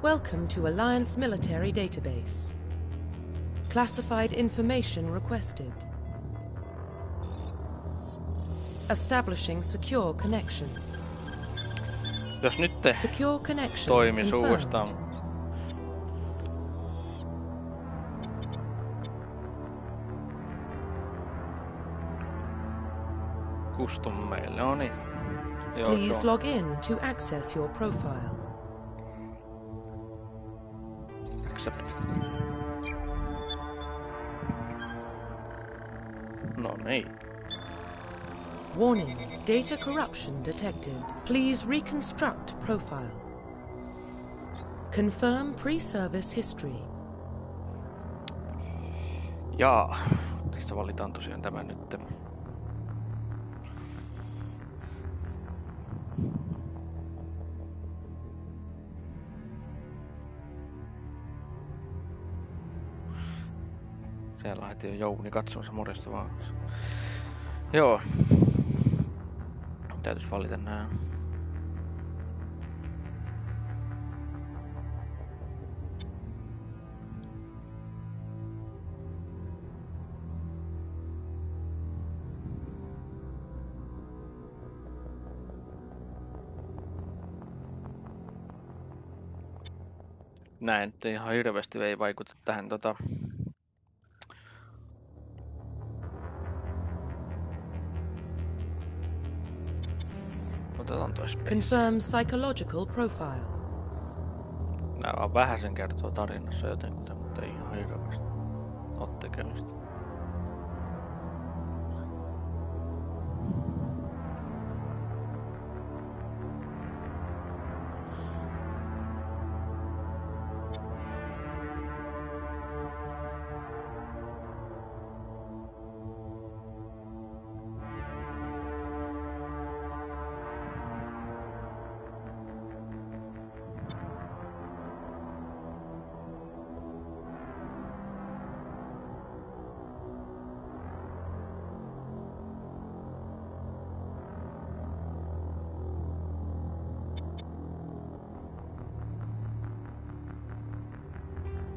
Welcome to Alliance Military Database. Classified information requested. Establishing secure connection. Jos nyt secure connection toimisi uudestaan. Custom meille, no niin. Please log in to access your profile. Accept. No niin. Warning, data corruption detected. Please reconstruct profile. Confirm pre-service history. Jaa, tässä valitaan tosiaan tämä nyt. Siellä heti jo Jouni katsomassa morjesta vaan. Joo. Täytyis valita nää. Näin, että ihan hirveästi ei vaikuta tähän otetaan toi space. Confirm psychological profile. Nää vaan vähäsen kertoo tarinassa jotenkin, mutta ei ihan hirveästi oo tekemistä.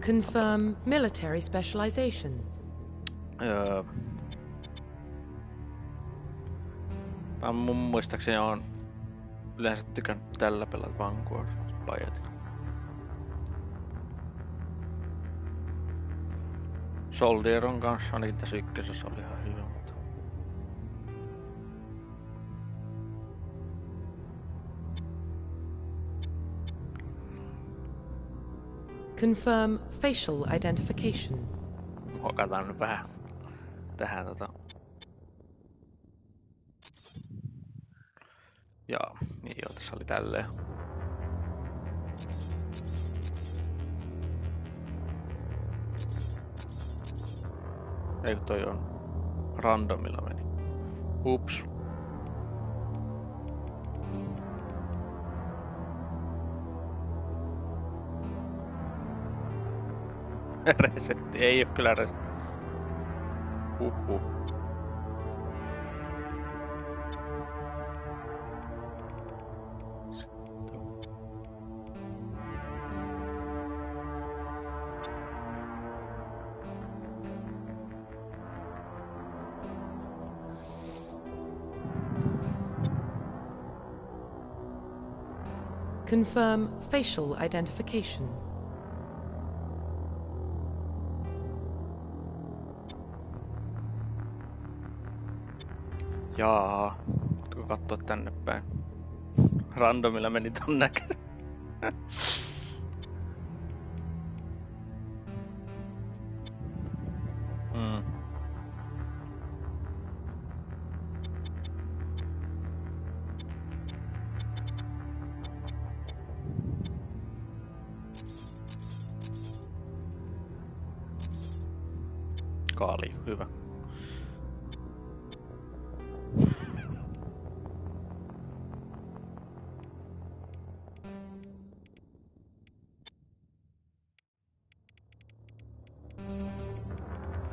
Confirm military specialization. Mä mun muistaakseni on yleensä tykännyt tällä pelata Vanguard-pajat. Soldieron kanssa ainakin tässä ykkösessä oli ihan hyvä, mutta... Confirm facial identification. Hokataan nyt vähän tähän Jaa, niin joo, tässä oli tälleen. Ei kun toi on randomilla meni. Ups. Resetti, ei oo kyllä resetti. Confirm facial identification. Jaa, voitko katsoa tänne päin? Randomilla meni ton näkö. Kaali, hyvä.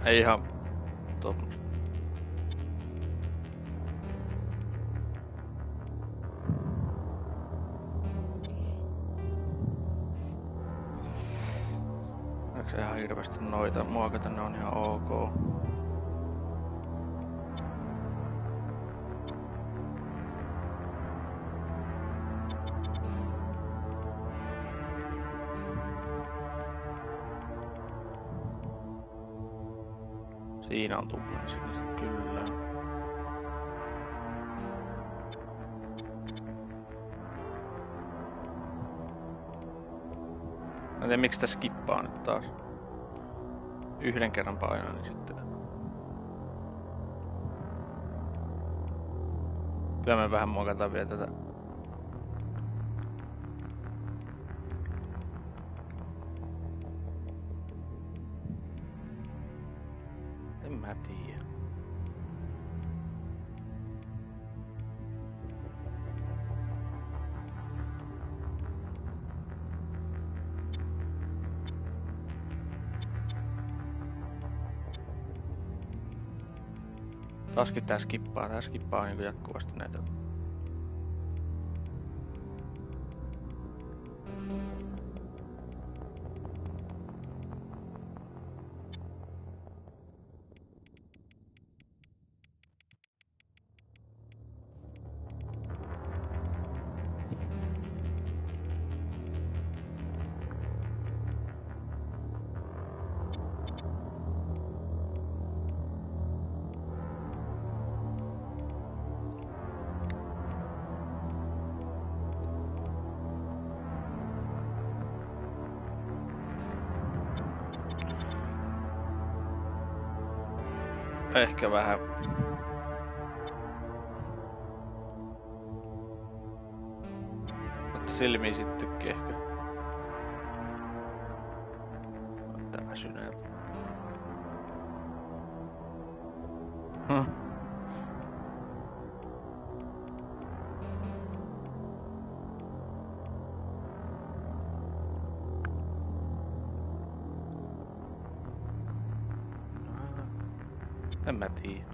Ei ihan tuommoista. hirveästi noita muokata, ne on ihan ok. Siinä on tuplansinista, kyllä. Mä en tiedä miksi tää skippaa nyt taas. Yhden kerran painaa, niin sitten... Kyllä me vähän muokataan vielä tätä. En mä tiedä. Taaskin tää skippaa niinku jatkuvasti näitä. Ehkä vähän. Mutta silmiin sittenkin ehkä. Tää väsyneeltä. En mä tiedä.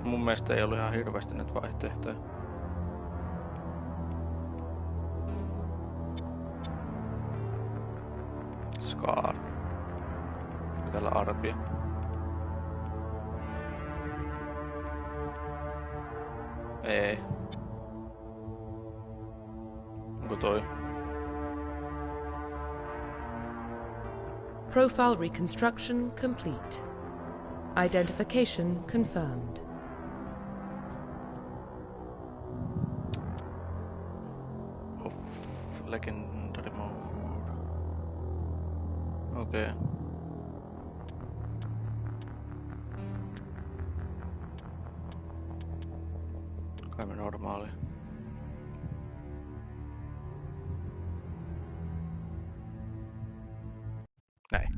Mun mielestä ei ollut ihan hirveästi nyt vaihtoehtoja. Scar. Täällä arpia. Ei. Onko toi? Profile reconstruction complete. Identification confirmed. Legendary mode. Okei. Okay. Kai me normaali. Näin.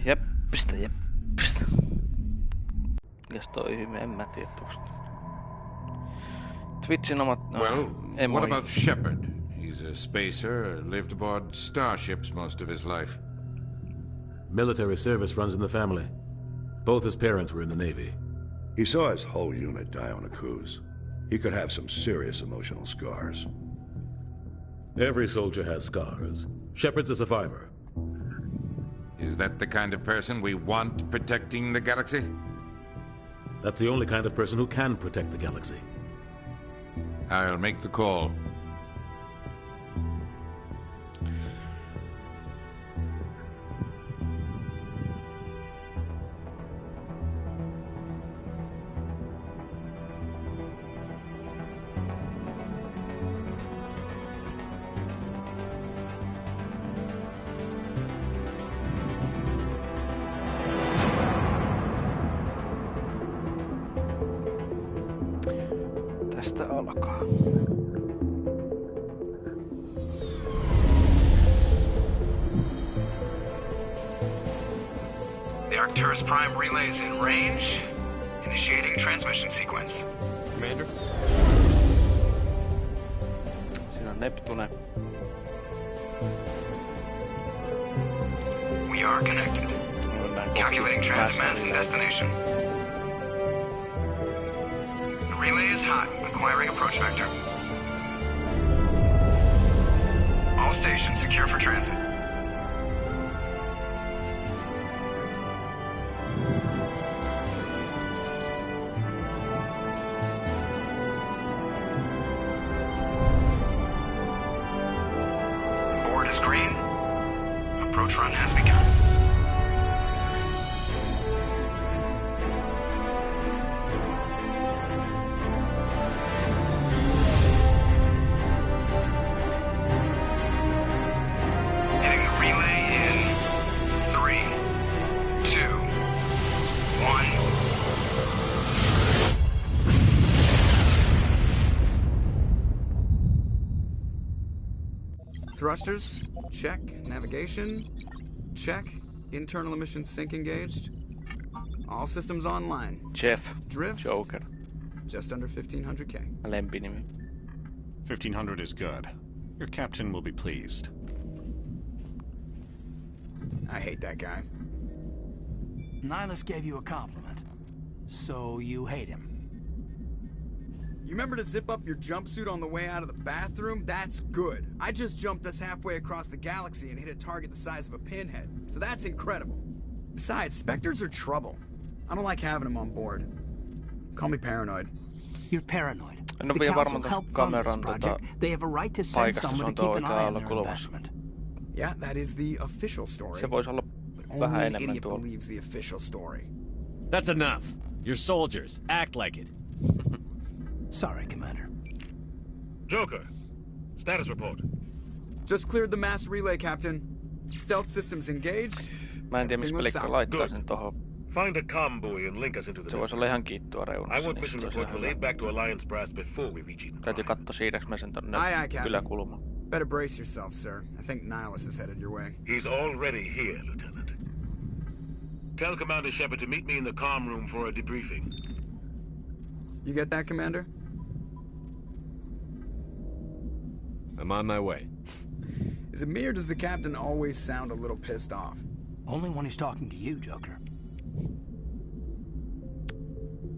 Jeppistä. Mikäs toi hyvin, en mä tiedä tuosta. Twitchin omat... Well, what about Shepard? He's a spacer, lived aboard starships most of his life. Military service runs in the family. Both his parents were in the Navy. He saw his whole unit die on a cruise. He could have some serious emotional scars. Every soldier has scars. Shepard's a survivor. Is that the kind of person we want protecting the galaxy? That's the only kind of person who can protect the galaxy. I'll make the call. Tästä alkaa. The Arcturus Prime relay is in range. Initiating transmission sequence. Commander? Siinä on Neptune. We are connected. Calculating transit mass and destination. The relay is hot. Acquiring approach vector. All stations secure for transit. Board is green. Approach run has begun. Hitting the relay in 3, 2, 1. Thrusters, check. Navigation, check. Internal emissions sync engaged. All systems online. Jeff. Drift, Joker. just under 1500K. Lempinimi. 1500 is good. Your captain will be pleased. I hate that guy. Nihilus gave you a compliment. So you hate him. You remember to zip up your jumpsuit on the way out of the bathroom? That's good. I just jumped us halfway across the galaxy and hit a target the size of a pinhead. So that's incredible. Besides, Spectres are trouble. I don't like having them on board. Call me paranoid. You're paranoid. En ole The vielä council varma helped fund this kameran project. They have a right to send paikasta, se someone on to keep an tuo eye on oikealla their kulmassa. investment. Yeah, that is the official story. Se voisi olla Only vähän an enemmän idiot tuolla. believes the official story. That's enough. You're soldiers. Act like it. Sorry, Commander. Joker, status report. Just cleared the mass relay, Captain. Stealth systems engaged. Mä en tiedä, missä Everything looks pelikka out. laittaa sen tohon. Find a comm buoy and link us into the Se voisi network. olla ihan kiittua I reunassa. want Niin mission se olisi reports ihan relayed hyvä. back to Alliance brass before we reach Eden Täytyy Prime. katsoa siirräks mä sen tonne Aye, aye, Captain. yläkulmaan. Better brace yourself, sir. I think Nihilus is headed your way. He's already here, Lieutenant. Tell Commander Shepard to meet me in the comm room for a debriefing. You get that, Commander? I'm on my way. Is it me or does the Captain always sound a little pissed off? Only when he's talking to you, Joker.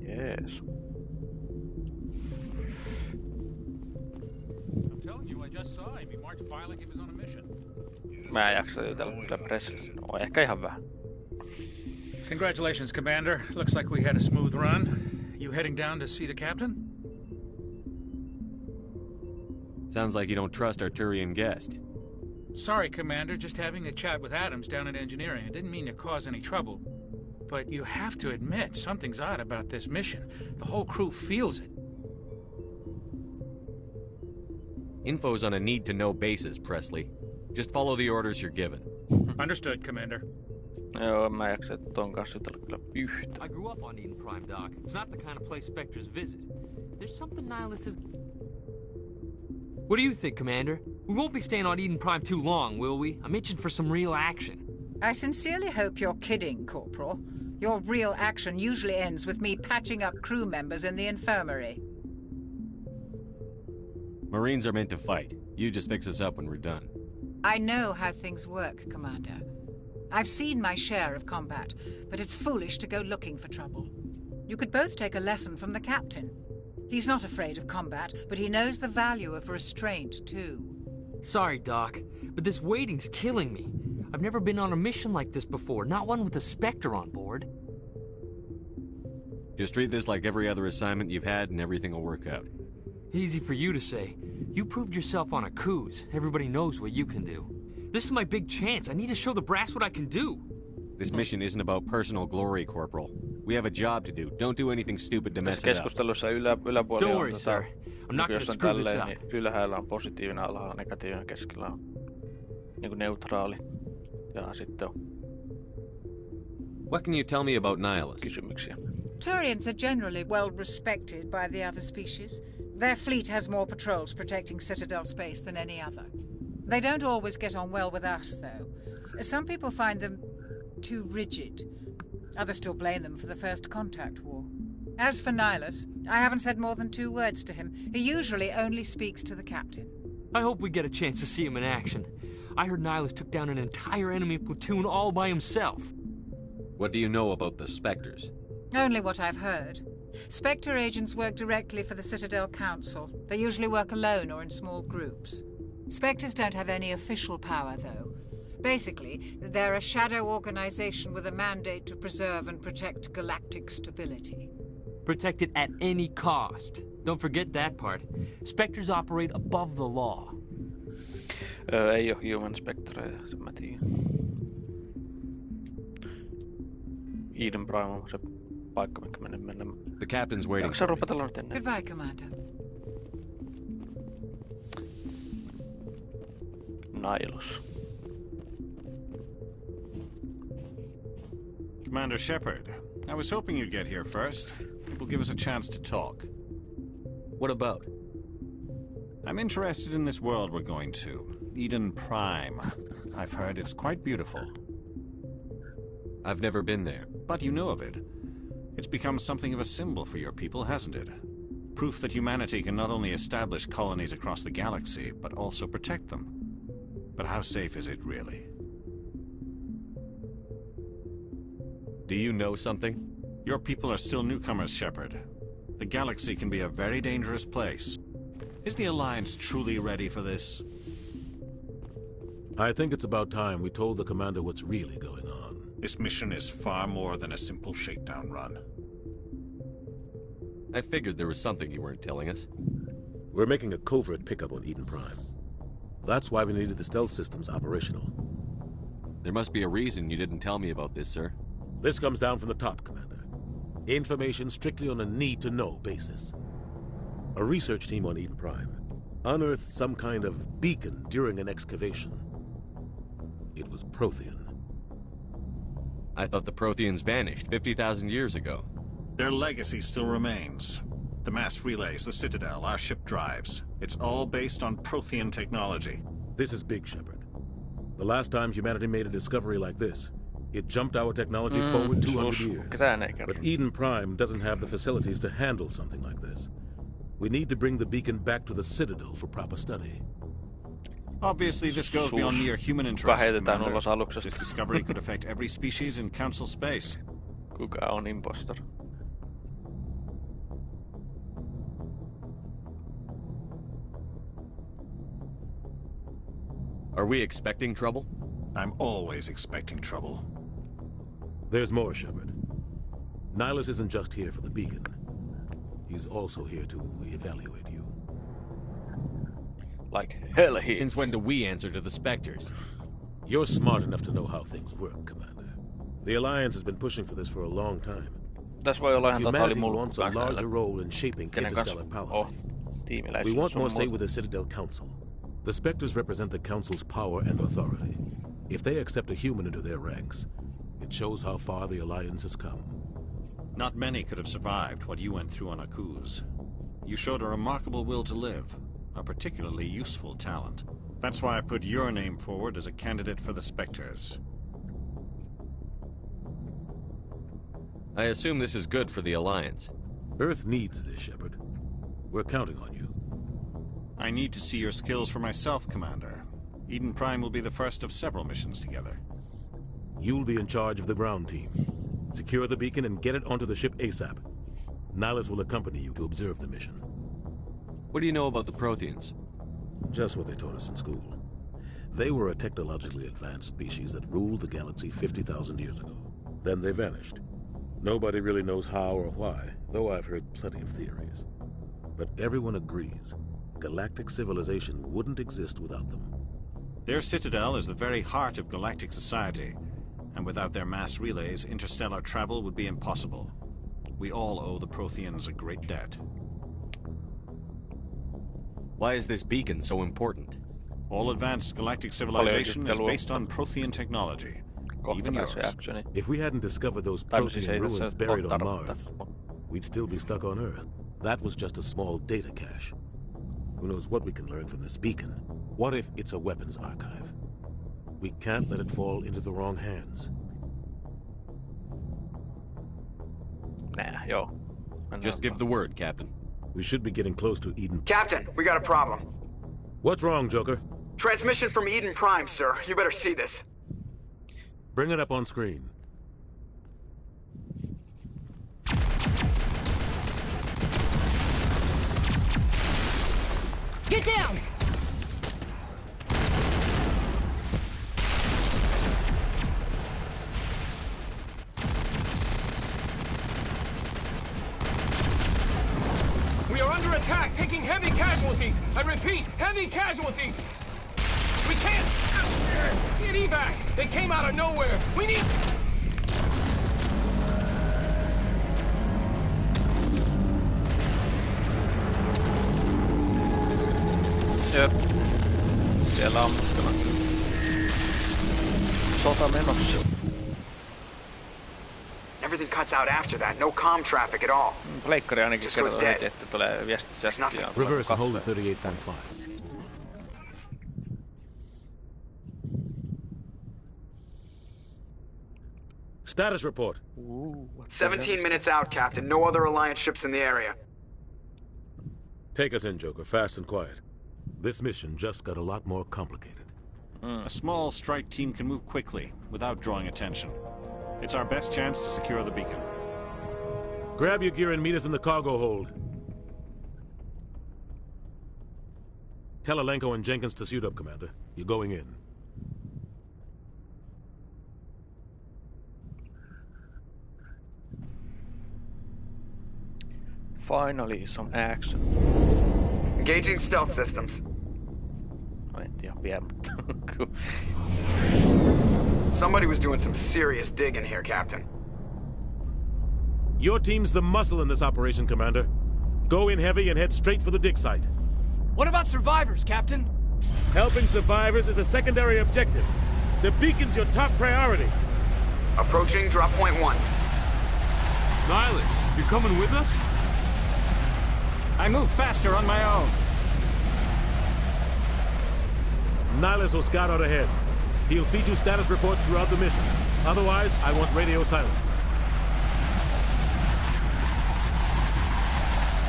Jees. I'm telling you, I just saw him. He marched by like he was on a mission. Mä en jaksa jutella kyllä pressillä. No ehkä ihan vähän. Congratulations, Commander. Looks like we had a smooth run. You heading down to see the captain? Sounds like you don't trust Arturian guest. Sorry, Commander. Just having a chat with Adams down at engineering. I didn't mean to cause any trouble. But you have to admit, something's odd about this mission. The whole crew feels it. Info's on a need-to-know basis, Presley. Just follow the orders you're given. Understood, Commander. Joo, mä en jaksa ton kanssa jutella kyllä yhtään. I grew up on Eden Prime, Doc. It's not the kind of place Spectres visit. There's something Nihilus is... What do you think, Commander? We won't be staying on Eden Prime too long, will we? I'm itching for some real action. I sincerely hope you're kidding, Corporal. Your real action usually ends with me patching up crew members in the infirmary. Marines are meant to fight. You just fix us up when we're done. I know how things work, Commander. I've seen my share of combat, but it's foolish to go looking for trouble. You could both take a lesson from the captain. He's not afraid of combat, but he knows the value of restraint, too. Sorry, Doc, but this waiting's killing me. I've never been on a mission like this before, not one with a Spectre on board. Just treat this like every other assignment you've had and everything will work out. Easy for you to say. You proved yourself on a cruise. Everybody knows what you can do. This is my big chance. I need to show the brass what I can do. This mission isn't about personal glory, Corporal. We have a job to do. Don't do anything stupid to mess Tässä it up. keskustelussa yläpuolella Don't on worry, sir. I'm not jos gonna on screw this tälleen, up. niin ylhäällä on positiivinen, alhaalla negatiivinen, keskellä on niinku neutraali. Ja sitten on What can you tell me about Nihilus? kysymyksiä. Turians are generally well respected by the other species. Their fleet has more patrols protecting Citadel space than any other. They don't always get on well with us, though. Some people find them too rigid. Others still blame them for the First Contact War. As for Nihilus, I haven't said more than 2 words to him. He usually only speaks to the captain. I hope we get a chance to see him in action. I heard Nihilus took down an entire enemy platoon all by himself. What do you know about the Spectres? Only what I've heard. Spectre agents work directly for the Citadel Council. They usually work alone or in small groups. Spectres don't have any official power, though. Basically, they're a shadow organization with a mandate to preserve and protect galactic stability. Protect it at any cost. Don't forget that part. Spectres operate above the law. Ei oo human spectreja, sen mä tiedän. Eden Prime on se paikka, minkä mennä. The captain's waiting. Onko se rupatella nyt ennen? Goodbye, Commander. Nihilus. Commander Shepard, I was hoping you'd get here first. It will give us a chance to talk. What about? I'm interested in this world we're going to, Eden Prime. I've heard it's quite beautiful. I've never been there. But you know of it. It's become something of a symbol for your people, hasn't it? Proof that humanity can not only establish colonies across the galaxy, but also protect them. But how safe is it, really? Do you know something? Your people are still newcomers, Shepard. The galaxy can be a very dangerous place. Is the Alliance truly ready for this? I think it's about time we told the commander what's really going on. This mission is far more than a simple shakedown run. I figured there was something you weren't telling us. We're making a covert pickup on Eden Prime. That's why we needed the stealth systems operational. There must be a reason you didn't tell me about this, sir. This comes down from the top, Commander. Information strictly on a need-to-know basis. A research team on Eden Prime unearthed some kind of beacon during an excavation. It was Prothean. I thought the Protheans vanished 50,000 years ago. Their legacy still remains. The mass relays, the Citadel, our ship drives. It's all based on Prothean technology. This is big, Shepard. The last time humanity made a discovery like this, it jumped our technology forward 200 years. But Eden Prime doesn't have the facilities to handle something like this. We need to bring the beacon back to the Citadel for proper study. Obviously, this goes beyond mere human interest, Commander. This discovery could affect every species in Council space. Kuka on impostor? Are we expecting trouble? I'm always expecting trouble. There's more, Shepard. Nihilus isn't just here for the beacon. He's also here to evaluate you. Like hell he. Since when do we answer to the Spectres? You're smart enough to know how things work, Commander. The Alliance has been pushing for this for a long time. Humanity wants a larger role in shaping interstellar policy. We want more say with the Citadel Council. The Spectres represent the Council's power and authority. If they accept a human into their ranks, it shows how far the Alliance has come. Not many could have survived what you went through on Akuz. You showed a remarkable will to live, a particularly useful talent. That's why I put your name forward as a candidate for the Spectres. I assume this is good for the Alliance. Earth needs this, Shepard. We're counting on you. I need to see your skills for myself, Commander. Eden Prime will be the first of several missions together. You'll be in charge of the ground team. Secure the beacon and get it onto the ship ASAP. Nihilus will accompany you to observe the mission. What do you know about the Protheans? Just what they taught us in school. They were a technologically advanced species that ruled the galaxy 50,000 years ago. Then they vanished. Nobody really knows how or why, though I've heard plenty of theories. But everyone agrees, galactic civilization wouldn't exist without them. Their citadel is the very heart of galactic society, and without their mass relays, interstellar travel would be impossible. We all owe the Protheans a great debt. Why is this beacon so important? All advanced galactic civilization is based on Prothean technology. Even yours. If we hadn't discovered those Prothean ruins buried on Mars, we'd still be stuck on Earth. That was just a small data cache. Who knows what we can learn from this beacon? What if it's a weapons archive? We can't let it fall into the wrong hands. Nah, yo. Just give the word, Captain. We should be getting close to Eden. Captain, we got a problem. What's wrong, Joker? Transmission from Eden Prime, sir. You better see this. Bring it up on screen. Get down! We are under attack, taking heavy casualties. I repeat, heavy casualties. We can't get evac. They came out of nowhere. We need... Jep. Siellä ammuttuna. Sota menossa. Everything cuts out after that. No comm traffic at all. Pleikkari ainakin kertoo heti, että tulee viesti sieltä. Reverse and hold 38.5. Status report. 17 minutes out, Captain. No other Alliance ships in the area. Take us in, Joker, fast and quiet. This mission just got a lot more complicated. A small strike team can move quickly, without drawing attention. It's our best chance to secure the beacon. Grab your gear and meet us in the cargo hold. Tell Alenko and Jenkins to suit up, Commander. You're going in. Finally, some action. Engaging stealth systems. Somebody was doing some serious digging here, Captain. Your team's the muscle in this operation, Commander. Go in heavy and head straight for the dig site. What about survivors, Captain? Helping survivors is a secondary objective. The beacon's your top priority. Approaching drop point 1. Nihilus, you're coming with us? I move faster on my own. Nihilus will scout out ahead. He'll feed you status reports throughout the mission. Otherwise, I want radio silence.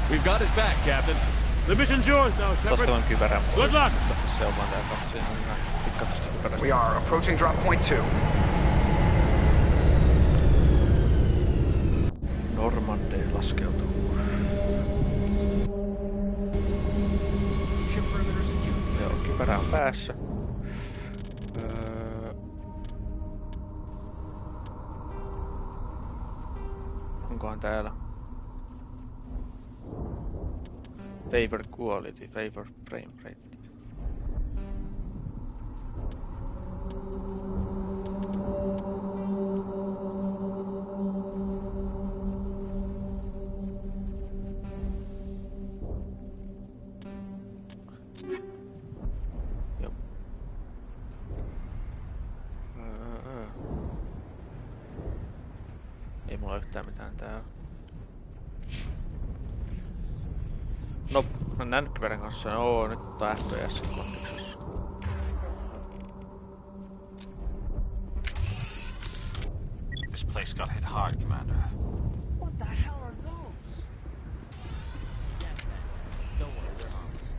We've got his back, Captain. The mission's yours now, Shepard. Good luck! We are approaching drop point 2. Normandy laskeutuu. Joo, kypärä on päässä. Onkohan täällä? Favor quality, favor frame rate. Ei mulla yhtään mitään täällä. No, mennään nykyveren kanssa. No, nyt on FPS kondiksessa. This place got hit hard, Commander. What the hell are those? Don't worry, they're harmless.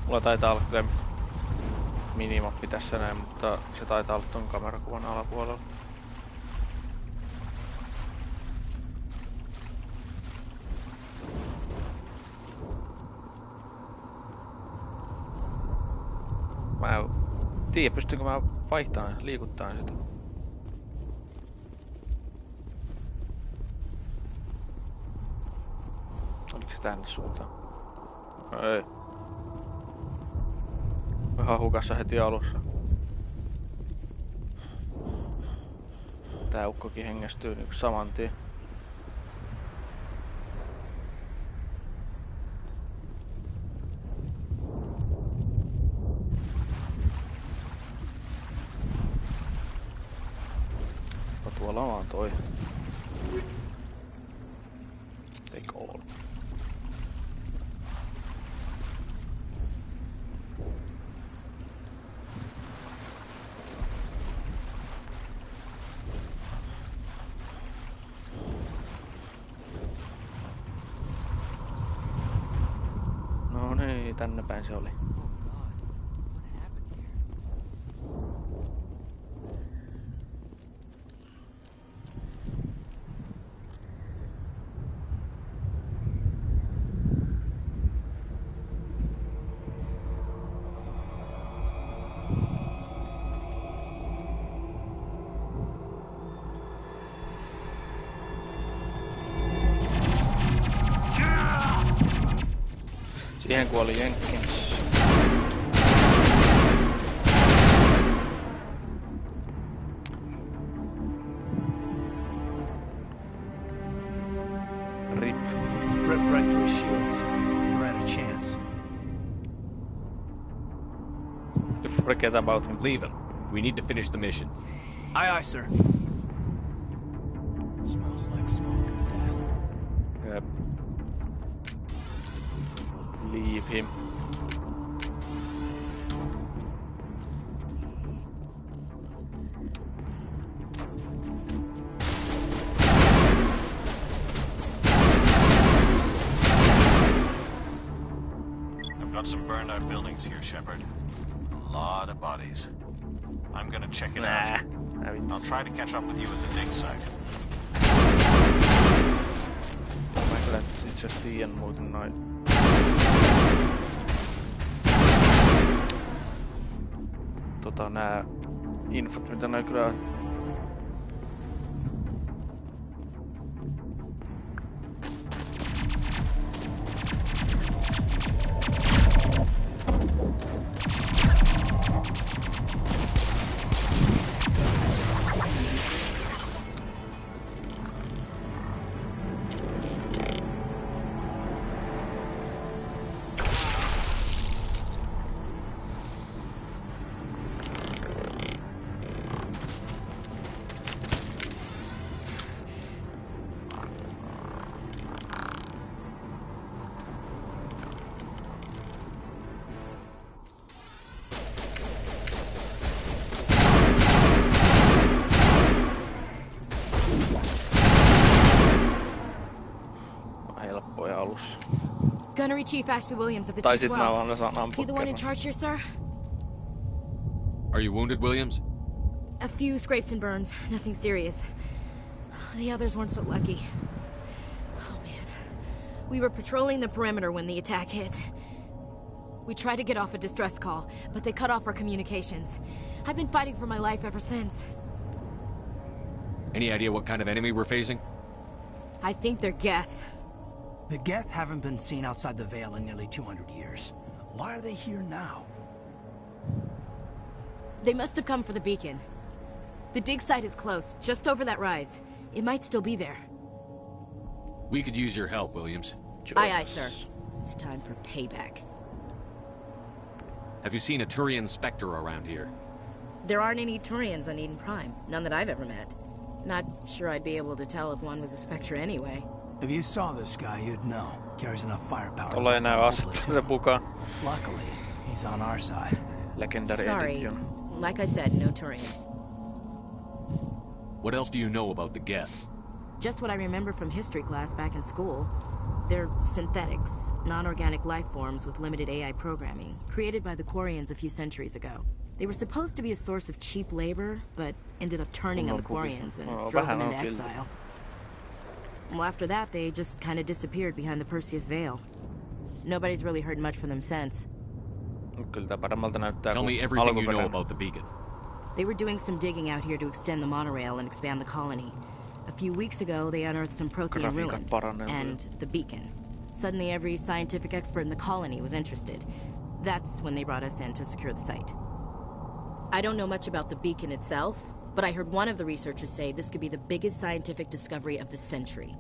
Mulla taitaa olla kyllä minimappi tässä näin, mutta se taitaa olla ton kamerakuvan alapuolella. Mä en tiedä, pystynkö mä vaihtamaan, liikuttamaan sitä. Oliko se tänne suuntaan? No ei. Vähän hukassa heti alussa. Tää ukkokin hengästyy niinku saman tien. tuolla vaan toi. Take all. No niin, tänne päin se oli. Siihen kuoli Jenkins. Rip. Ripped right through his shields. Never had a chance. Forget about him. Leave him. We need to finish the mission. Aye, aye, sir. Smells like smoke and death. Yep. Leave him. I've got some burned out buildings here, Shepard. A lot of bodies. I'm gonna check it out. I'll try to catch up with you at the dig site. Mä kyllä itse asiassa tiedän muuten noin. Nää infot, mitä noi kyllä... Gunnery Chief Ashley Williams of the 212. You the one in charge here, sir? Are you wounded, Williams? A few scrapes and burns, nothing serious. The others weren't so lucky. Oh man. We were patrolling the perimeter when the attack hit. We tried to get off a distress call, but they cut off our communications. I've been fighting for my life ever since. Any idea what kind of enemy we're facing? I think they're Geth. The Geth haven't been seen outside the Veil in nearly 200 years. Why are they here now? They must have come for the beacon. The dig site is close, just over that rise. It might still be there. We could use your help, Williams. Aye, aye, sir. It's time for payback. Have you seen a Turian Spectre around here? There aren't any Turians on Eden Prime. None that I've ever met. Not sure I'd be able to tell if one was a Spectre anyway. If you saw this guy, you'd know. Carries enough firepower. Luckily, he's on our side. Legendary Sorry. Edition. Like I said, no Turians. What else do you know about the Geth? Just what I remember from history class back in school. They're synthetics, non-organic life forms with limited AI programming, created by the Quarians a few centuries ago. They were supposed to be a source of cheap labor, but ended up turning on the Quarians and drove them into exile. Well, after that, they just kind of disappeared behind the Perseus Veil. Nobody's really heard much from them since. Tell me everything you know about the beacon. They were doing some digging out here to extend the monorail and expand the colony. A few weeks ago, they unearthed some Prothean ruins and the beacon. Suddenly, every scientific expert in the colony was interested. That's when they brought us in to secure the site. I don't know much about the beacon itself, but I heard one of the researchers say this could be the biggest scientific discovery of the century.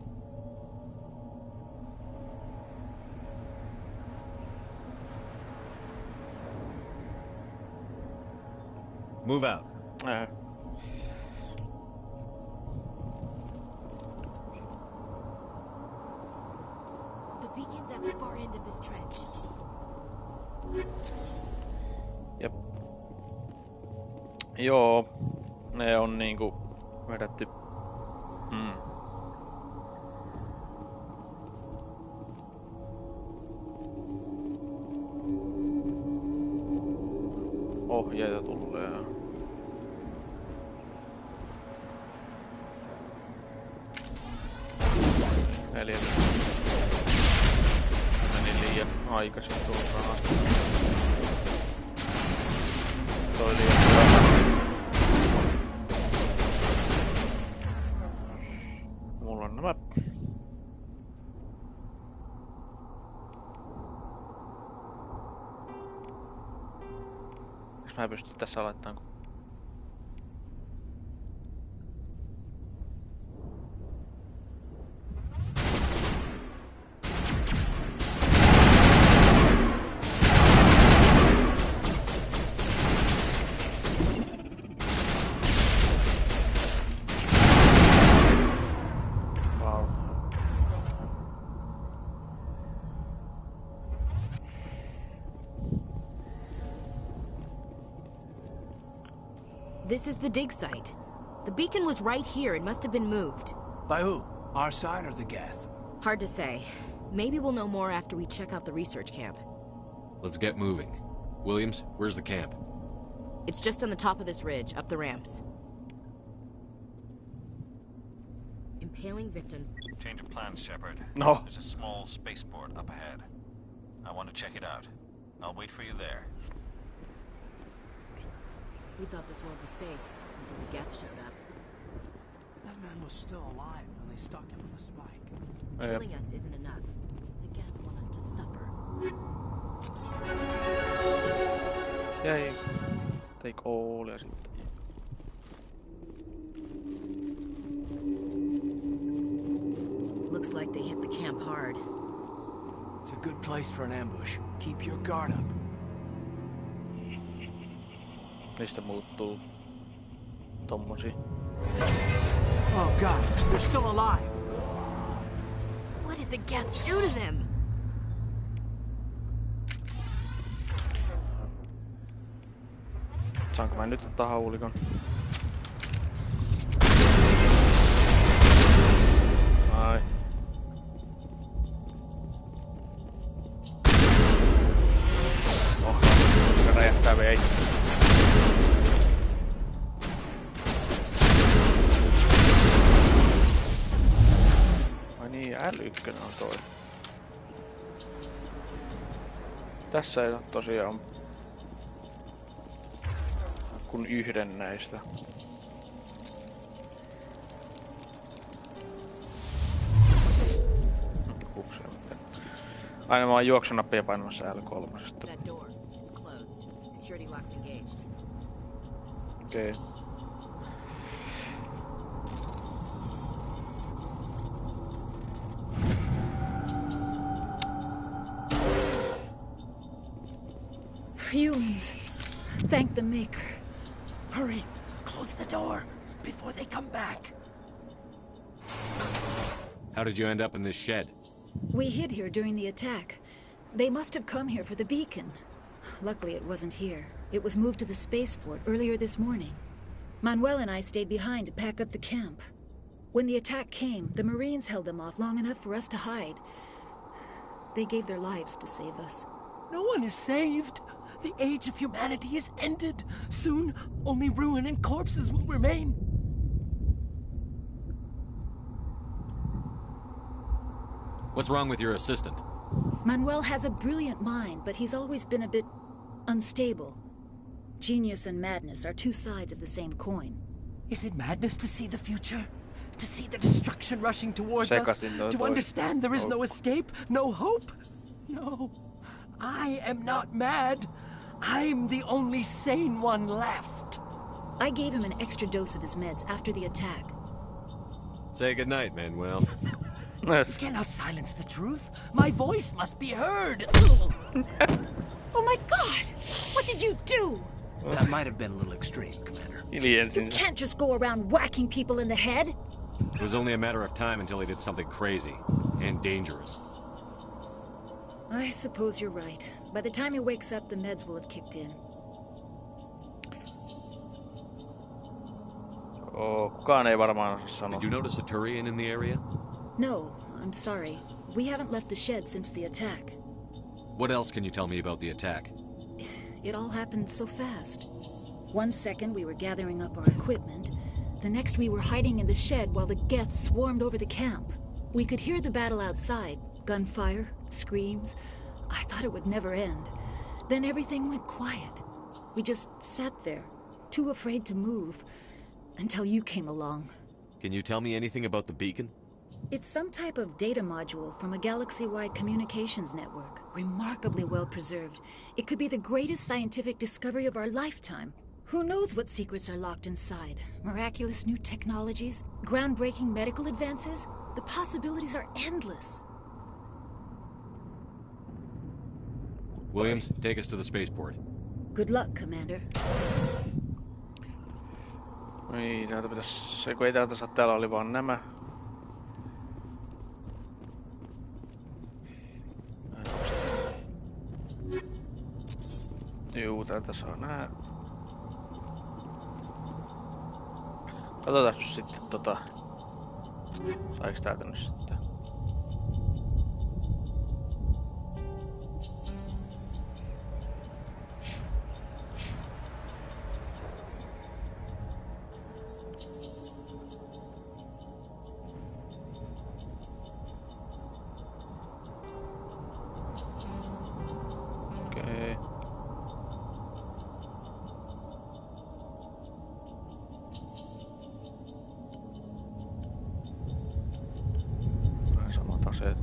Move out. at the far end of this trench. Jep. Joo, ne on niinku vedetty. Ohjeita tulee. Eli meni liian aikaisin tuolta. Toi liian hyvä. Mulla on nämä. Mä pystyn tässä laittamaan. This is the dig site. The beacon was right here. It must have been moved. By who? Our side or the Geth? Hard to say. Maybe we'll know more after we check out the research camp. Let's get moving. Williams, where's the camp? It's just on the top of this ridge, up the ramps. Impaling victims. Change of plans, Shepard. No. There's a small spaceport up ahead. I want to check it out. I'll wait for you there. We thought this world was safe until the Geth showed up. That man was still alive when they stuck him on the spike. Killing us isn't enough. The Geth want us to suffer. Jäi. Take all ja sitten. Looks like they hit the camp hard. It's a good place for an ambush. Keep your guard up. Mistä muuttuu tommosia? Oh God, they're still alive. What did the Geth do to them? Saanko mä nyt ottaa haulikon? Ai. Se räjähtää vielä. Ai niin, L1 on toi. Tässä ei ole tosiaan kuin yhden näistä. Hups, aina mä oon juoksunappia painamassa L3. Okei. Humans. Thank the Maker. Hurry! Close the door before they come back. How did you end up in this shed? We hid here during the attack. They must have come here for the beacon. Luckily it wasn't here. It was moved to the spaceport earlier this morning. Manuel and I stayed behind to pack up the camp. When the attack came, the Marines held them off long enough for us to hide. They gave their lives to save us. No one is saved. The age of humanity is ended. Soon, only ruin and corpses will remain. What's wrong with your assistant? Manuel has a brilliant mind, but he's always been a bit unstable. Genius and madness are two sides of the same coin. Is it madness to see the future? To see the destruction rushing towards us? To understand there is no escape? No hope? No. I am not mad. I'm the only sane one left. I gave him an extra dose of his meds after the attack. Say goodnight, Manuel. You cannot silence the truth. My voice must be heard. Oh my God! What did you do? That might have been a little extreme, Commander. You can't just go around whacking people in the head. It was only a matter of time until he did something crazy and dangerous. I suppose you're right. By the time he wakes up, the meds will have kicked in. Kukaan ei varmaan osaa sanoa. Did you notice a Turian in the area? No, I'm sorry. We haven't left the shed since the attack. What else can you tell me about the attack? It all happened so fast. 1 second we were gathering up our equipment. The next we were hiding in the shed while the Geth swarmed over the camp. We could hear the battle outside. Gunfire, screams. I thought it would never end. Then everything went quiet. We just sat there, too afraid to move, until you came along. Can you tell me anything about the beacon? It's some type of data module from a galaxy-wide communications network. Remarkably well preserved. It could be the greatest scientific discovery of our lifetime. Who knows what secrets are locked inside? Miraculous new technologies? Groundbreaking medical advances? The possibilities are endless. Williams, take us to the spaceport. Good luck, Commander. Ei, täältä pitäis... Se kun ei täältä saa, täällä oli vaan nämä. Juu, täältä saa nää. Katsotaan nyt sitten Saiks täältä nyt sitten? Okei. Samat aseet.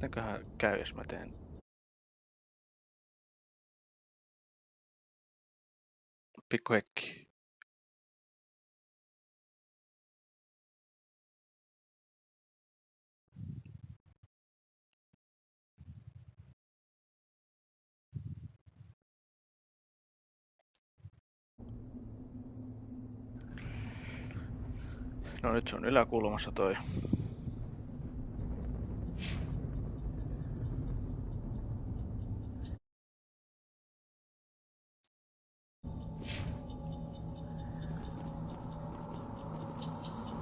Mitenköhän käy, jos mä teen pikku hetki. No nyt se on yläkulmassa toi.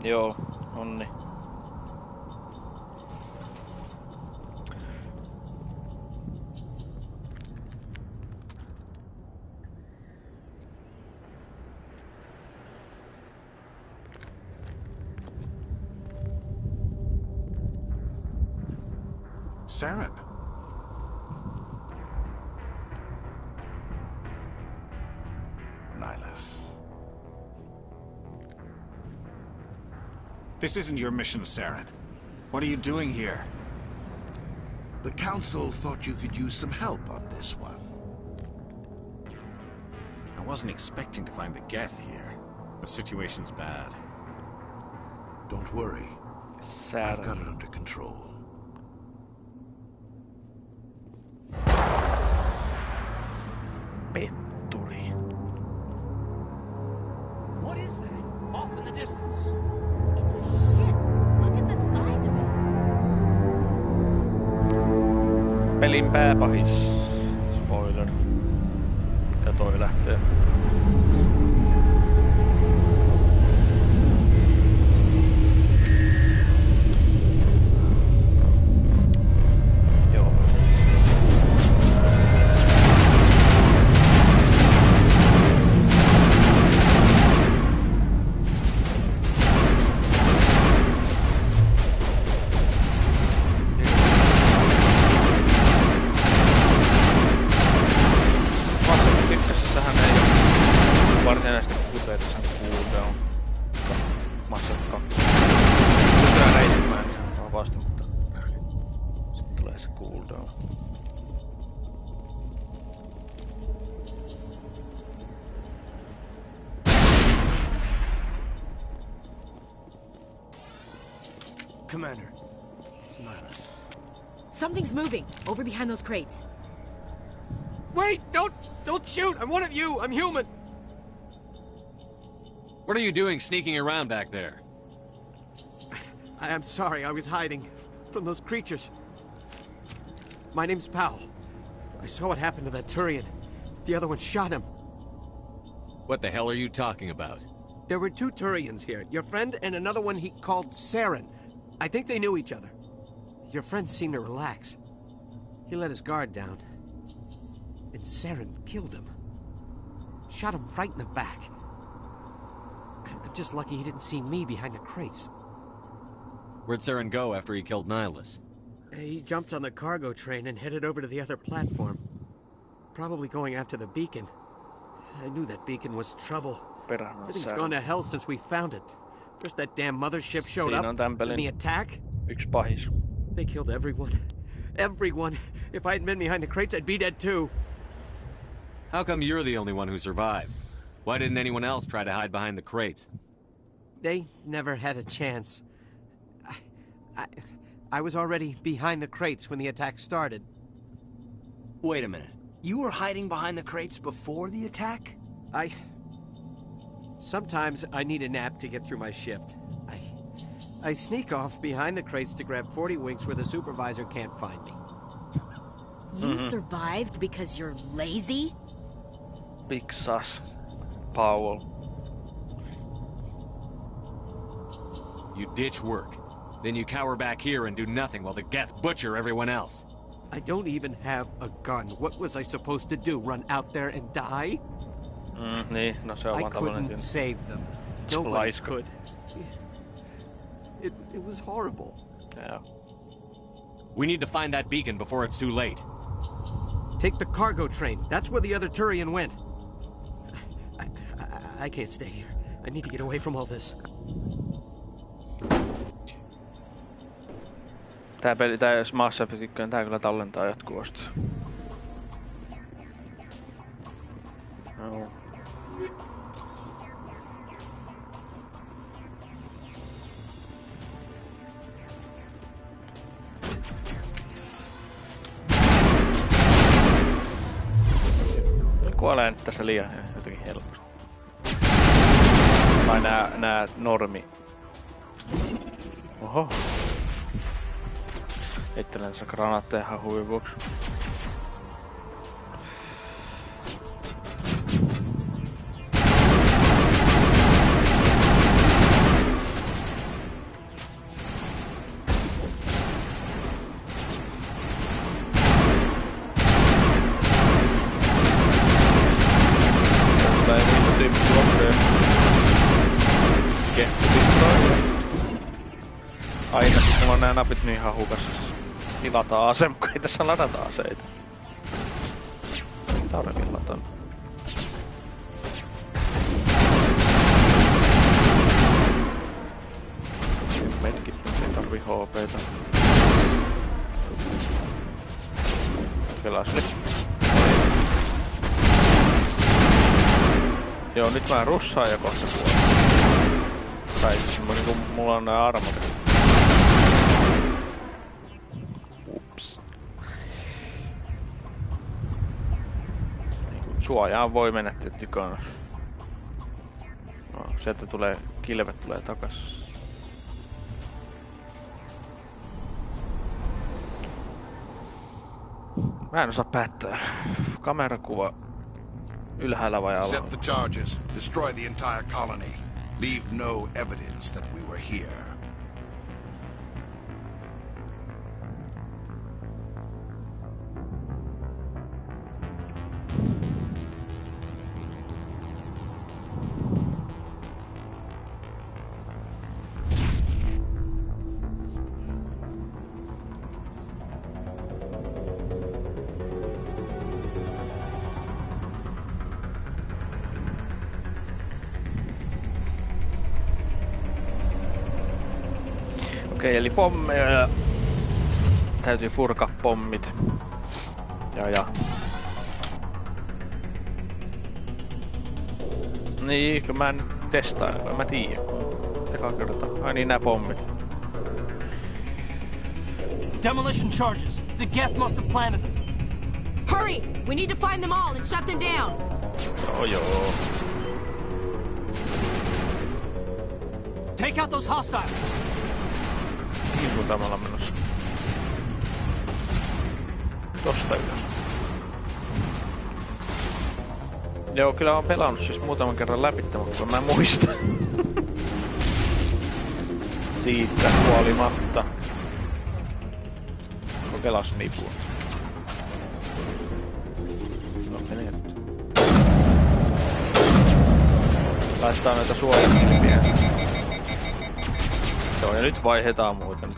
Joo, onni. Saren. Nihilus. This isn't your mission, Saren. What are you doing here? The Council thought you could use some help on this one. I wasn't expecting to find the Geth here. The situation's bad. Don't worry. I've got it under control. Petturi. What is that? Off in the distance. It's a ship. Look at the size of it. Pelin pääpahis. Spoiler. Mikä toi lähtee? Mass Effect 2. Nykyään reisimmään ihan vahvasti, mutta has a cooldown. Commander, it's Nihilus. Something's moving over behind those crates. Wait! Don't shoot! I'm one of you! I'm human! What are you doing sneaking around back there? I'm sorry, I was hiding from those creatures. My name's Powell. I saw what happened to that Turian. The other one shot him. What the hell are you talking about? There were 2 Turians here. Your friend and another one he called Saren. I think they knew each other. Your friend seemed to relax. He let his guard down. And Saren killed him. Shot him right in the back. I'm just lucky he didn't see me behind the crates. Where'd Saren go after he killed Nihilus? He jumped on the cargo train and headed over to the other platform. Probably going after the beacon. I knew that beacon was trouble. Everything's gone to hell since we found it. First that damn mothership showed up, and the attack. They killed everyone. Everyone. If I hadn't been behind the crates, I'd be dead too. How come you're the only one who survived? Why didn't anyone else try to hide behind the crates? They never had a chance. I was already behind the crates when the attack started. Wait a minute. You were hiding behind the crates before the attack? Sometimes I need a nap to get through my shift. I sneak off behind the crates to grab 40 winks where the supervisor can't find me. You survived because you're lazy? Big sus. Powell. You ditch work. Then you cower back here and do nothing while the Geth butcher everyone else. I don't even have a gun. What was I supposed to do? Run out there and die? Niin, no se on I couldn't save them. Nobody could. It was horrible. Yeah. We need to find that beacon before it's too late. Take the cargo train. That's where the other Turian went. I can't stay here. I need to get away from all this. Tää Mass Effect 1, tää kyllä tallentaa jatkuvasti. No. Kuolee nyt tässä liian jotenkin helposti. Vai nää normi. Oho. Heittelen tässä granaatteja ihan huvin vuoksi. Aina mulla on nää napit niin hahukas. Hilataan ase, kun ei tässä ladata aseita. Tarvii laton. Medkit, ei tarvii HP:tä. Pelas nyt. Joo, nyt mä russaan ja kohta kuolen. Tai siis semmoinen kun mulla on nää armot. Suojaan voi mennä tykönä. No, sieltä tulee, kilvet tulee takas. Mä en osaa päättää. Kamerakuva ylhäällä vai alhaalla? Set the charges. Destroy the entire colony. Leave no evidence that we were here. Okei, eli pommeja ja Täytyy purkaa pommit. Ja. Niin, kun mä nyt testaan, kun mä tiedän. Eka kerta. Ai niin, nää pommit. Demolition charges. The Geth must have planted them. Hurry! We need to find them all and shut them down. Joo. Take out those hostiles. Mihin tämä ollaan menossa? Tosta ylös. Joo, kyllä oon pelannut siis muutaman kerran läpi, mutta mä muistan. Siitä huolimatta. Kokeilas nipua. No menee nyt. Laittaa noita suojakilpiä. Joo, ja nyt vaihdetaan muuten.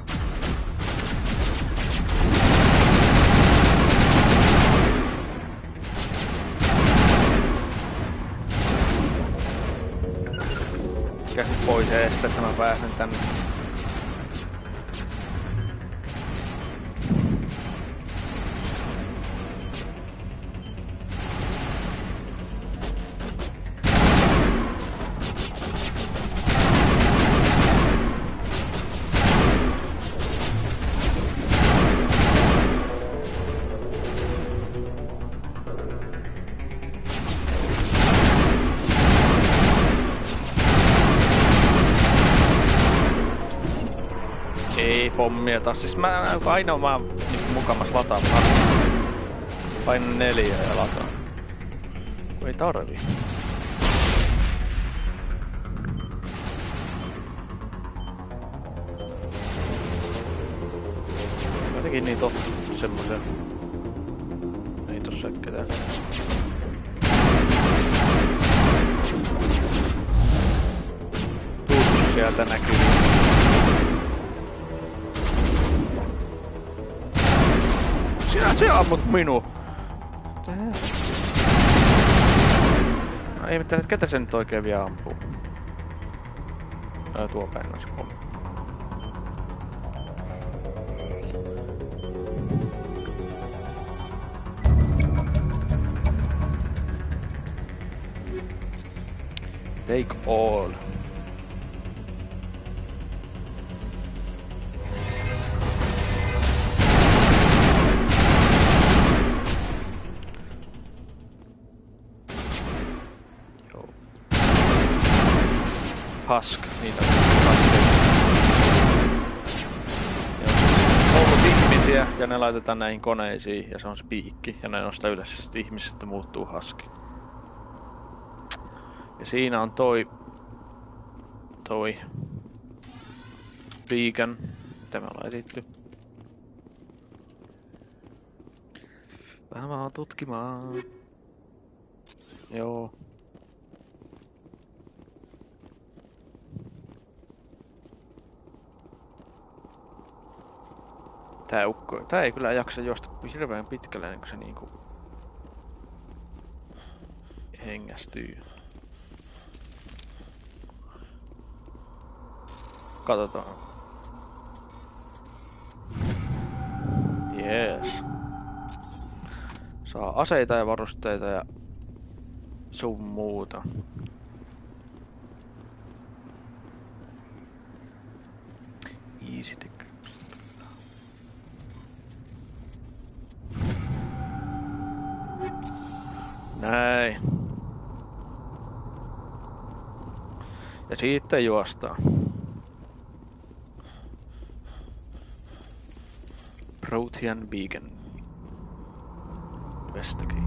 Käsit pois eestä, että mä pääsen tänne. Pommia taas. Siis aina mä niin mukamas lataan. Painan 4 ja lataan. Ei tarvii. Jotenkin niin tottu semmosen. Ei tossa ketään. Tuutus sieltä näkyy. Sinä se ammut minua! Tää. No ei mitään, ketä se nyt oikein vielä ampuu? Tuo päin on se pommi. Take all. Husk, niitä ollut ihmisiä ja ne laitetaan näihin koneisiin ja se on se piikki ja ne nostaa ylös ja sitten ihmisestä muuttuu Huski. Ja siinä on toi beacon, mitä me ollaan etitty. Vähän vaan tutkimaan. Joo. Tää ei kyllä jaksa juosta hirveän pitkälle ennen kuin se niinku hengästyy. Katsotaan. Jees. Saa aseita ja varusteita ja sun muuta. Easy to... Näin. Ja siitä juostaan. Protean Beacon. Investigate.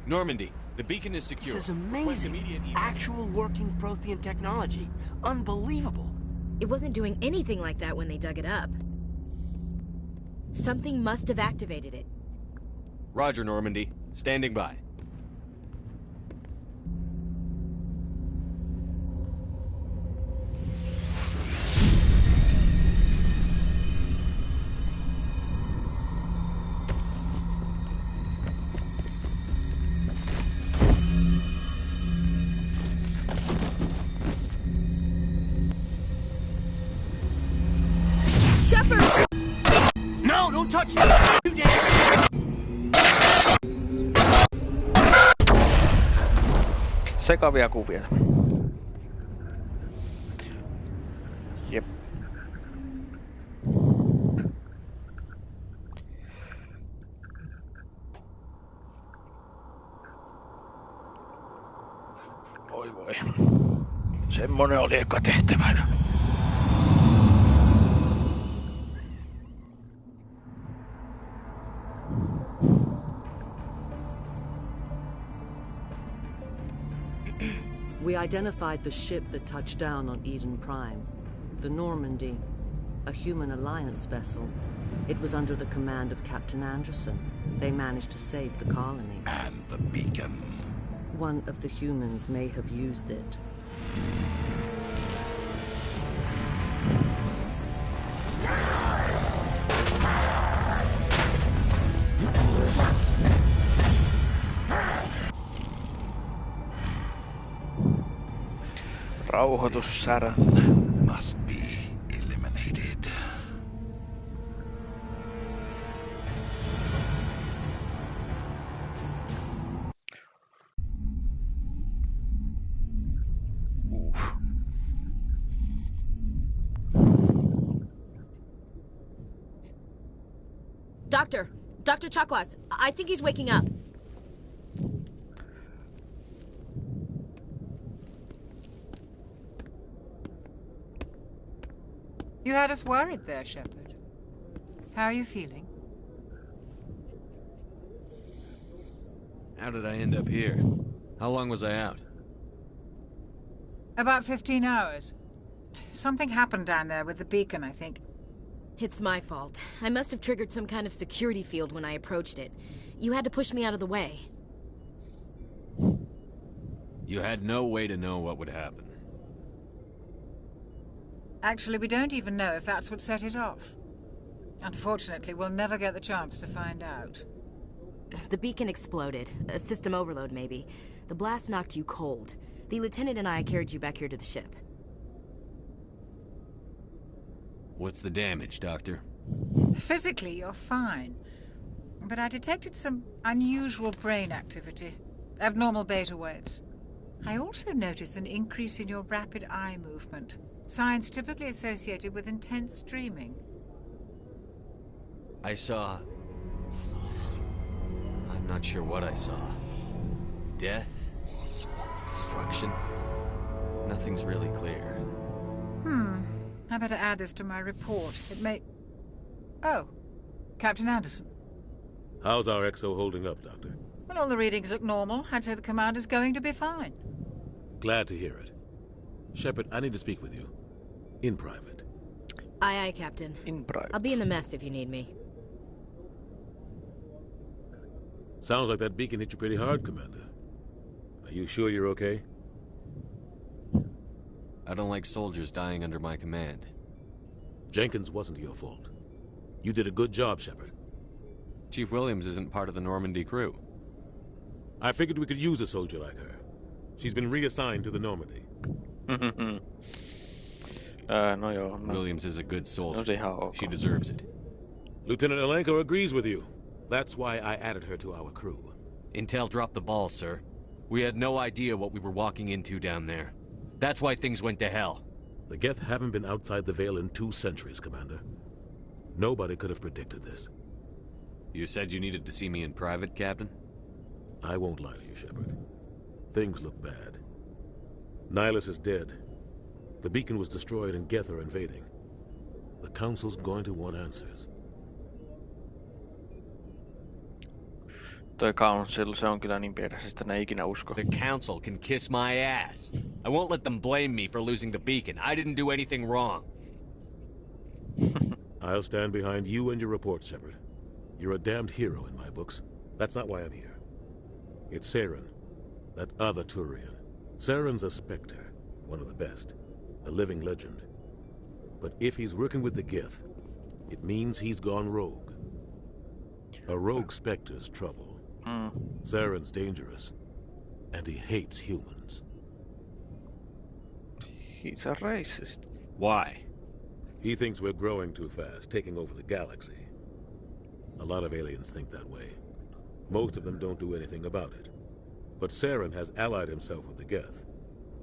Normandy, the beacon is secure. This is amazing. Actual working Prothean technology. Unbelievable. It wasn't doing anything like that when they dug it up. Something must have activated it. Roger, Normandy. Standing by. Watch it! You damn! Sekavia kuvia. Jep. Oi voi. Semmonen oli eka tehtävänä. We identified the ship that touched down on Eden Prime. The Normandy. A human alliance vessel. It was under the command of Captain Anderson. They managed to save the colony. And the beacon. One of the humans may have used it. Rauhoitussärä. Must be eliminated. Dr. Chakwas, I think he's waking up. You had us worried there, Shepard. How are you feeling? How did I end up here? How long was I out? About 15 hours. Something happened down there with the beacon, I think. It's my fault. I must have triggered some kind of security field when I approached it. You had to push me out of the way. You had no way to know what would happen. Actually, we don't even know if that's what set it off. Unfortunately, we'll never get the chance to find out. The beacon exploded. A system overload, maybe. The blast knocked you cold. The lieutenant and I carried you back here to the ship. What's the damage, Doctor? Physically, you're fine. But I detected some unusual brain activity. Abnormal beta waves. I also noticed an increase in your rapid eye movement. Signs typically associated with intense dreaming. I saw... I'm not sure what I saw. Death? Destruction? Nothing's really clear. I better add this to my report. It may... Oh. Captain Anderson. How's our XO holding up, Doctor? Well, all the readings look normal. I'd say the commander's going to be fine. Glad to hear it. Shepard, I need to speak with you. In private. Aye, aye, Captain. In private. I'll be in the mess if you need me. Sounds like that beacon hit you pretty hard, Commander. Are you sure you're okay? I don't like soldiers dying under my command. Jenkins wasn't your fault. You did a good job, Shepard. Chief Williams isn't part of the Normandy crew. I figured we could use a soldier like her. She's been reassigned to the Normandy. No. Williams is a good soldier. She deserves it. Lieutenant Alenko agrees with you. That's why I added her to our crew. Intel dropped the ball, sir. We had no idea what we were walking into down there. That's why things went to hell. The Geth haven't been outside the Veil in 2 centuries, Commander. Nobody could have predicted this. You said you needed to see me in private, Captain? I won't lie to you, Shepard. Things look bad. Nihilus is dead. The beacon was destroyed and Geth are invading. The Council's going to want answers. Toi Council, se on kyllä niin persestä, ne ei ikinä usko. The Council can kiss my ass. I won't let them blame me for losing the beacon. I didn't do anything wrong. I'll stand behind you and your report, Shepard. You're a damned hero in my books. That's not why I'm here. It's Saren, that other Turian. Saren's a Spectre, one of the best. A living legend. But if he's working with the Geth, it means he's gone rogue. A rogue Spectre's trouble. Saren's dangerous, and he hates humans. He's a racist. Why? He thinks we're growing too fast, taking over the galaxy. A lot of aliens think that way. Most of them don't do anything about it. But Saren has allied himself with the Geth.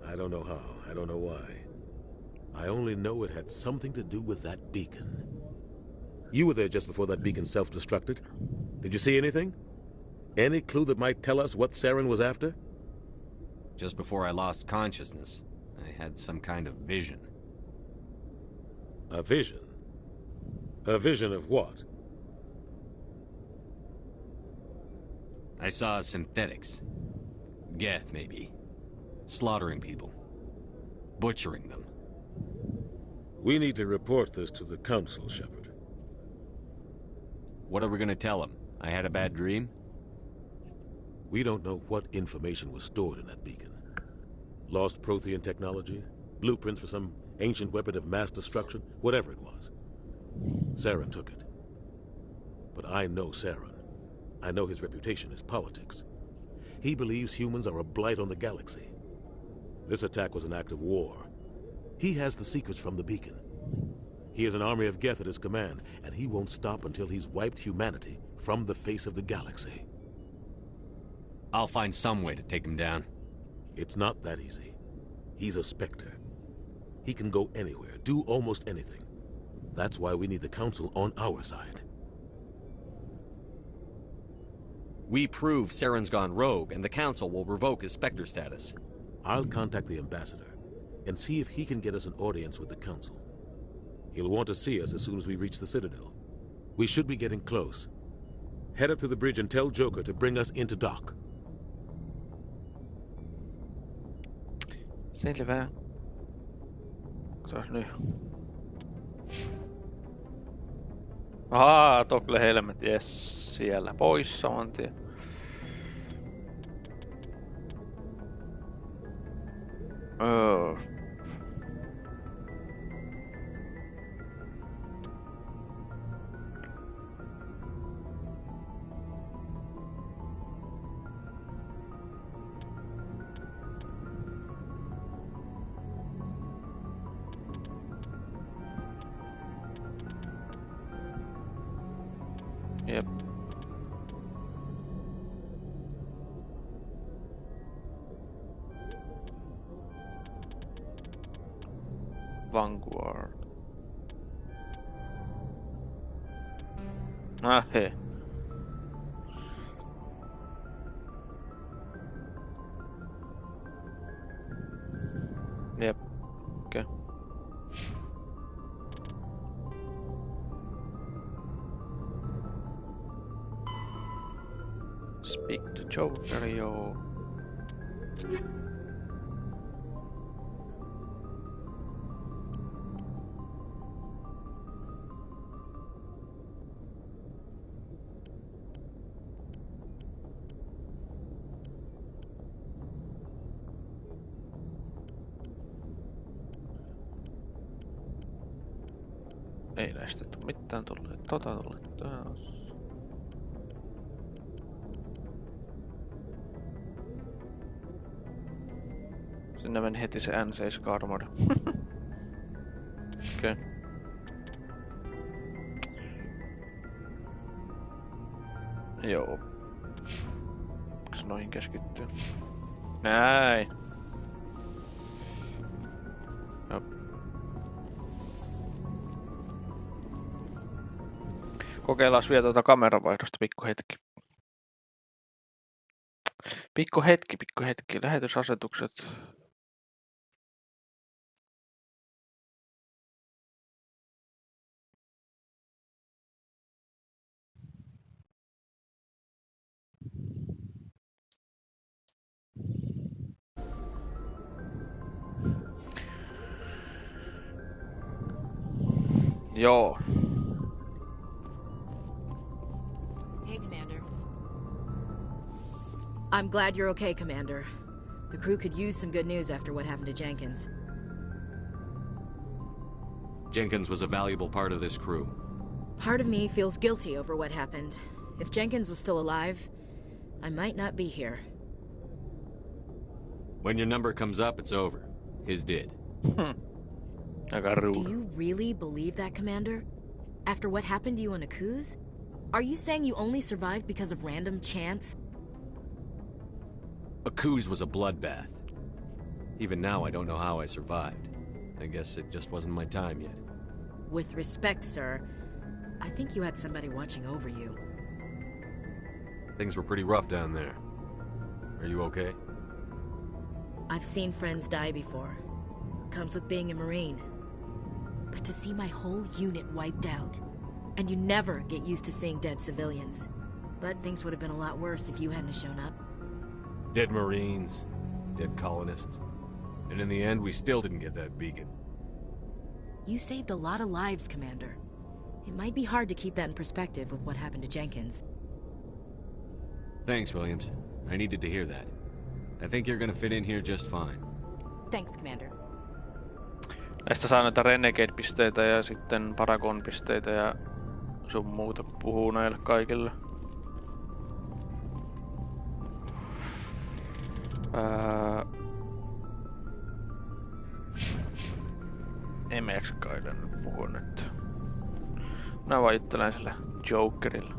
I don't know how, I don't know why. I only know it had something to do with that beacon. You were there just before that beacon self-destructed. Did you see anything? Any clue that might tell us what Saren was after? Just before I lost consciousness, I had some kind of vision. A vision? A vision of what? I saw synthetics. Geth, maybe. Slaughtering people. Butchering them. We need to report this to the Council, Shepard. What are we gonna tell them? I had a bad dream? We don't know what information was stored in that beacon. Lost Prothean technology? Blueprints for some ancient weapon of mass destruction? Whatever it was. Saren took it. But I know Saren. I know his reputation is politics. He believes humans are a blight on the galaxy. This attack was an act of war. He has the secrets from the beacon. He has an army of Geth at his command, and he won't stop until he's wiped humanity from the face of the galaxy. I'll find some way to take him down. It's not that easy. He's a Spectre. He can go anywhere, do almost anything. That's why we need the Council on our side. We prove Saren's gone rogue, and the Council will revoke his Spectre status. I'll contact the Ambassador, and see if he can get us an audience with the Council. He'll want to see us as soon as we reach the Citadel. We should be getting close. Head up to the bridge and tell Joker to bring us into dock. Selvä. Katsotaan nyt. Toggle helmet, jes. Siellä pois saman tien. Jep. Vanguard. Hei. Jep. Okei. Speak to Joker, joo. Ei näistä tuu mitään tulleet. Tulleet taas. Sinne meni heti se N7 armori. Okei. Joo. Onks noihin keskittyy? Näin. Jop. Kokeillaan vielä tuota kameravaihdosta pikku hetki. Pikku hetki. Lähetysasetukset. Joo. Hey, Commander. I'm glad you're okay, Commander. The crew could use some good news after what happened to Jenkins. Jenkins was a valuable part of this crew. Part of me feels guilty over what happened. If Jenkins was still alive, I might not be here. When your number comes up, it's over. His did. Do you really believe that, Commander? After what happened to you on Akuz? Are you saying you only survived because of random chance? Akuz was a bloodbath. Even now, I don't know how I survived. I guess it just wasn't my time yet. With respect, sir, I think you had somebody watching over you. Things were pretty rough down there. Are you okay? I've seen friends die before. Comes with being a Marine. But to see my whole unit wiped out, and you never get used to seeing dead civilians. But things would have been a lot worse if you hadn't shown up. Dead Marines, dead colonists. And in the end, we still didn't get that beacon. You saved a lot of lives, Commander. It might be hard to keep that in perspective with what happened to Jenkins. Thanks, Williams. I needed to hear that. I think you're gonna fit in here just fine. Thanks, Commander. Näistä saa näitä Renegade-pisteitä ja sitten Paragon-pisteitä ja sun muuta puhuu näille kaikille. En mä jaksa kaiden puhua nyt. Mä vaan juttelen sille Jokerille.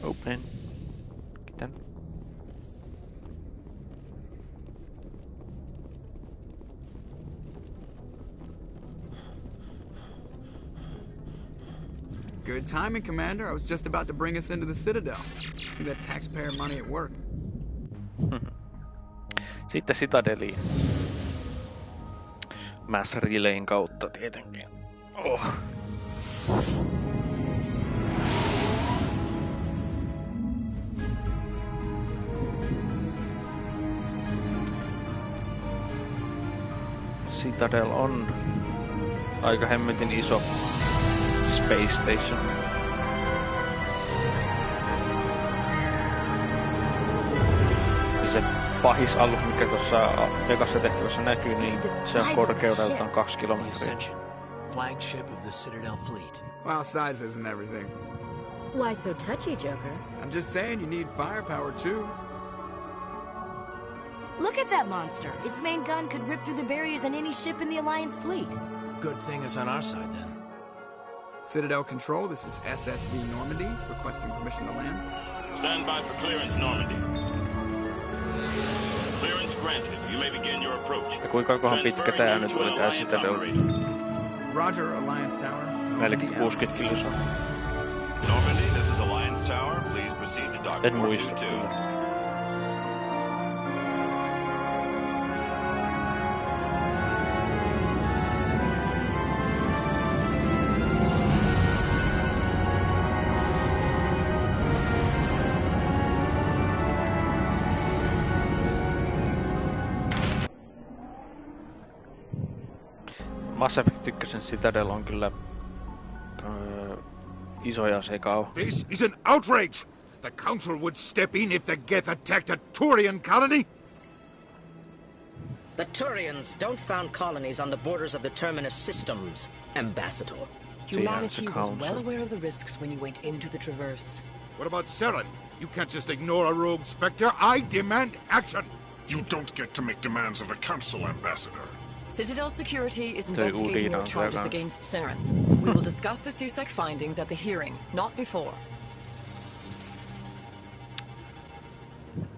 Open. Get Good timing, Commander. I was just about to bring us into the Citadel. See that taxpayer money at work. Sitten Citadeliin. Mass Relayn kautta tietenkin. Oh. Citadel on aika hemmetin iso space station. Ja se pahis alus, mikä tuossa ekassa tehtävässä näkyy, niin se on korkeudeltaan 2 kilometriä. Flagship of the Citadel fleet. Well, size isn't everything. Why so touchy, Joker? I'm just saying you need firepower too. Look at that monster! Its main gun could rip through the barriers in any ship in the Alliance fleet. Good thing it's on our side, then. Citadel Control, this is SSV Normandy, requesting permission to land. Stand by for clearance, Normandy. Clearance granted. You may begin your approach. Ja kuinkakohan pitkä tää nyt oli tää Citadel? Roger, Alliance Tower. 40-60 kilsaa. Normandy, this is Alliance Tower. Please proceed to dock 422. Mass Effect 1 Citadel on kyllä iso ja sekava. This is an outrage! The Council would step in if the Geth attacked a Turian colony? The Turians don't found colonies on the borders of the Terminus systems, Ambassador. Humanity was well aware of the risks when you went into the Traverse. What about Saren? You can't just ignore a rogue Spectre. I demand action! You don't get to make demands of the Council, Ambassador. Citadel Security is investigating your charges against Saren. We will discuss the CSEC findings at the hearing, not before.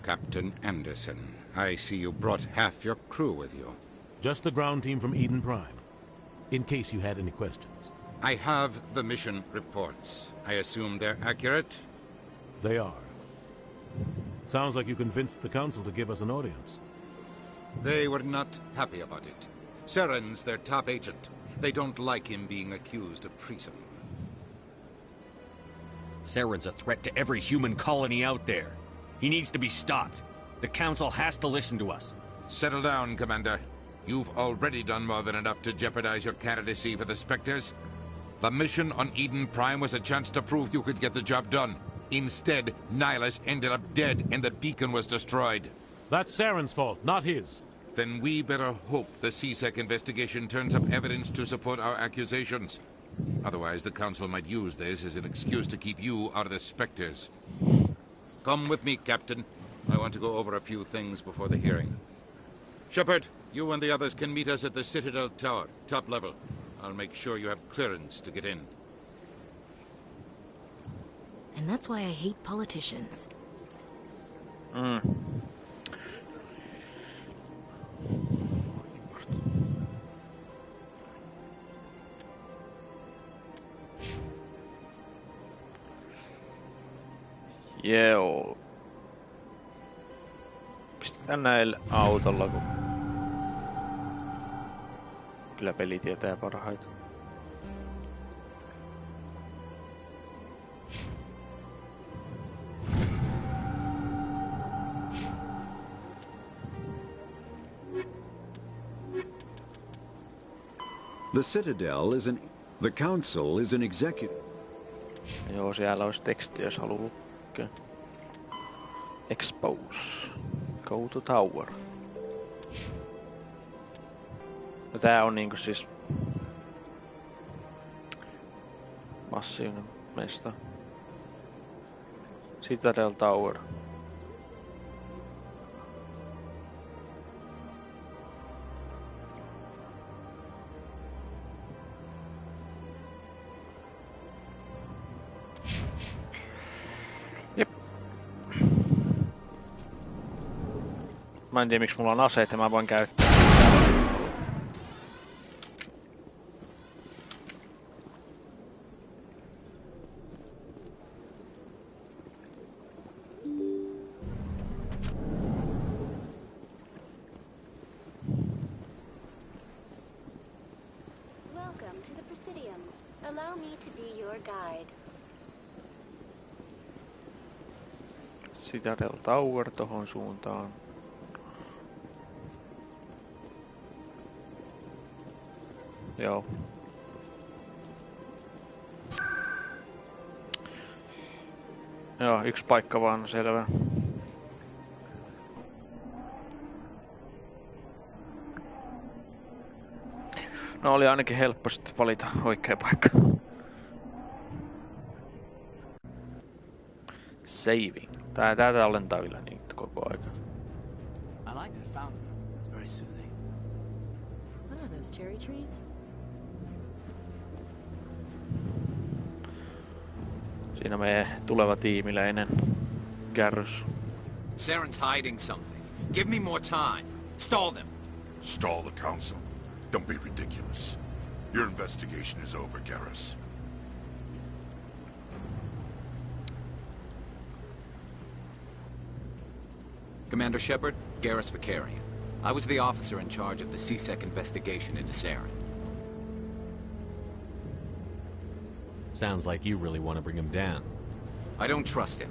Captain Anderson, I see you brought half your crew with you. Just the ground team from Eden Prime, in case you had any questions. I have the mission reports. I assume they're accurate? They are. Sounds like you convinced the Council to give us an audience. They were not happy about it. Saren's their top agent. They don't like him being accused of treason. Saren's a threat to every human colony out there. He needs to be stopped. The Council has to listen to us. Settle down, Commander. You've already done more than enough to jeopardize your candidacy for the Spectres. The mission on Eden Prime was a chance to prove you could get the job done. Instead, Nihilus ended up dead and the beacon was destroyed. That's Saren's fault, not his. Then we better hope the CSEC investigation turns up evidence to support our accusations. Otherwise, the Council might use this as an excuse to keep you out of the Spectres. Come with me, Captain. I want to go over a few things before the hearing. Shepard, you and the others can meet us at the Citadel Tower, top level. I'll make sure you have clearance to get in. And that's why I hate politicians. Joo. Pistetään näillä autolla, kun kyllä peli tietää parhaita. The Citadel is the Council is an executive. Joo, siellä olisi teksti, jos haluaa lukea. Expose. Go to tower. No tää on niinku siis massiivinen mesta. Citadel Tower. Mä en tiedä miksi mulla on aseet ja mä voin käyttää. Welcome to the Presidium. Allow me to be your guide. Citadel Tower tohon suuntaan. Joo. Joo, yksi paikka vaan, selvä. No oli ainakin helppo sitten valita oikea paikka. Saving. Tää tallentaa vielä niin koko aika. I like that fountain. It's very soothing. What are those cherry trees? Siinä meidän tuleva tiimiläinen Garrus. Saren's hiding something. Give me more time. Stall them. Stall the Council? Don't be ridiculous. Your investigation is over, Garrus. Commander Shepard, Garrus Vicarian. I was the officer in charge of the CSEC investigation into Saren. Sounds like you really want to bring him down. I don't trust him.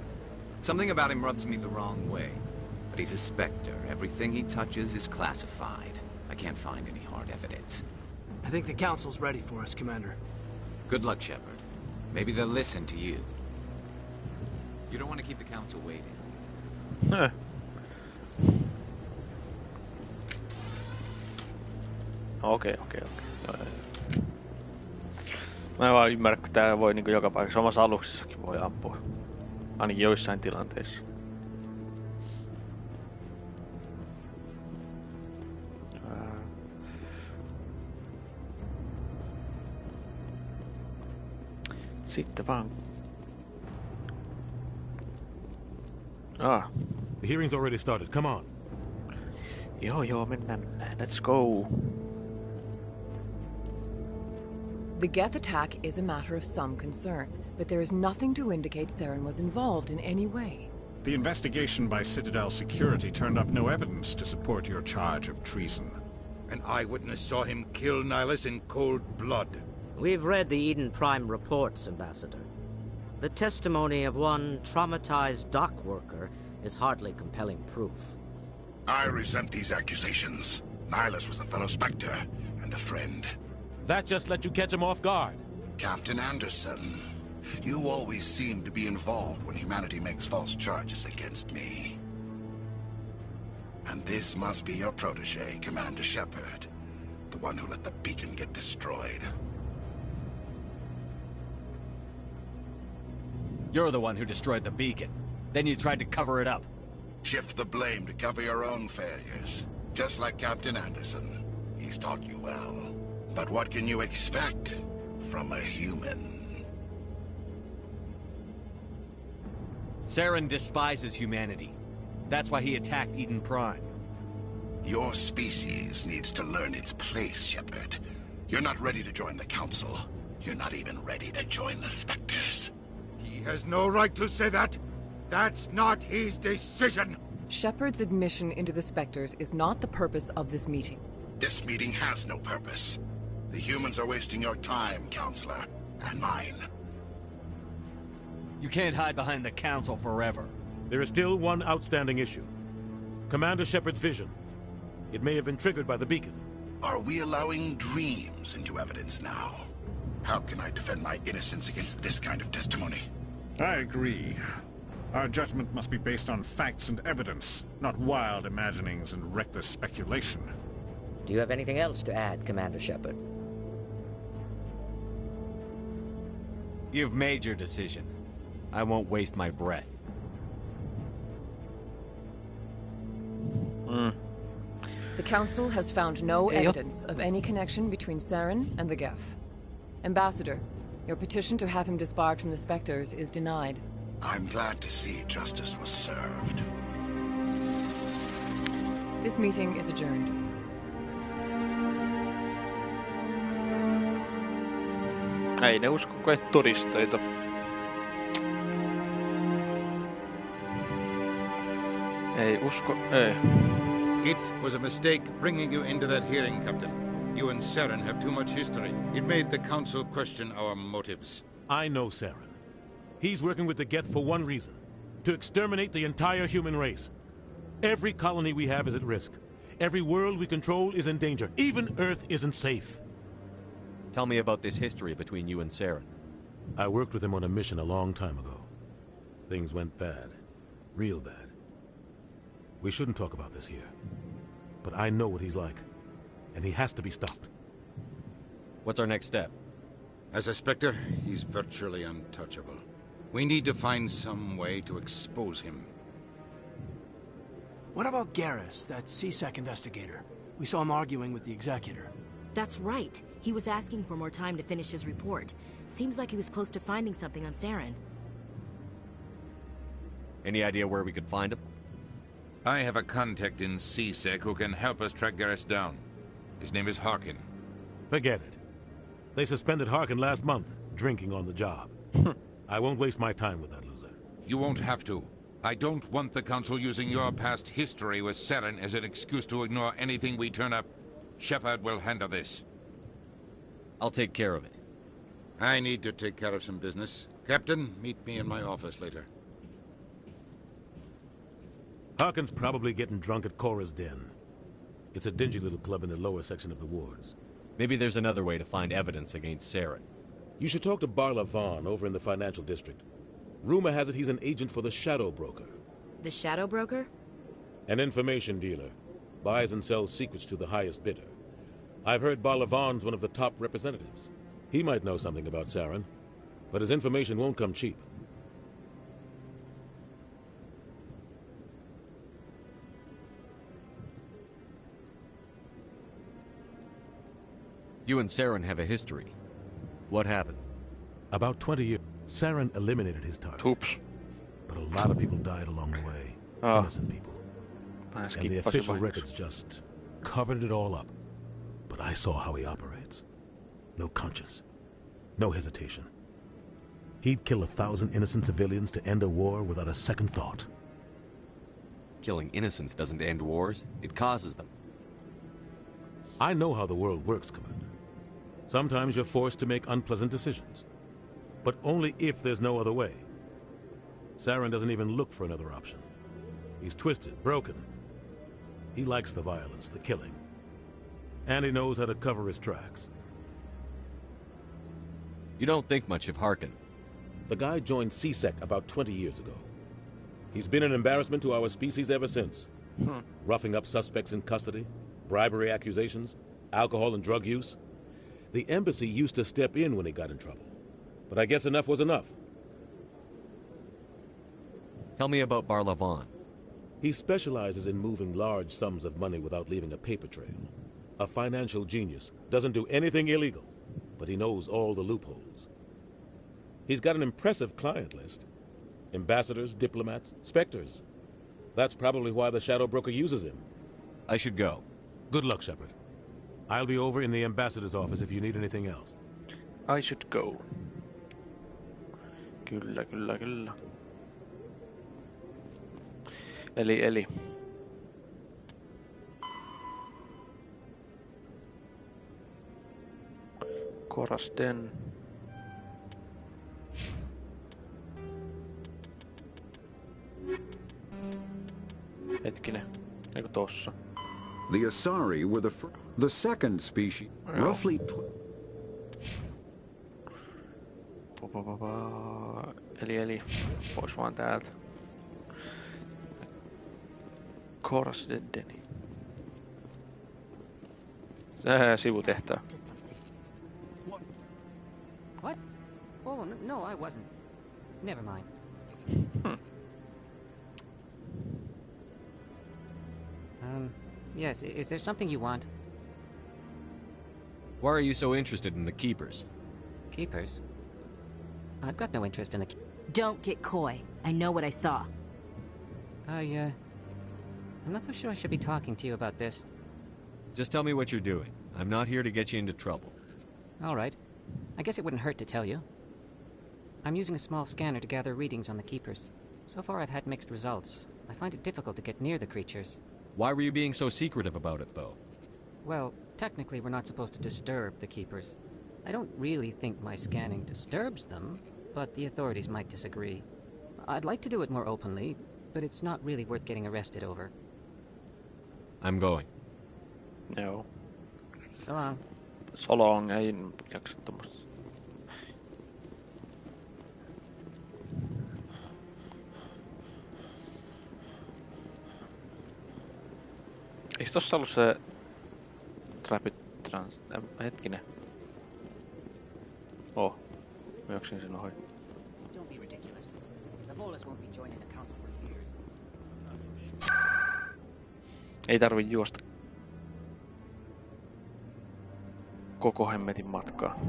Something about him rubs me the wrong way. But he's a Spectre. Everything he touches is classified. I can't find any hard evidence. I think the Council's ready for us, Commander. Good luck, Shepard. Maybe they'll listen to you. You don't want to keep the Council waiting. Huh. Okei. Mä en vaan ymmärrä, kun tää voi niinku joka paikassa omassa aluksessakin voi ampua. Ainakin joissain tilanteissa. Sitten vaan. The hearing's already started. Come on. Joo, mennään. Let's go. The Geth attack is a matter of some concern, but there is nothing to indicate Saren was involved in any way. The investigation by Citadel Security turned up no evidence to support your charge of treason. An eyewitness saw him kill Nihilus in cold blood. We've read the Eden Prime reports, Ambassador. The testimony of one traumatized dock worker is hardly compelling proof. I resent these accusations. Nihilus was a fellow Spectre and a friend. That just let you catch him off guard. Captain Anderson, you always seem to be involved when humanity makes false charges against me. And this must be your protege, Commander Shepard. The one who let the beacon get destroyed. You're the one who destroyed the beacon. Then you tried to cover it up. Shift the blame to cover your own failures. Just like Captain Anderson. He's taught you well. But what can you expect from a human? Saren despises humanity. That's why he attacked Eden Prime. Your species needs to learn its place, Shepard. You're not ready to join the Council. You're not even ready to join the Spectres. He has no right to say that. That's not his decision. Shepard's admission into the Spectres is not the purpose of this meeting. This meeting has no purpose. The humans are wasting your time, Counselor, and mine. You can't hide behind the Council forever. There is still one outstanding issue. Commander Shepard's vision. It may have been triggered by the beacon. Are we allowing dreams into evidence now? How can I defend my innocence against this kind of testimony? I agree. Our judgment must be based on facts and evidence, not wild imaginings and reckless speculation. Do you have anything else to add, Commander Shepard? You've made your decision. I won't waste my breath. The Council has found no evidence of any connection between Saren and the Geth. Ambassador, your petition to have him disbarred from the Spectres is denied. I'm glad to see justice was served. This meeting is adjourned. Ei ne usko kai todisteita. Ei usko, ei. It was a mistake bringing you into that hearing, Captain. You and Saren have too much history. It made the Council question our motives. I know Saren. He's working with the Geth for one reason. To exterminate the entire human race. Every colony we have is at risk. Every world we control is in danger. Even Earth isn't safe. Tell me about this history between you and Saren. I worked with him on a mission a long time ago. Things went bad. Real bad. We shouldn't talk about this here. But I know what he's like. And he has to be stopped. What's our next step? As a Spectre, he's virtually untouchable. We need to find some way to expose him. What about Garrus, that CSEC investigator? We saw him arguing with the Executor. That's right. He was asking for more time to finish his report. Seems like he was close to finding something on Saren. Any idea where we could find him? I have a contact in CSEC who can help us track Garrus down. His name is Harkin. Forget it. They suspended Harkin last month, drinking on the job. I won't waste my time with that loser. You won't have to. I don't want the Council using your past history with Saren as an excuse to ignore anything we turn up. Shepard will handle this. I'll take care of it. I need to take care of some business. Captain, meet me in my office later. Harkin's probably getting drunk at Cora's Den. It's a dingy little club in the lower section of the wards. Maybe there's another way to find evidence against Saren. You should talk to Barla Vaughn over in the financial district. Rumor has it he's an agent for the Shadow Broker. The Shadow Broker? An information dealer. Buys and sells secrets to the highest bidder. I've heard Barla Vaughn's one of the top representatives. He might know something about Saren, but his information won't come cheap. You and Saren have a history. What happened? About 20 years, Saren eliminated his target. Oops. But a lot of people died along the way. Innocent people. And the official records just covered it all up. But I saw how he operates. No conscience. No hesitation. He'd kill 1,000 innocent civilians to end a war without a second thought. Killing innocents doesn't end wars. It causes them. I know how the world works, Commander. Sometimes you're forced to make unpleasant decisions. But only if there's no other way. Saren doesn't even look for another option. He's twisted, broken. He likes the violence, the killing. And he knows how to cover his tracks. You don't think much of Harkin. The guy joined CSEC about 20 years ago. He's been an embarrassment to our species ever since. Roughing up suspects in custody, bribery accusations, alcohol and drug use. The embassy used to step in when he got in trouble. But I guess enough was enough. Tell me about Barla Vaughn. He specializes in moving large sums of money without leaving a paper trail. A financial genius, doesn't do anything illegal, but he knows all the loopholes. He's got an impressive client list. Ambassadors, diplomats, specters. That's probably why the Shadow Broker uses him. I should go. Good luck, Shepard. I'll be over in the ambassador's office if you need anything else. I should go. Kyllä, kyllä, kyllä. Eli. Korasden. Hetkinen. Eikö tossa? The Asari were the second species, roughly... Eli, pois vaan täältä. Korsdeddeni. Sivutehtävä. What? Oh, no, I wasn't. Never mind. Yes, is there something you want? Why are you so interested in the Keepers? Keepers? I've got no interest in the... Don't get coy. I know what I saw. I'm not so sure I should be talking to you about this. Just tell me what you're doing. I'm not here to get you into trouble. All right. I guess it wouldn't hurt to tell you. I'm using a small scanner to gather readings on the Keepers. So far I've had mixed results. I find it difficult to get near the creatures. Why were you being so secretive about it, though? Well, technically we're not supposed to disturb the Keepers. I don't really think my scanning disturbs them, but the authorities might disagree. I'd like to do it more openly, but it's not really worth getting arrested over. I'm going. No. So long. So long, ei jaksa tommoista. Eikö tossa ollut se... Hetkinen. Myöksin sen ohi. Don't be ridiculous. The Volus won't be joining the council for years. Ei tarvi juosta koko hemmetin matkaa.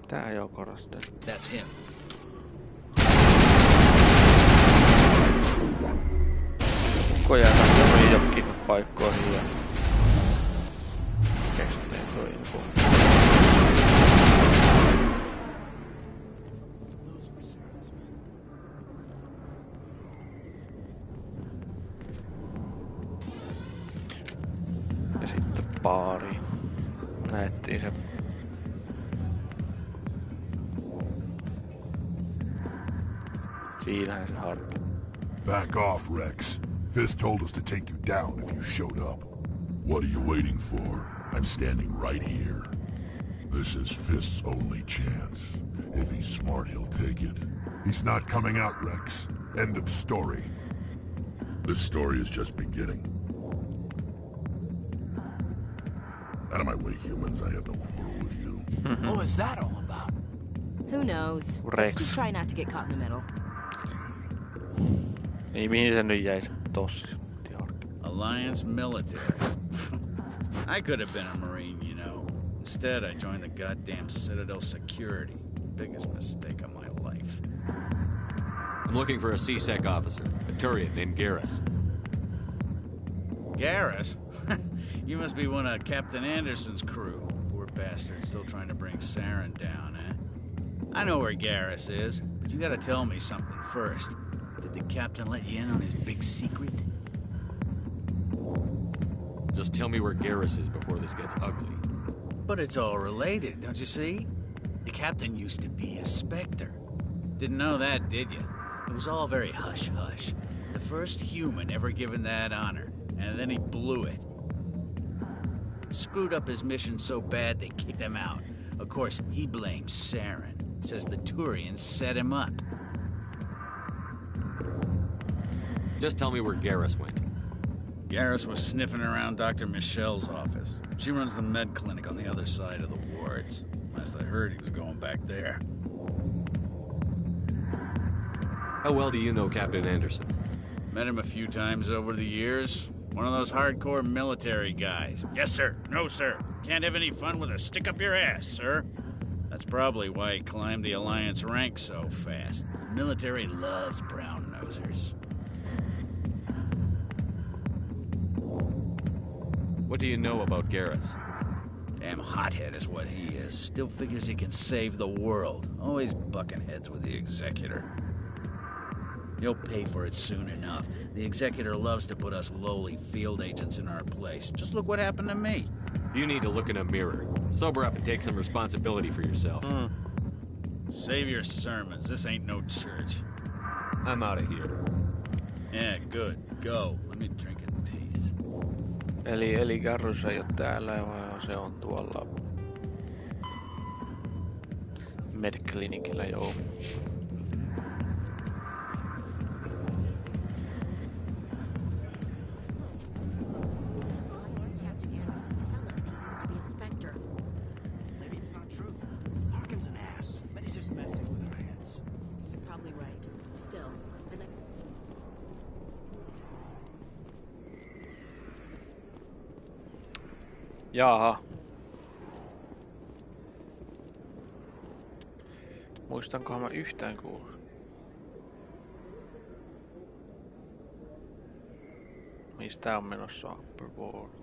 Tää joo Korasden. That's him. Kojaa tämmöihin jokin paikkoihin ja... Kestää toi info. Ja sitten baari. Näettiin se. Siinähän se harkki. Back off, Rex. Fist told us to take you down if you showed up. What are you waiting for? I'm standing right here. This is Fist's only chance. If he's smart, he'll take it. He's not coming out, Rex. End of story. This story is just beginning. Out of my way, humans. I have no quarrel with you. What was that all about? Who knows? Let's just try not to get caught in the middle. Ei mihin se nyt jäisi tossa. Alliance military. I could have been a Marine, you know. Instead, I joined the goddamn Citadel security. Biggest mistake of my life. I'm looking for a C-Sec officer, a Turian named Garrus. Garrus? You must be one of Captain Anderson's crew. Poor bastard, still trying to bring Saren down, eh? I know where Garrus is, but you gotta tell me something first. Did the captain let you in on his big secret? Just tell me where Garrus is before this gets ugly. But it's all related, don't you see? The captain used to be a Spectre. Didn't know that, did you? It was all very hush-hush. The first human ever given that honor, and then he blew it. Screwed up his mission so bad they kicked him out. Of course, he blames Saren. Says the Turians set him up. Just tell me where Garrus went. Garrus was sniffing around Dr. Michelle's office. She runs the med clinic on the other side of the wards. Last I heard, he was going back there. How well do you know Captain Anderson? Met him a few times over the years. One of those hardcore military guys. Yes, sir. No, sir. Can't have any fun with a stick up your ass, sir. That's probably why he climbed the Alliance ranks so fast. The military loves brown-nosers. What do you know about Garrus? Damn hothead is what he is. Still figures he can save the world. Always bucking heads with the Executor. He'll pay for it soon enough. The Executor loves to put us lowly field agents in our place. Just look what happened to me. You need to look in a mirror. Sober up and take some responsibility for yourself. Save your sermons. This ain't no church. I'm out of here. Yeah, good. Go. Let me drink in peace. Eli Garrus ei oo täällä, vaan se on tuolla Med-klinikillä, joo. Jaaha. Muistankohan mä yhtään kuullut? Mistä on menossa Upperwards?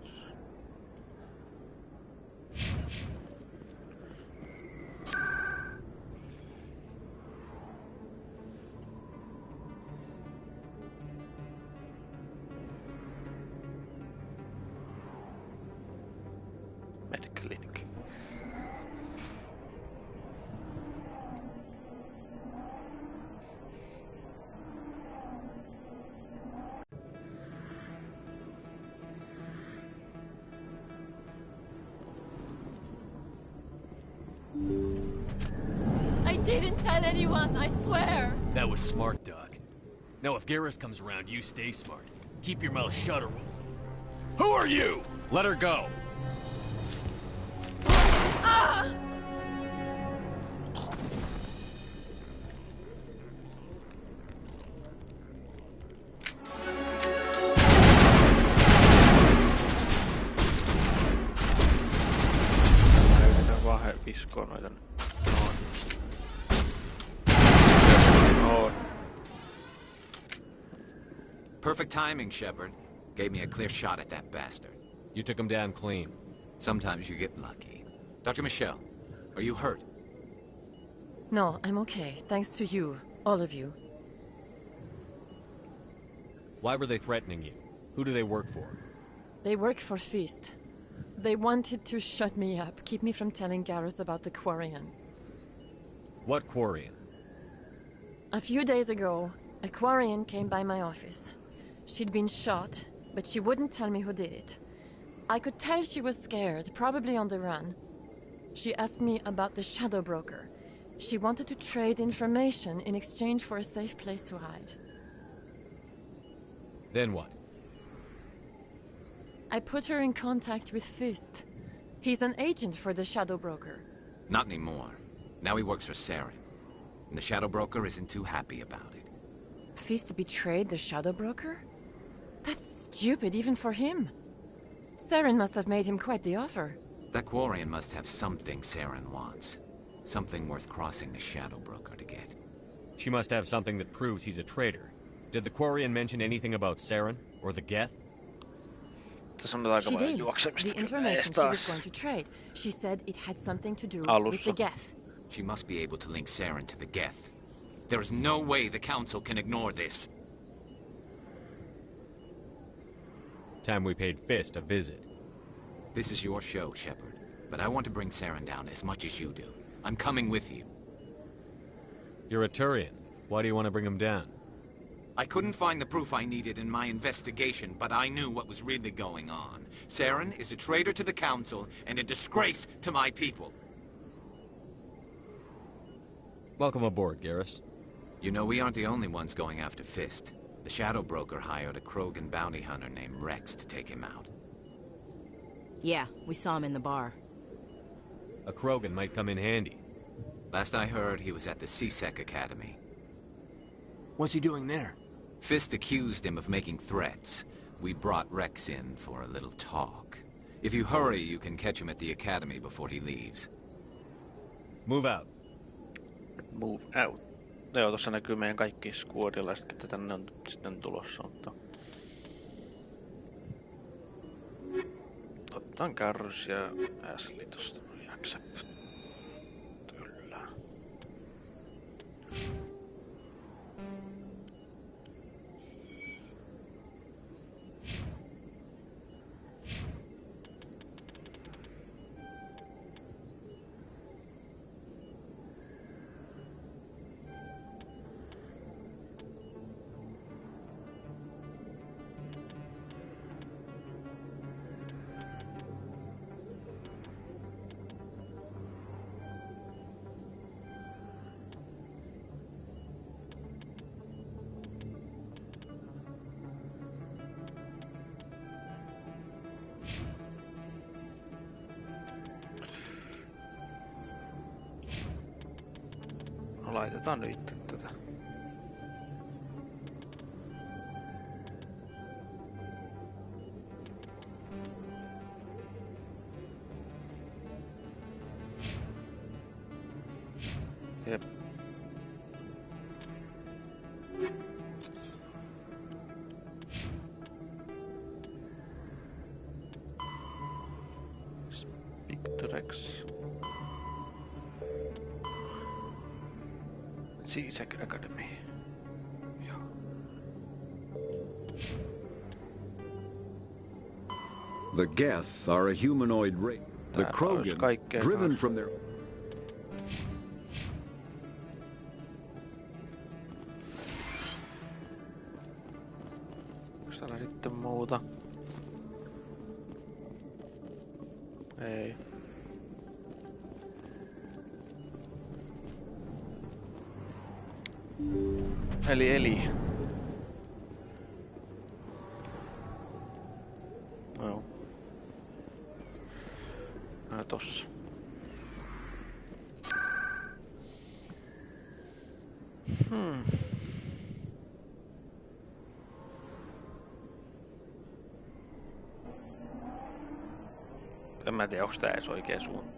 I didn't tell anyone, I swear! That was smart, Doc. Now if Garrus comes around, you stay smart. Keep your mouth shut or Who are you? Let her go! Ah! Viskoo noita. Perfect timing, Shepard. Gave me a clear shot at that bastard. You took him down clean. Sometimes you get lucky. Dr. Michelle, are you hurt? No, I'm okay. Thanks to you. All of you. Why were they threatening you? Who do they work for? They work for Feast. They wanted to shut me up, keep me from telling Garrus about the Quarian. What Quarian? A few days ago, a Quarian came by my office. She'd been shot, but she wouldn't tell me who did it. I could tell she was scared, probably on the run. She asked me about the Shadow Broker. She wanted to trade information in exchange for a safe place to hide. Then what? I put her in contact with Fist. He's an agent for the Shadow Broker. Not anymore. Now he works for Saren. And the Shadow Broker isn't too happy about it. Fist betrayed the Shadow Broker? That's stupid even for him. Saren must have made him quite the offer. That Quarian must have something Saren wants. Something worth crossing the Shadow Broker to get. She must have something that proves he's a traitor. Did the Quarian mention anything about Saren or the Geth? She did. The information she was going to trade. She said it had something to do with the Geth. She must be able to link Saren to the Geth. There is no way the Council can ignore this. Time we paid Fist a visit. This is your show, Shepard. But I want to bring Saren down as much as you do. I'm coming with you. You're a Turian. Why do you want to bring him down? I couldn't find the proof I needed in my investigation, but I knew what was really going on. Saren is a traitor to the Council and a disgrace to my people. Welcome aboard, Garrus. You know, we aren't the only ones going after Fist. The Shadow Broker hired a Krogan bounty hunter named Rex to take him out. Yeah, we saw him in the bar. A Krogan might come in handy. Last I heard, he was at the C-Sec Academy. What's he doing there? Fist accused him of making threats. We brought Rex in for a little talk. If you hurry, you can catch him at the Academy before he leaves. Move out. Move out. Joo, tossa näkyy meidän kaikki skuodilaiset, ketä tänne on sitten tulossa, mutta... Otetaan Garrus ja Ashley tosta. Accept. Kyllä. Laitetaan nyt tätä. Jep. Spectrex. C-Sec Academy. Joo. The Geth are a humanoid race. The Krogan, driven from their... Onks täällä sitten muuta? Ei. Eli. Joo. Tossa. En mä tiedä, onks tää edes oikea suunta.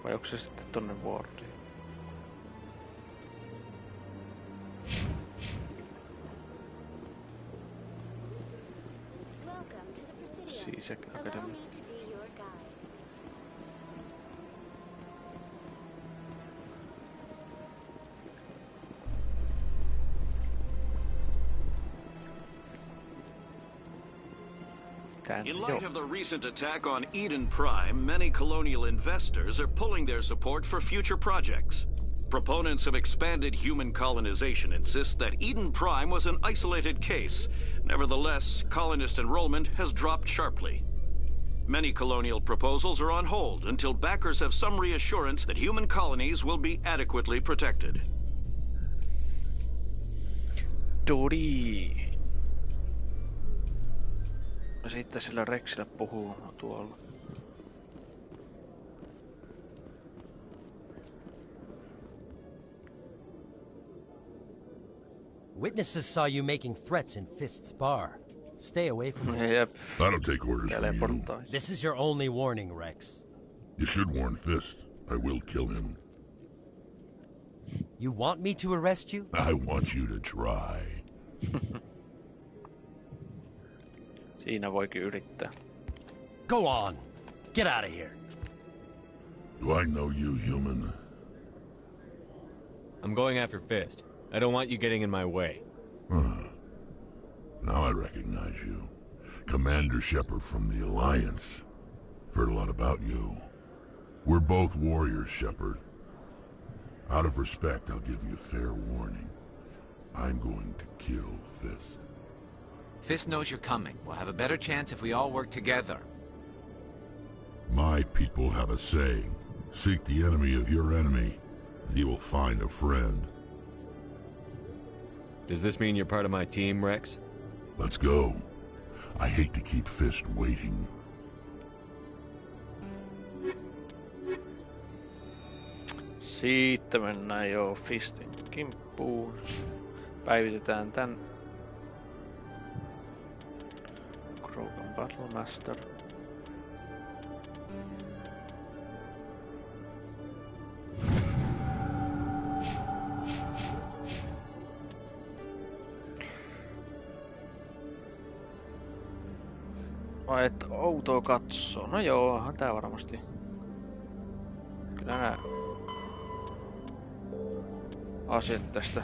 Vai onko se sitten tonne Wardiin? C-Sec Academy. In light of the recent attack on Eden Prime, many colonial investors are pulling their support for future projects. Proponents of expanded human colonization insist that Eden Prime was an isolated case. Nevertheless, colonist enrollment has dropped sharply. Many colonial proposals are on hold until backers have some reassurance that human colonies will be adequately protected. Dori. Sitten sillä Rexillä puhuu tuolla. Witnesses saw you making threats in Fist's bar. Stay away from him. Yep. I don't take orders from you. This is your only warning, Rex. You should warn Fist. I will kill him. You want me to arrest you? I want you to try. Siinä voikin yrittää. Go on. Get out of here. Do I know you, human? I'm going after Fist. I don't want you getting in my way. I recognize you. Commander Shepard from the Alliance. Heard a lot about you. We're both warriors, Shepard. Out of respect, I'll give you a fair warning. I'm going to kill Fist. Fist knows you're coming. We'll have a better chance if we all work together. My people have a saying. Seek the enemy of your enemy, and you will find a friend. Does this mean you're part of my team, Rex? Let's go. I hate to keep Fist waiting. Siitä mennään jo Fistin kimppuun. Päivitetään tän Krogan Battlemaster. Vai että outoa katsoo. No joo, onhan tää varmasti. Kyllä nää asiat tästä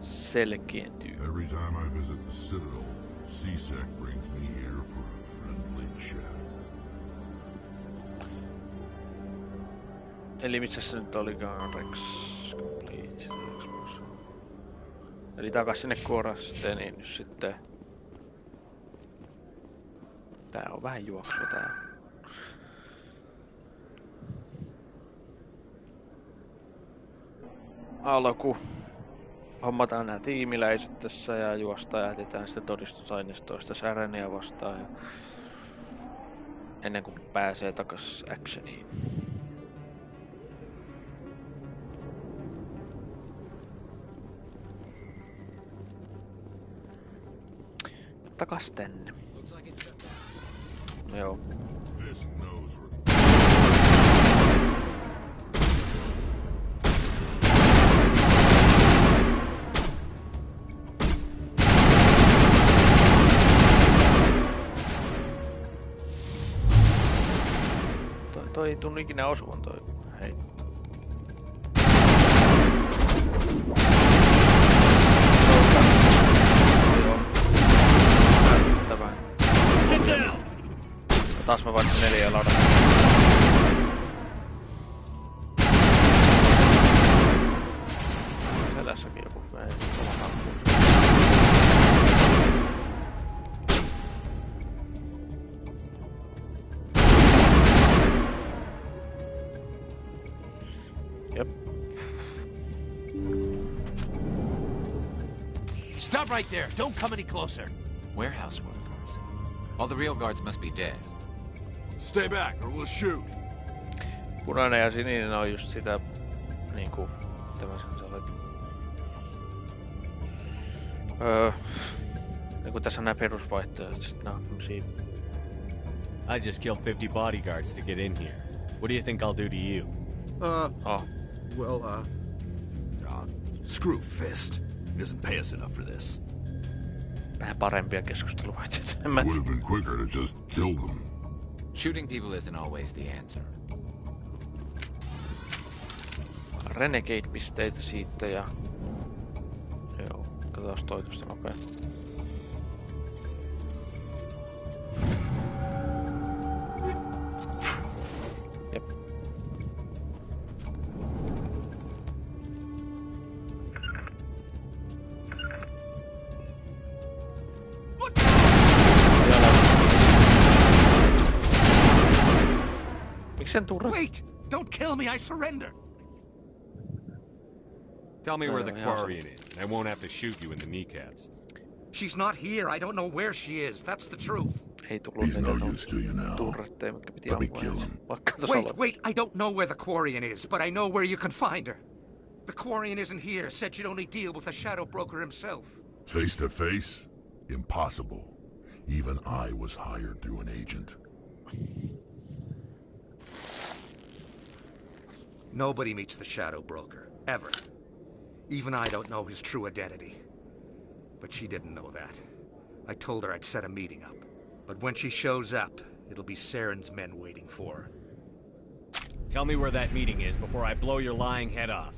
selkiintyy. Every time I visit the Citadel, C-Sec brings me here for a friendly chat. Eli missä se nyt olikaan? Rex Complete. Eli takas sinne kuorasteen, niin nyt sitten tää on vähän juoksua tää. Alku. Hommataan nämä tiimiläiset tässä ja juostaan ja jätetään sitten todistusaineistoista Säreniä vastaan. Ja ennen kuin pääsee takas actioniin. Takas tänne. No joo. Toi ei tunnu ikinä osuvan toi. Hei. Taas mä valitsin 4 ladan. Selässäkin joku vei. Yep. Stop right there. Don't come any closer. Warehouse workers. All the real guards must be dead. Stay back or we'll shoot. Punainen ja sininen on just sitä niinku mitä mä sanoin. Niinku tässä on nää perusvaihtoehdot, sit nää on tämmösiä. I just killed 50 bodyguards to get in here. What do you think I'll do to you? Screw Fist. He doesn't pay us enough for this. Vähän parempia keskusteluvaihtoehtoja. Would have been quicker to just kill them. Shooting people isn't always the answer. Renegade-pisteitä siitä ja... Joo, katsotaan toi tuosta nopea. Jep. Wait! Don't kill me, I surrender! Tell me where the Quarian is, and I won't have to shoot you in the kneecaps. She's not here. I don't know where she is. That's the truth. He's no use to you now. Let me kill him. Wait, I don't know where the Quarian is, but I know where you can find her. The Quarian isn't here. Said she'd only deal with the Shadow Broker himself. Face to face? Impossible. Even I was hired through an agent. Nobody meets the Shadow Broker, ever. Even I don't know his true identity. But she didn't know that. I told her I'd set a meeting up. But when she shows up, it'll be Saren's men waiting for her. Tell me where that meeting is before I blow your lying head off.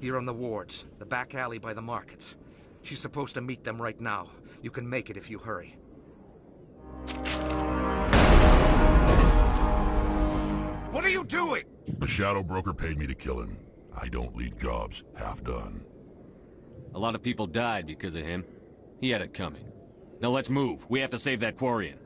Here on the wards, the back alley by the markets. She's supposed to meet them right now. You can make it if you hurry. What are you doing? The Shadow Broker paid me to kill him. I don't leave jobs half done. A lot of people died because of him. He had it coming. Now let's move. We have to save that Quarian.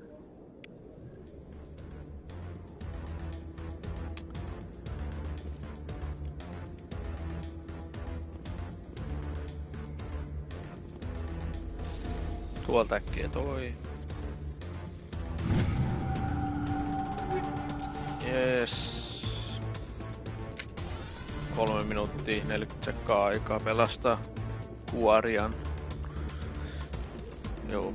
Tuolta äkkiä toi. Yes. 3 minuuttia 40 sekkaa aikaa pelastaa Quarian. Joo.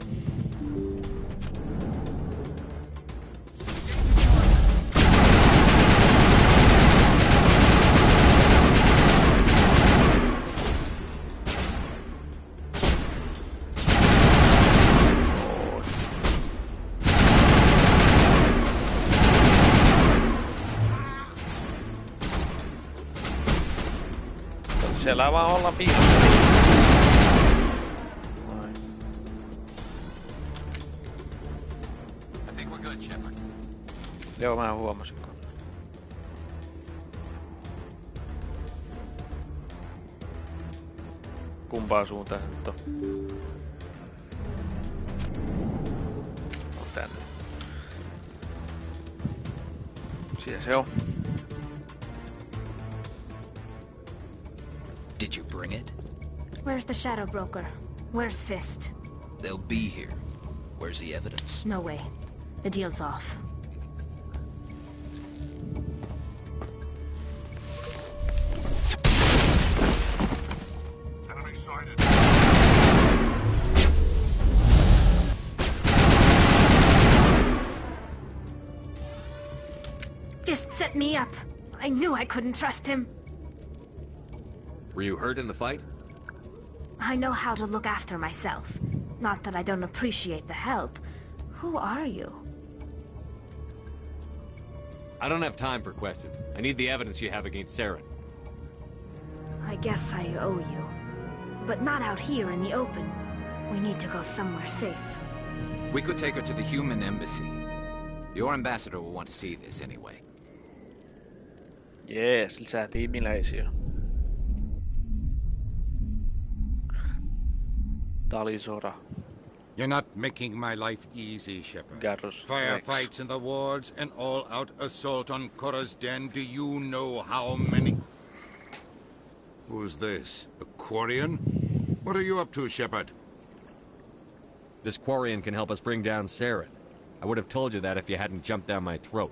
Siellä vaan olla piilossa. I think we're good, Shepard. Joo, mä huomasin. Kumpaan suuntaan se nyt on? On tänne. Siellä se on. Did you bring it? Where's the Shadow Broker? Where's Fist? They'll be here. Where's the evidence? No way. The deal's off. Enemy sighted. Fist set me up. I knew I couldn't trust him. Were you hurt in the fight? I know how to look after myself. Not that I don't appreciate the help. Who are you? I don't have time for questions. I need the evidence you have against Saren. I guess I owe you. But not out here in the open. We need to go somewhere safe. We could take her to the human embassy. Your ambassador will want to see this anyway. Jees, lisää tiimiläisiä. Talisora. You're not making my life easy, Shepard. Garrus Firefights in the wards, an all-out assault on Korra's den. Do you know how many? Who's this? A Quarian? What are you up to, Shepard? This Quarian can help us bring down Saren. I would have told you that if you hadn't jumped down my throat.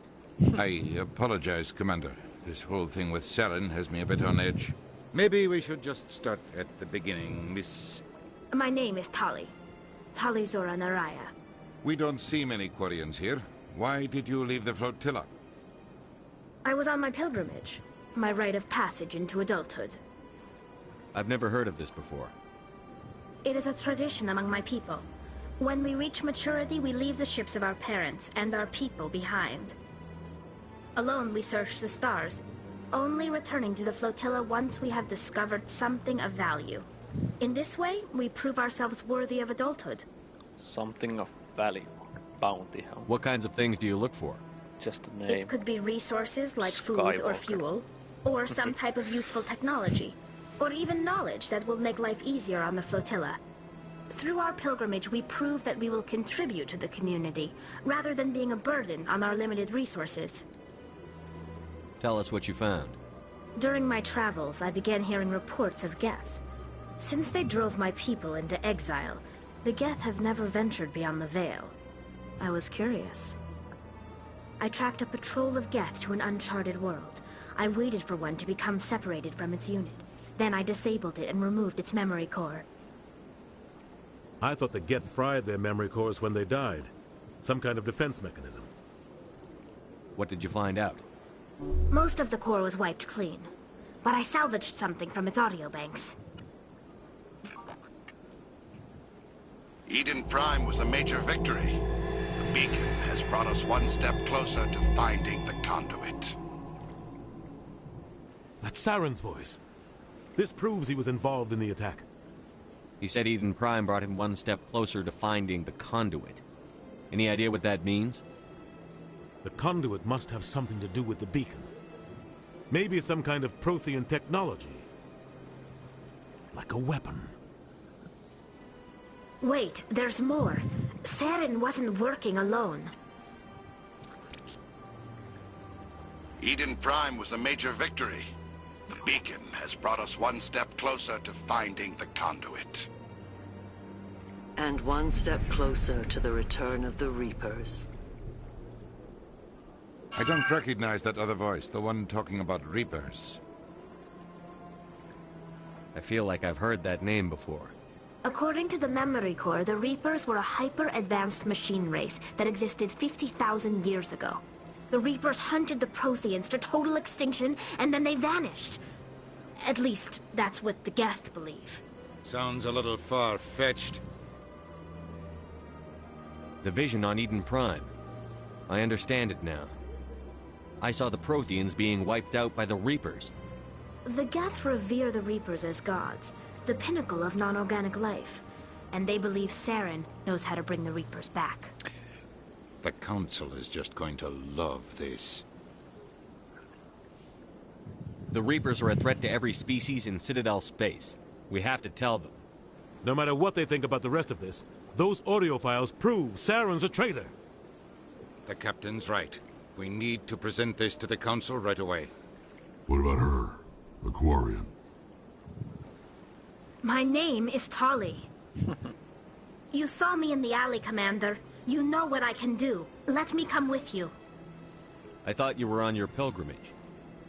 I apologize, Commander. This whole thing with Saren has me a bit on edge. Maybe we should just start at the beginning, Miss... My name is Tali. Tali Zora Naraya. We don't see many Quarians here. Why did you leave the flotilla? I was on my pilgrimage. My rite of passage into adulthood. I've never heard of this before. It is a tradition among my people. When we reach maturity, we leave the ships of our parents and our people behind. Alone, we search the stars, only returning to the flotilla once we have discovered something of value. In this way, we prove ourselves worthy of adulthood. Something of value. Bounty. What kinds of things do you look for? Just a name. It could be resources like food or fuel, or some type of useful technology, or even knowledge that will make life easier on the flotilla. Through our pilgrimage, we prove that we will contribute to the community, rather than being a burden on our limited resources. Tell us what you found. During my travels, I began hearing reports of Geth. Since they drove my people into exile, the Geth have never ventured beyond the Veil. I was curious. I tracked a patrol of Geth to an uncharted world. I waited for one to become separated from its unit. Then I disabled it and removed its memory core. I thought the Geth fried their memory cores when they died. Some kind of defense mechanism. What did you find out? Most of the core was wiped clean, but I salvaged something from its audio banks. Eden Prime was a major victory. The beacon has brought us one step closer to finding the conduit. That's Saren's voice. This proves he was involved in the attack. He said Eden Prime brought him one step closer to finding the conduit. Any idea what that means? The conduit must have something to do with the beacon. Maybe it's some kind of Prothean technology. Like a weapon. Wait, there's more. Saren wasn't working alone. Eden Prime was a major victory. The beacon has brought us one step closer to finding the conduit. And one step closer to the return of the Reapers. I don't recognize that other voice, the one talking about Reapers. I feel like I've heard that name before. According to the Memory Core, the Reapers were a hyper-advanced machine race that existed 50,000 years ago. The Reapers hunted the Protheans to total extinction, and then they vanished. At least, that's what the Geth believe. Sounds a little far-fetched. The vision on Eden Prime. I understand it now. I saw the Protheans being wiped out by the Reapers. The Geth revere the Reapers as gods, the pinnacle of non-organic life. And they believe Saren knows how to bring the Reapers back. The Council is just going to love this. The Reapers are a threat to every species in Citadel space. We have to tell them. No matter what they think about the rest of this, those audio files prove Saren's a traitor. The Captain's right. We need to present this to the Council right away. What about her? The Quarian? My name is Tali. You saw me in the alley, Commander. You know what I can do. Let me come with you. I thought you were on your pilgrimage.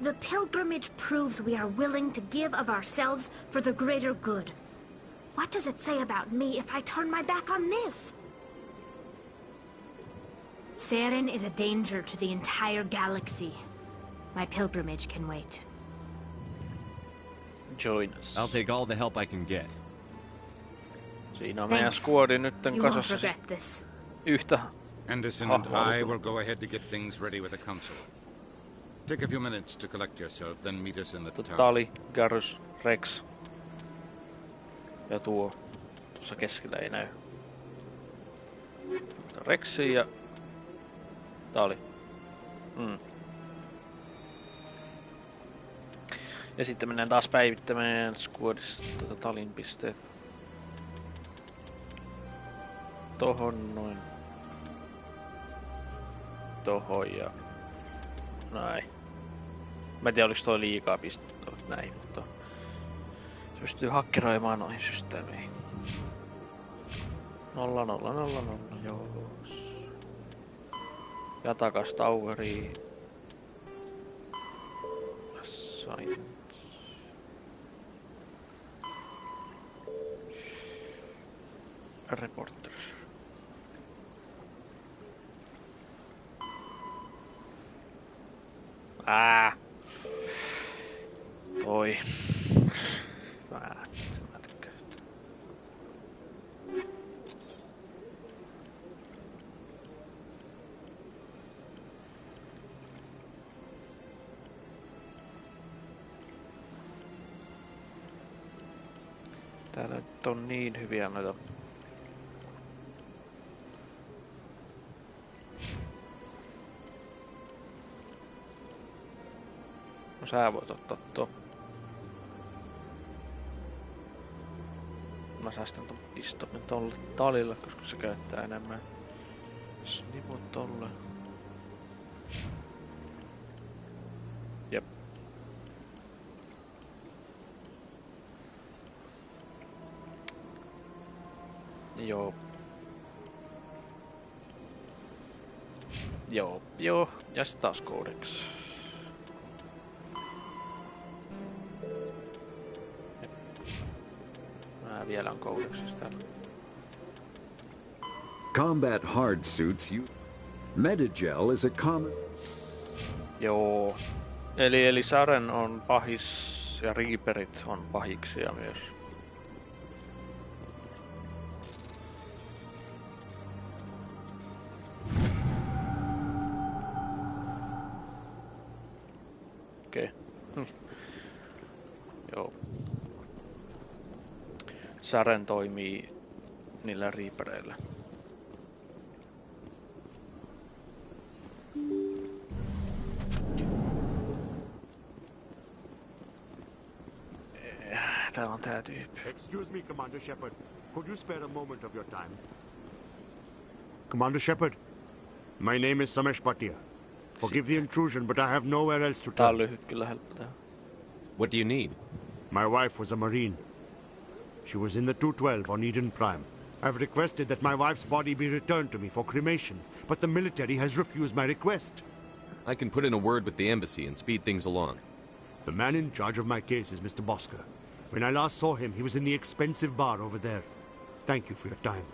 The pilgrimage proves we are willing to give of ourselves for the greater good. What does it say about me if I turn my back on this? Saren is a danger to the entire galaxy. My pilgrimage can wait. Join us. I'll take all the help I can get. Siinä on meidän squadi nytten kasassa yhtä. Anderson and I will go ahead to get things ready with the Council. Take a few minutes to collect yourself, then meet us in the tower. Tali, Garrus, Rex. Ja tuossa keskellä ei näy. Rexi ja Tali. Ja sitten mennään taas päivittämään squadissa Talin pisteet. Tohon noin. Tohon ja näin. Mä en tiedä oliko toi liikaa pistetty näin, mutta se pystyy hakkeroimaan noihin systeemeihin. 0, 0, 0, 0, joo. Ja takas toweriin. Sain. Reporter. Toi. Mä tykkään. Täällä nyt on niin hyviä noita. No sä voit ottaa tuo. Mä säästän ton pistonin tolle Talille, koska se käyttää enemmän. Sniput tolle. Jep. Joo. Joo. Ja sit taas Codex. Vielä on Codexissa täällä. Combat hard suits you. Metagel is a common. Joo. Eli Saren on pahis ja Reaperit on pahiksia myös. Okei. Joo. Saren toimii niillä Reapereillä. Tää on tää tyyppi. Excuse me, Commander Shepard. Could you spare a moment of your time? Commander Shepard, my name is Samesh Bhatia. Forgive the intrusion, but I have nowhere else to turn. What do you need? My wife was a Marine. She was in the 212 on Eden Prime. I've requested that my wife's body be returned to me for cremation, but the military has refused my request. I can put in a word with the embassy and speed things along. The man in charge of my case is Mr. Bosker. When I last saw him, he was in the expensive bar over there. Thank you for your time.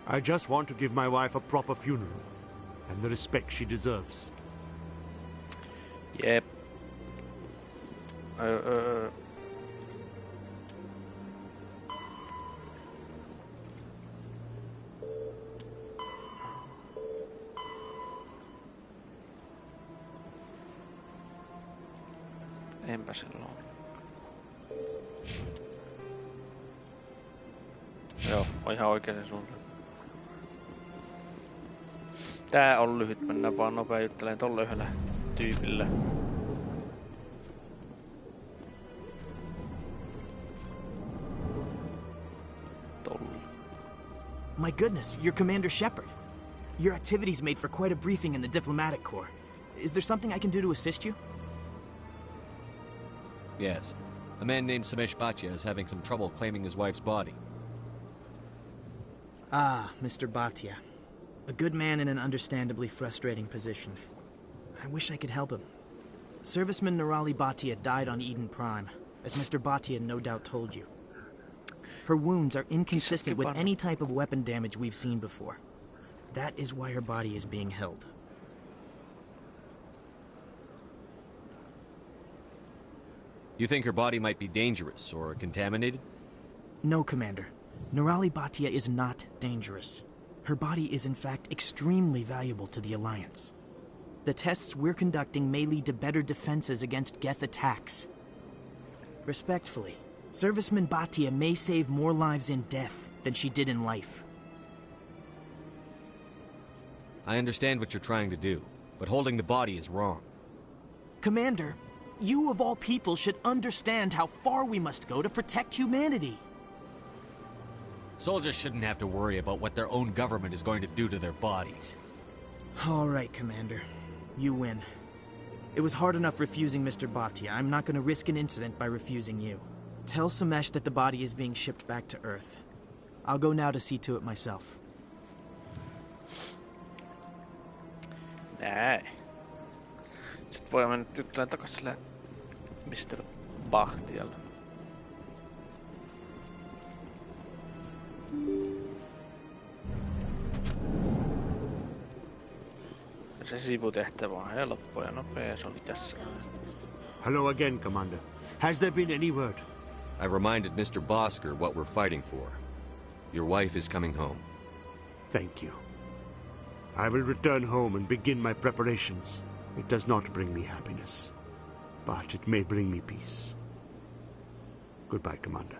I just want to give my wife a proper funeral, and the respect she deserves. Yep. Enpä silloin. Joo, on ihan oikeaan suuntaan. Tää on lyhyt, mennään vaan nopea jutteleen tolle yhdelle tyypille. My goodness, you're Commander Shepard. Your activities made for quite a briefing in the diplomatic corps. Is there something I can do to assist you? Yes. A man named Samesh Bhatia is having some trouble claiming his wife's body. Ah, Mr. Bhatia. A good man in an understandably frustrating position. I wish I could help him. Serviceman Nirali Bhatia died on Eden Prime, as Mr. Bhatia no doubt told you. Her wounds are inconsistent with any type of weapon damage we've seen before. That is why her body is being held. You think her body might be dangerous or contaminated? No, Commander. Nirali Bhatia is not dangerous. Her body is in fact extremely valuable to the Alliance. The tests we're conducting may lead to better defenses against Geth attacks. Respectfully, Serviceman Bhatia may save more lives in death than she did in life. I understand what you're trying to do, but holding the body is wrong. Commander, you of all people should understand how far we must go to protect humanity. Soldiers shouldn't have to worry about what their own government is going to do to their bodies. All right, Commander. You win. It was hard enough refusing Mr. Bhatia. I'm not going to risk an incident by refusing you. Tell Samesh that the body is being shipped back to Earth. I'll go now to see to it myself. Näin. Sitten voidaan mennä tykkään takas sille Mr. Bhatialle. Se sivutehtävä on helppo ja nopea, se oli tässä. Hello again, Commander. Has there been any word? I reminded Mr. Bosker what we're fighting for. Your wife is coming home. Thank you. I will return home and begin my preparations. It does not bring me happiness, but it may bring me peace. Goodbye, Commander.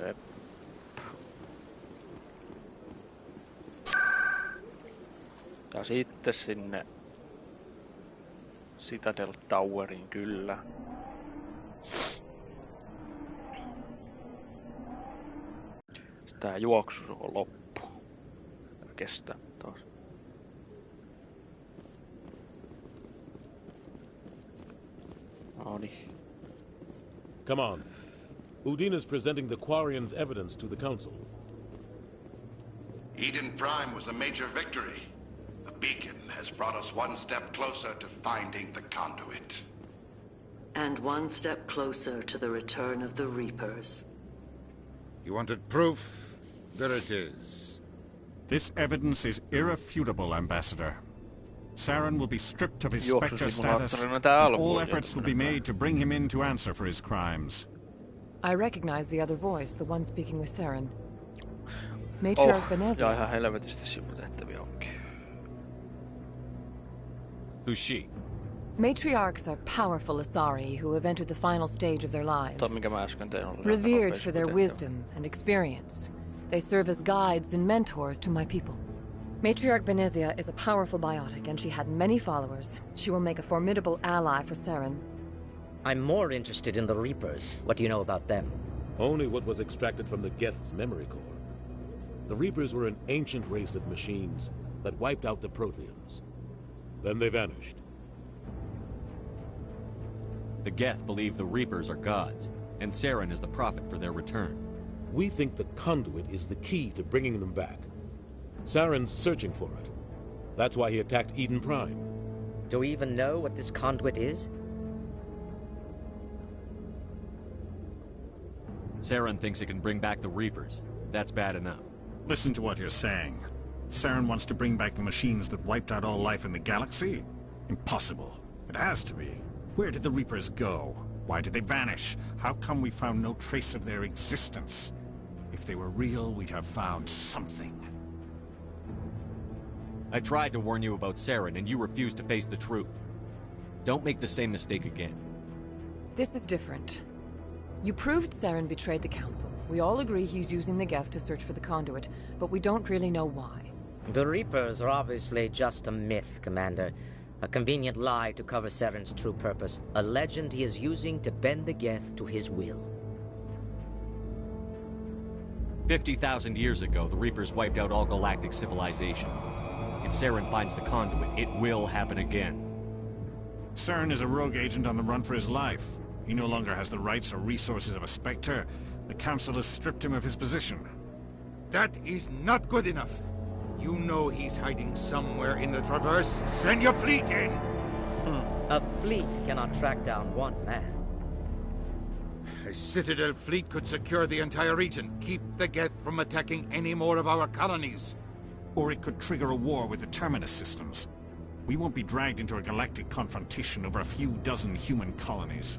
Yep. Ja sitten sinne Citadel Towerin kyllä. Tää juoksu on loppu. Kestää taas. Noniin. Come on. Udin is presenting the Quarians' evidence to the Council. Eden Prime was a major victory. The beacon has brought us one step closer to finding the conduit. And one step closer to the return of the Reapers. You wanted proof? There it is. This evidence is irrefutable, Ambassador. Saren will be stripped of his Spectre status, and all efforts will be made to bring him in to answer for his crimes. I recognize the other voice, the one speaking with Saren. Matriarch Benezia. Ja ihan helvetisti sivutehtäviä onkin. Who's she? Matriarchs are powerful Asari who have entered the final stage of their lives. Revered for their wisdom and experience, they serve as guides and mentors to my people. Matriarch Benezia is a powerful biotic, and she had many followers. She will make a formidable ally for Saren. I'm more interested in the Reapers. What do you know about them? Only what was extracted from the Geth's memory core. The Reapers were an ancient race of machines that wiped out the Protheans. Then they vanished. The Geth believe the Reapers are gods, and Saren is the prophet for their return. We think the conduit is the key to bringing them back. Saren's searching for it. That's why he attacked Eden Prime. Do we even know what this conduit is? Saren thinks it can bring back the Reapers. That's bad enough. Listen to what you're saying. Saren wants to bring back the machines that wiped out all life in the galaxy? Impossible. It has to be. Where did the Reapers go? Why did they vanish? How come we found no trace of their existence? If they were real, we'd have found something. I tried to warn you about Saren, and you refused to face the truth. Don't make the same mistake again. This is different. You proved Saren betrayed the Council. We all agree he's using the Geth to search for the conduit, but we don't really know why. The Reapers are obviously just a myth, Commander. A convenient lie to cover Saren's true purpose. A legend he is using to bend the Geth to his will. 50,000 years ago, the Reapers wiped out all galactic civilization. If Saren finds the conduit, it will happen again. Saren is a rogue agent on the run for his life. He no longer has the rights or resources of a Spectre. The Council has stripped him of his position. That is not good enough. You know he's hiding somewhere in the Traverse. Send your fleet in! A fleet cannot track down one man. A Citadel fleet could secure the entire region. Keep the Geth from attacking any more of our colonies. Or it could trigger a war with the Terminus systems. We won't be dragged into a galactic confrontation over a few dozen human colonies.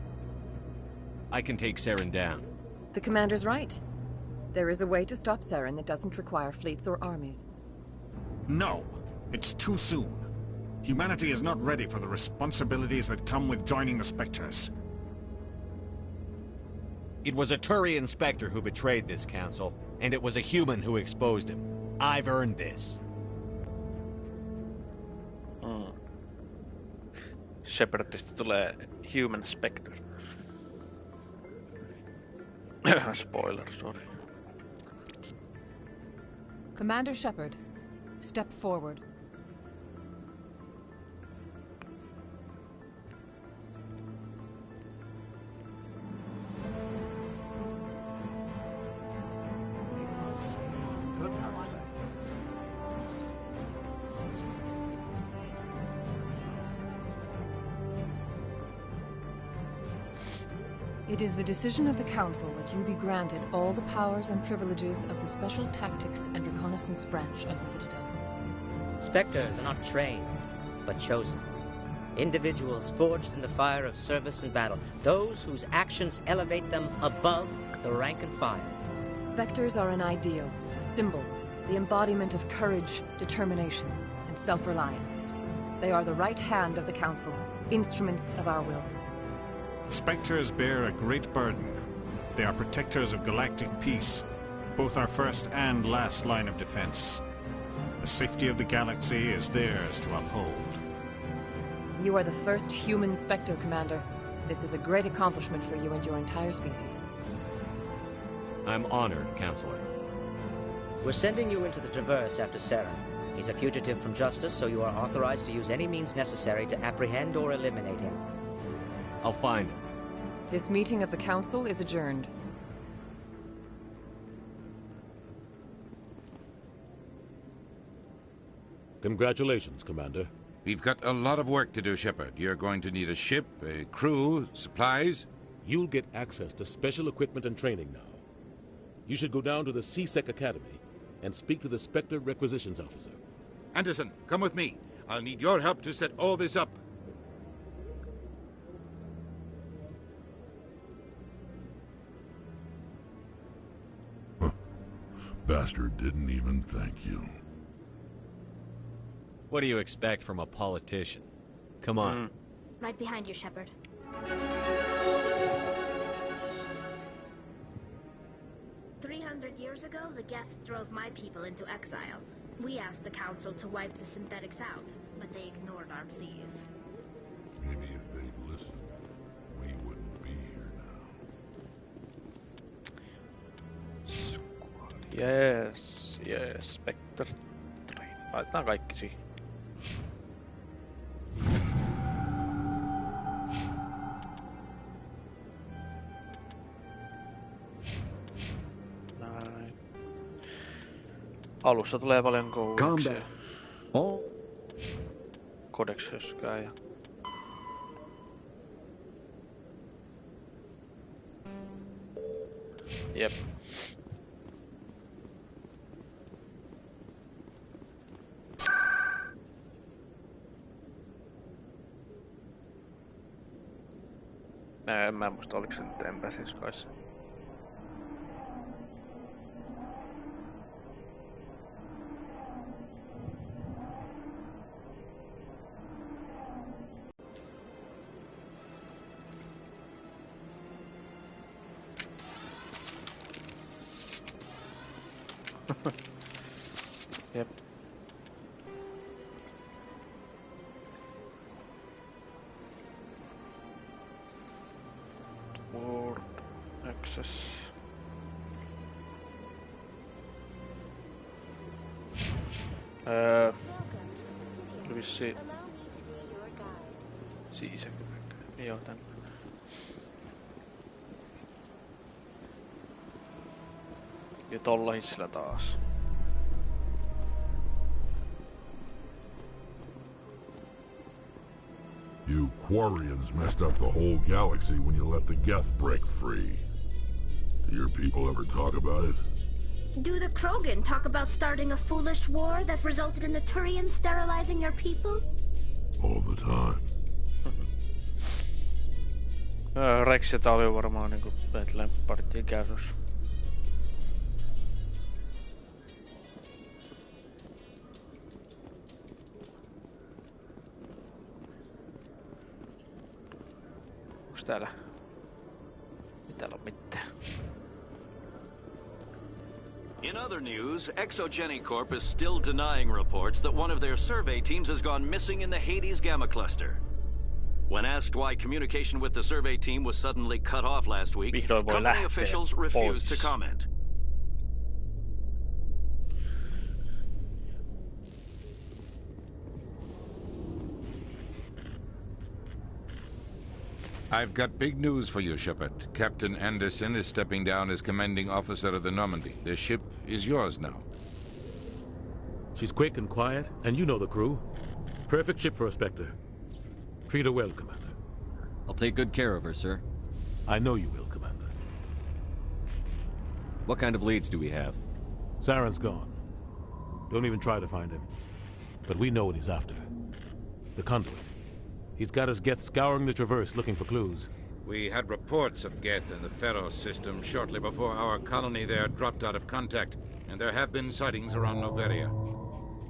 I can take Saren down. The Commander's right. There is a way to stop Saren that doesn't require fleets or armies. No, it's too soon. Humanity is not ready for the responsibilities that come with joining the Spectres. It was a Turian Spectre who betrayed this council, and it was a human who exposed him. I've earned this. Shepardista tulee Human Spectre. Spoiler, sorry. Commander Shepard, step forward. It is the decision of the Council that you be granted all the powers and privileges of the Special Tactics and Reconnaissance branch of the Citadel. Spectres are not trained, but chosen. Individuals forged in the fire of service and battle. Those whose actions elevate them above the rank and file. Spectres are an ideal, a symbol, the embodiment of courage, determination, and self-reliance. They are the right hand of the Council, instruments of our will. Spectres bear a great burden. They are protectors of galactic peace, both our first and last line of defense. The safety of the galaxy is theirs to uphold. You are the first human Spectre, Commander. This is a great accomplishment for you and your entire species. I'm honored, Counselor. We're sending you into the Traverse after Saren. He's a fugitive from justice, so you are authorized to use any means necessary to apprehend or eliminate him. I'll find him. This meeting of the Council is adjourned. Congratulations, Commander. We've got a lot of work to do, Shepard. You're going to need a ship, a crew, supplies. You'll get access to special equipment and training now. You should go down to the C-Sec Academy and speak to the Spectre Requisitions Officer. Anderson, come with me. I'll need your help to set all this up. Bastard didn't even thank you. What do you expect from a politician? Come on. Right behind you, Shepard. Years ago, the Geth drove my people into exile. We asked the Council to wipe the synthetics out, but they ignored our pleas. Maybe if they'd listened, we wouldn't be here now. Yes, Spectre. Laitetaan kaikki siihen. Alussa tulee paljon koodeksia. Kodeks höskää ja... Jep. Mä en muista oliko se nyt Embassys kanssa. Yep. World access. Vissi. Siis joo tän. Ja tolla hissillä taas. You Quarians messed up the whole galaxy when you let the Geth break free. Do your people ever talk about it? Do the Krogan talk about starting a foolish war that resulted in the Turians sterilizing your people? All the time. Rex ja oli varmaan niinku Bethlehem-partin kärrys. Onks täällä? Ei täällä oo mitään. In other news, Exogeny Corp is still denying reports that one of their survey teams has gone missing in the Hades Gamma Cluster. When asked why communication with the survey team was suddenly cut off last week, company officials refused to comment. I've got big news for you, Shepard. Captain Anderson is stepping down as commanding officer of the Normandy. The ship is yours now. She's quick and quiet, and you know the crew. Perfect ship for a Spectre. Treat her well, Commander. I'll take good care of her, sir. I know you will, Commander. What kind of leads do we have? Saren's gone. Don't even try to find him. But we know what he's after. The conduit. He's got his Geth scouring the Traverse looking for clues. We had reports of Geth in the Pharos system shortly before our colony there dropped out of contact, and there have been sightings around Noveria.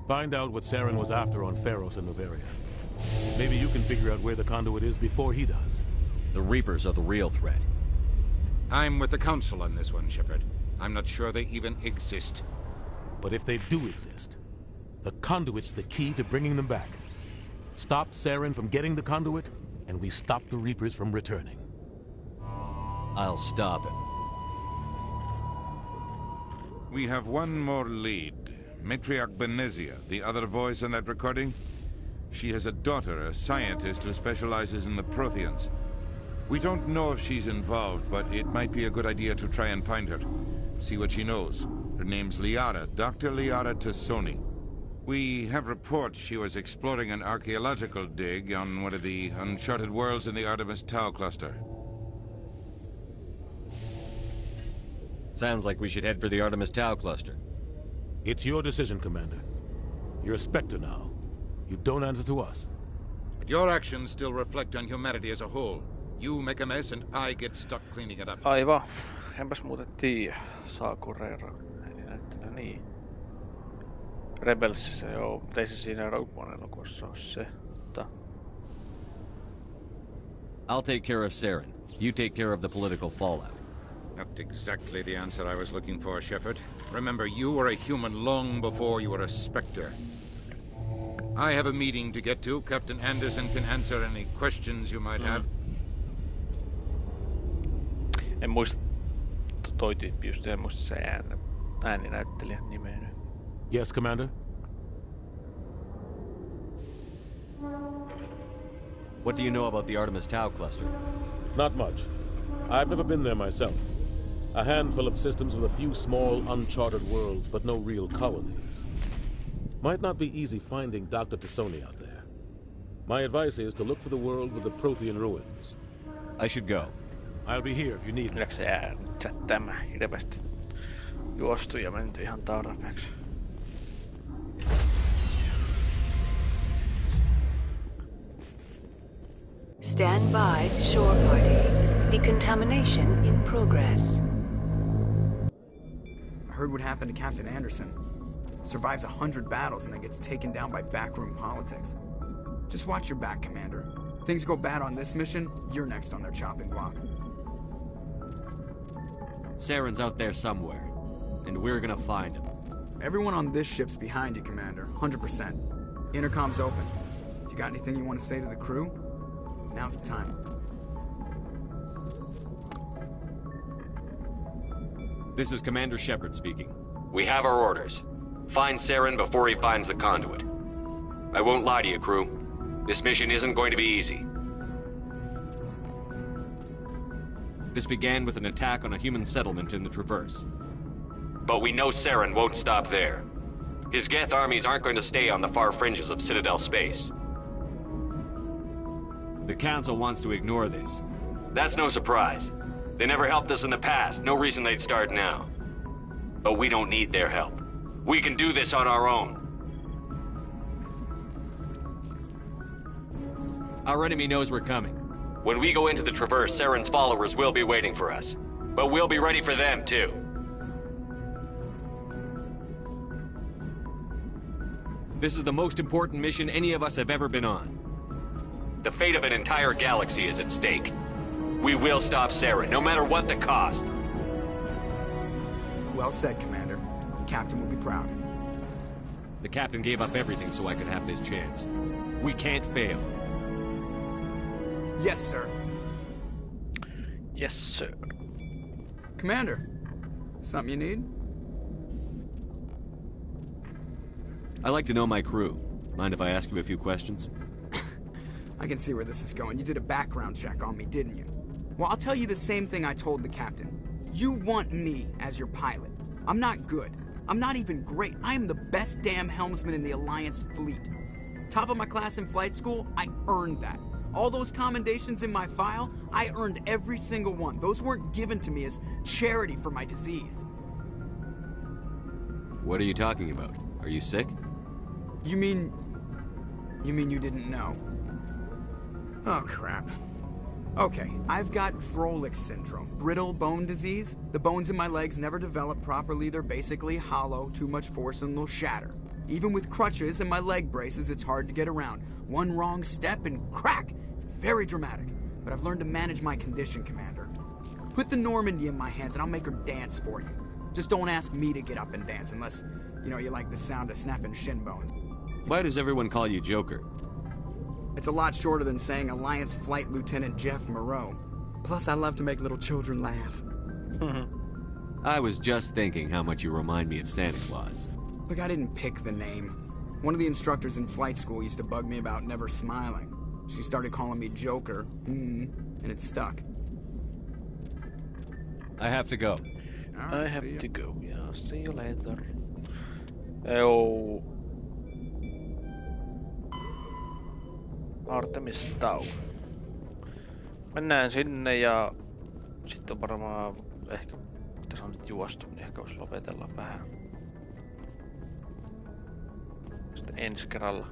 Find out what Saren was after on Pharos and Noveria. Maybe you can figure out where the conduit is before he does. The Reapers are the real threat. I'm with the Council on this one, Shepard. I'm not sure they even exist. But if they do exist, the conduit's the key to bringing them back. Stop Saren from getting the conduit, and we stop the Reapers from returning. I'll stop him. We have one more lead. Matriarch Benezia, the other voice in that recording. She has a daughter, a scientist who specializes in the Protheans. We don't know if she's involved, but it might be a good idea to try and find her. See what she knows. Her name's Liara, Dr. Liara Tassoni. We have reports she was exploring an archaeological dig on one of the uncharted worlds in the Artemis Tau cluster. Sounds like we should head for the Artemis Tau cluster. It's your decision, Commander. You're a Spectre now. You don't answer to us. But your actions still reflect on humanity as a whole. You make a mess and I get stuck cleaning it up. Aivan. Enpäs muuten tiedä. Saako Rera? Ei näyttää niin. Rebelsissä joo, mutta ei se siinä Rogue One -elokuvassa ole se. Mutta... I'll take care of Saren. You take care of the political fallout. Not exactly the answer I was looking for, Shepard. Remember, you were a human long before you were a Spectre. I have a meeting to get to. Captain Anderson can answer any questions you might have. En muista toi tyyppi just, en muista se ääninäyttelijän nimeä. Yes, Commander? What do you know about the Artemis Tau cluster? Not much. I've never been there myself. A handful of systems with a few small, uncharted worlds, but no real colonies. Might not be easy finding Dr. Tassoni out there. My advice is to look for the world with the Prothean ruins. I should go. I'll be here if you need me. Yleensä jää tämä hirveästi juostu ja menty ihan tarpeeksi. Stand by, shore party. Decontamination in progress. I heard what happened to Captain Anderson. Survives 100 battles and then gets taken down by backroom politics. Just watch your back, Commander. Things go bad on this mission, you're next on their chopping block. Saren's out there somewhere, and we're gonna find him. Everyone on this ship's behind you, Commander. 100%. Intercom's open. If you got anything you want to say to the crew, now's the time. This is Commander Shepard speaking. We have our orders. Find Saren before he finds the conduit. I won't lie to you, crew. This mission isn't going to be easy. This began with an attack on a human settlement in the Traverse. But we know Saren won't stop there. His Geth armies aren't going to stay on the far fringes of Citadel space. The Council wants to ignore this. That's no surprise. They never helped us in the past, no reason they'd start now. But we don't need their help. We can do this on our own. Our enemy knows we're coming. When we go into the Traverse, Saren's followers will be waiting for us. But we'll be ready for them, too. This is the most important mission any of us have ever been on. The fate of an entire galaxy is at stake. We will stop Saren, no matter what the cost. Well said, Commander. The Captain will be proud. The Captain gave up everything so I could have this chance. We can't fail. Yes, sir. Yes, sir. Commander, something you need? I'd like to know my crew. Mind if I ask you a few questions? I can see where this is going. You did a background check on me, didn't you? Well, I'll tell you the same thing I told the Captain. You want me as your pilot. I'm not good. I'm not even great. I am the best damn helmsman in the Alliance fleet. Top of my class in flight school, I earned that. All those commendations in my file, I earned every single one. Those weren't given to me as charity for my disease. What are you talking about? Are you sick? You mean you didn't know? Oh, crap. Okay, I've got Vrolik syndrome, brittle bone disease. The bones in my legs never develop properly. They're basically hollow, too much force and they'll shatter. Even with crutches and my leg braces, it's hard to get around. One wrong step and crack! It's very dramatic. But I've learned to manage my condition, Commander. Put the Normandy in my hands and I'll make her dance for you. Just don't ask me to get up and dance unless, you like the sound of snapping shin bones. Why does everyone call you Joker? It's a lot shorter than saying Alliance Flight Lieutenant Jeff Moreau. Plus, I love to make little children laugh. I was just thinking how much you remind me of Santa Claus. Look, I didn't pick the name. One of the instructors in flight school used to bug me about never smiling. She started calling me Joker, and it stuck. I have to go. Right, I have to go, yeah. See you later. Oh. Artemis Tau. Mennään sinne ja sitten varmaan ehkä tässä on nyt juostu, niin ehkä voisi lopetella vähän. Sitten ensi kerralla.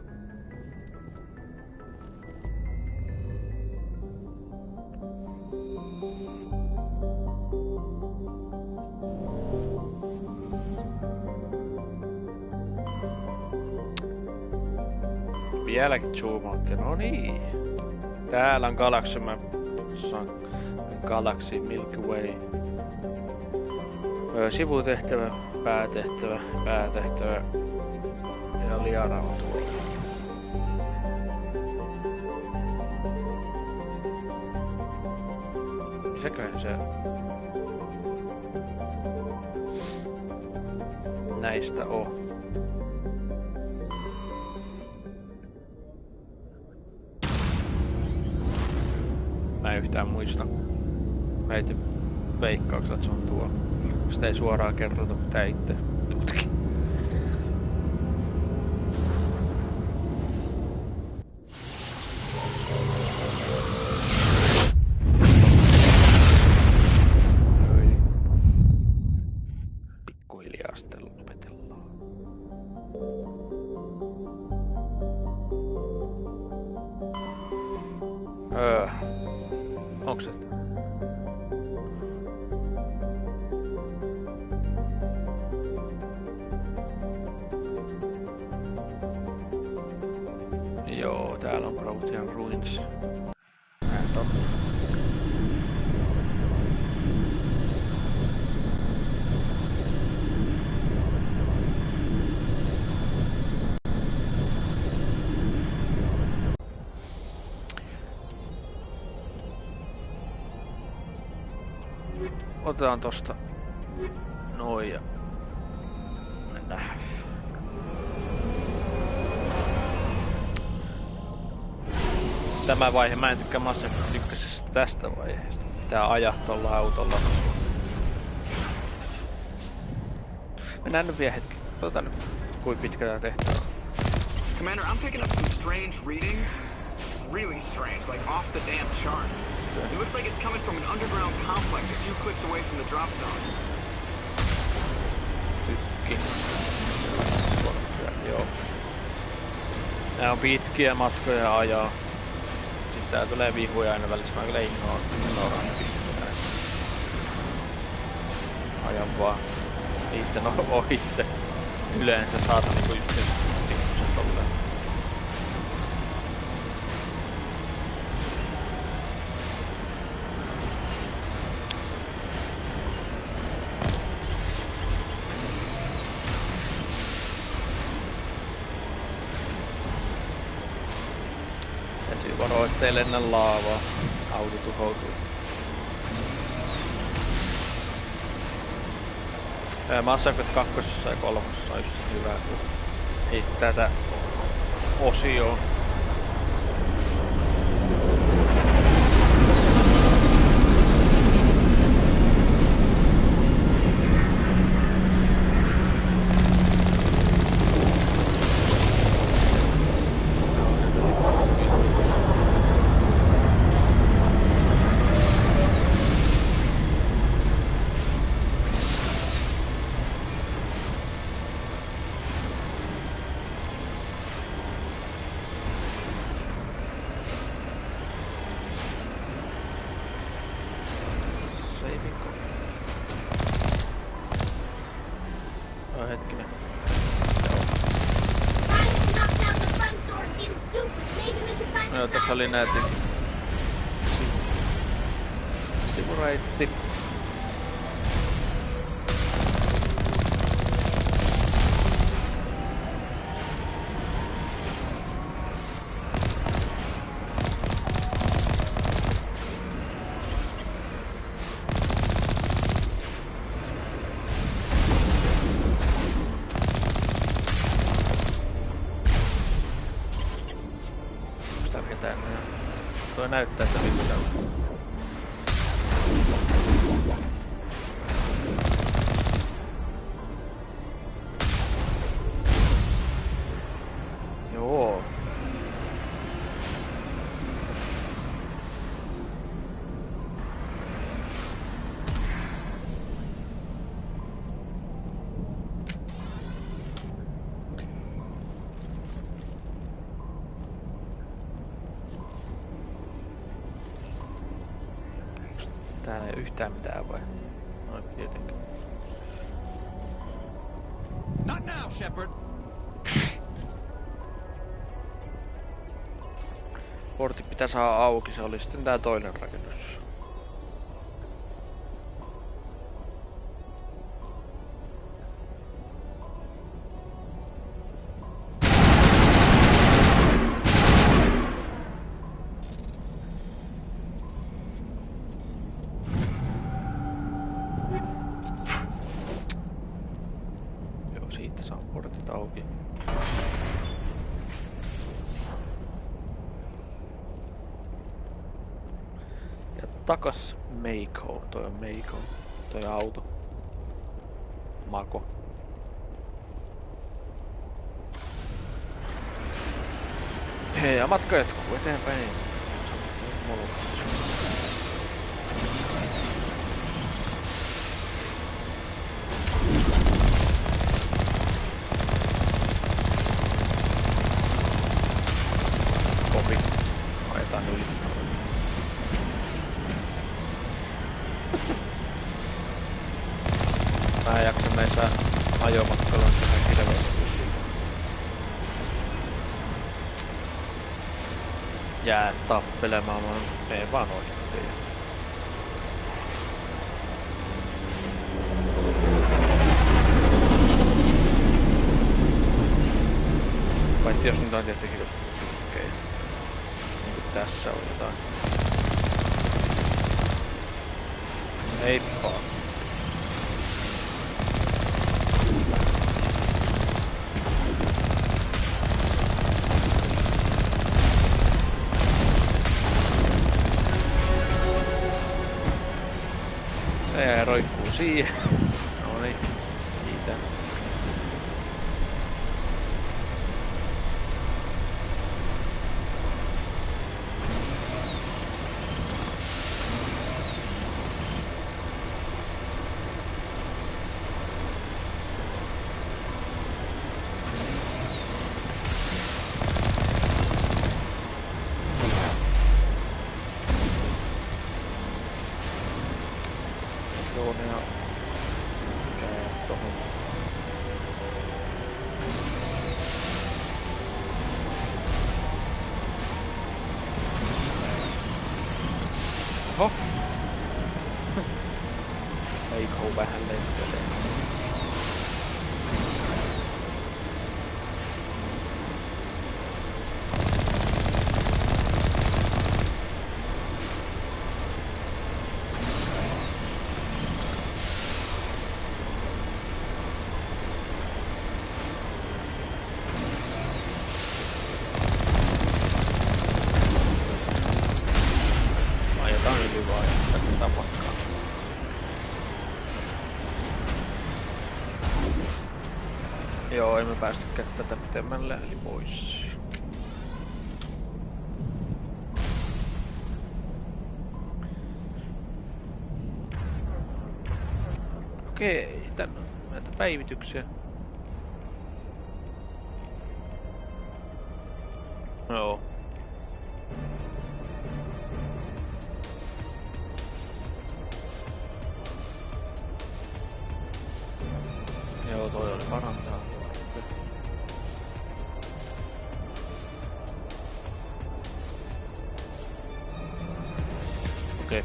Vieläkin zoomautti, no niin. Täällä on Galaxy Map. Galaxy, Milky Way. Sivutehtävä, päätehtävä. Ja Liara on tuolla. Misäköhän se näistä on? Mä en yhtään muista. Mä heitin veikkauksella, että se on tuo. Sitä ei suoraan kerrota, mitä itse tutkin. Pikkuhiljaa sitten lopetellaan. Onko se? Joo, täällä on Protean Ruins. Otetaan tosta noin ja mennään. Tämä vaihe, mä en tykkää Mass Effect 1 tästä vaiheesta. Pitää ajaa tolla autolla. Mennään nyt vielä hetki. Katsotaan nyt, kuinka pitkä tää tehtävä on. Commander, I'm picking up some strange readings. Really strange, like off the damn charts. It looks like it's coming from an underground complex a few clicks away from the drop zone. Joo. Nää on pitkiä matkoja ajaa. Sitten tää tulee vihuja aina välissä. Mä kyllä inhoan ajan vaan niitten ohitte. Yleensä saatan niinku yhteen pikkusen tolleen. Varo, ettei lennä laavaa. Auto tuhoutuu. Mass Effect 2 ja 3 on just hyvä, kun ei tätä osioon. Oli näytin sivureitti. Näyttää, että missä on. Joo. Täällä ei ole yhtään mitään vai? Noin tietenkin. Not now, Shepard. Portit pitää saada auki, se oli sitten tää toinen rakennus. Joo, siitä saa portit auki. Takas Meikoon, toi on Meiko, toi auto. Mako. Hei, ja matka jatkuu eteenpäin. Kopi. Ajetaan yli. Mä en jaksa näissä ajomatkalla tehdä hirveästi. Jää tappelemaan, mä menen vaan oikein. Paitsi jos nyt on tietenkin tykkejä. Niin kuin tässä on jotain. Heippa. Se jää roikkuu siihen. No niin, kiitän. Oho. Eikö vähän lentelee. Joo, emme päästikään tätä pitemmälle, eli pois. Okei, tänne on näitä päivityksiä. Joo. Joo, toi oli parantaa. Okei.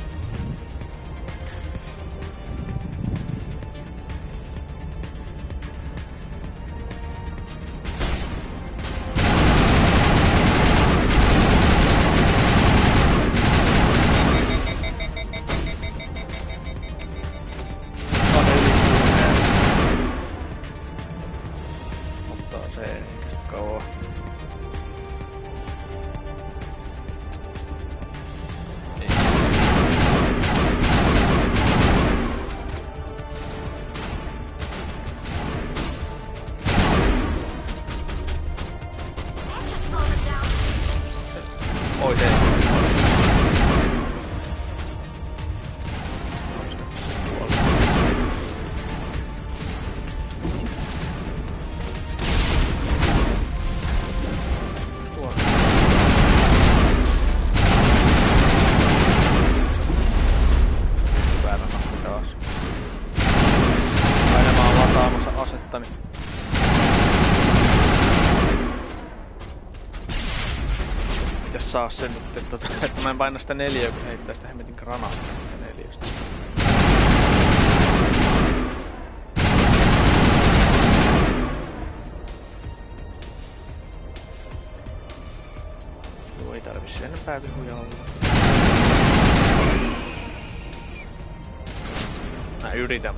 saa sen nyt, että mä en paina sitä 4, kun heittää sitä hemmetin granaattia 4. Joo, ei tarvitse enempää vihuja olla. Mä yritän.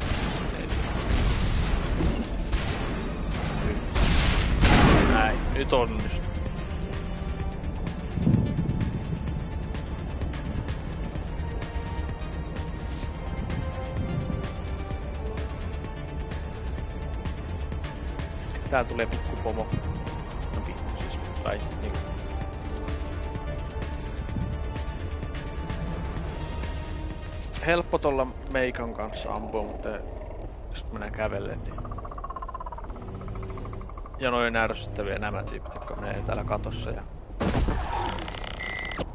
Näin, nyt onnistuu. Tää tulee pikkupomo. No pikku siis, tai niinku. Helppo tolla meikan kanssa ampua, mutta jos mennä kävellen, niin... Ja noin ärsyttäviä nämä tyypit, jotka menee täällä katossa ja...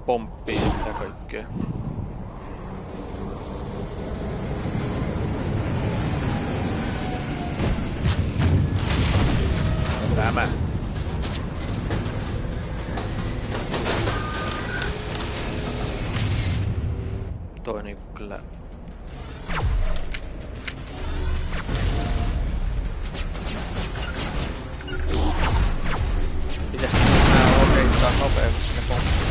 pomppii sitä kaikkea. Tämä. Toi niinku kyllä. Pitäis nää ohjeittaa nopeasti ne pomppii.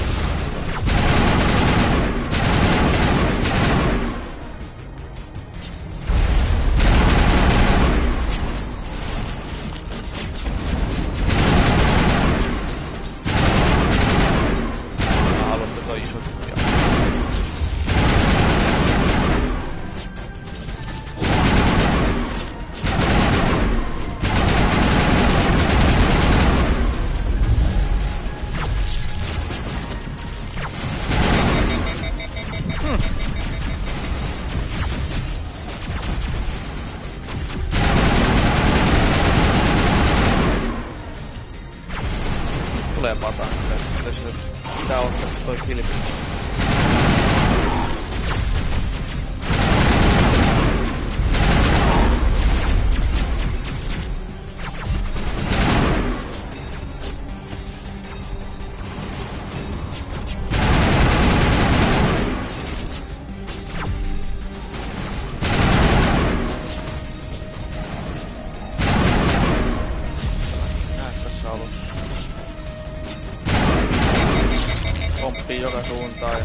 Pomppii joka suuntaan ja...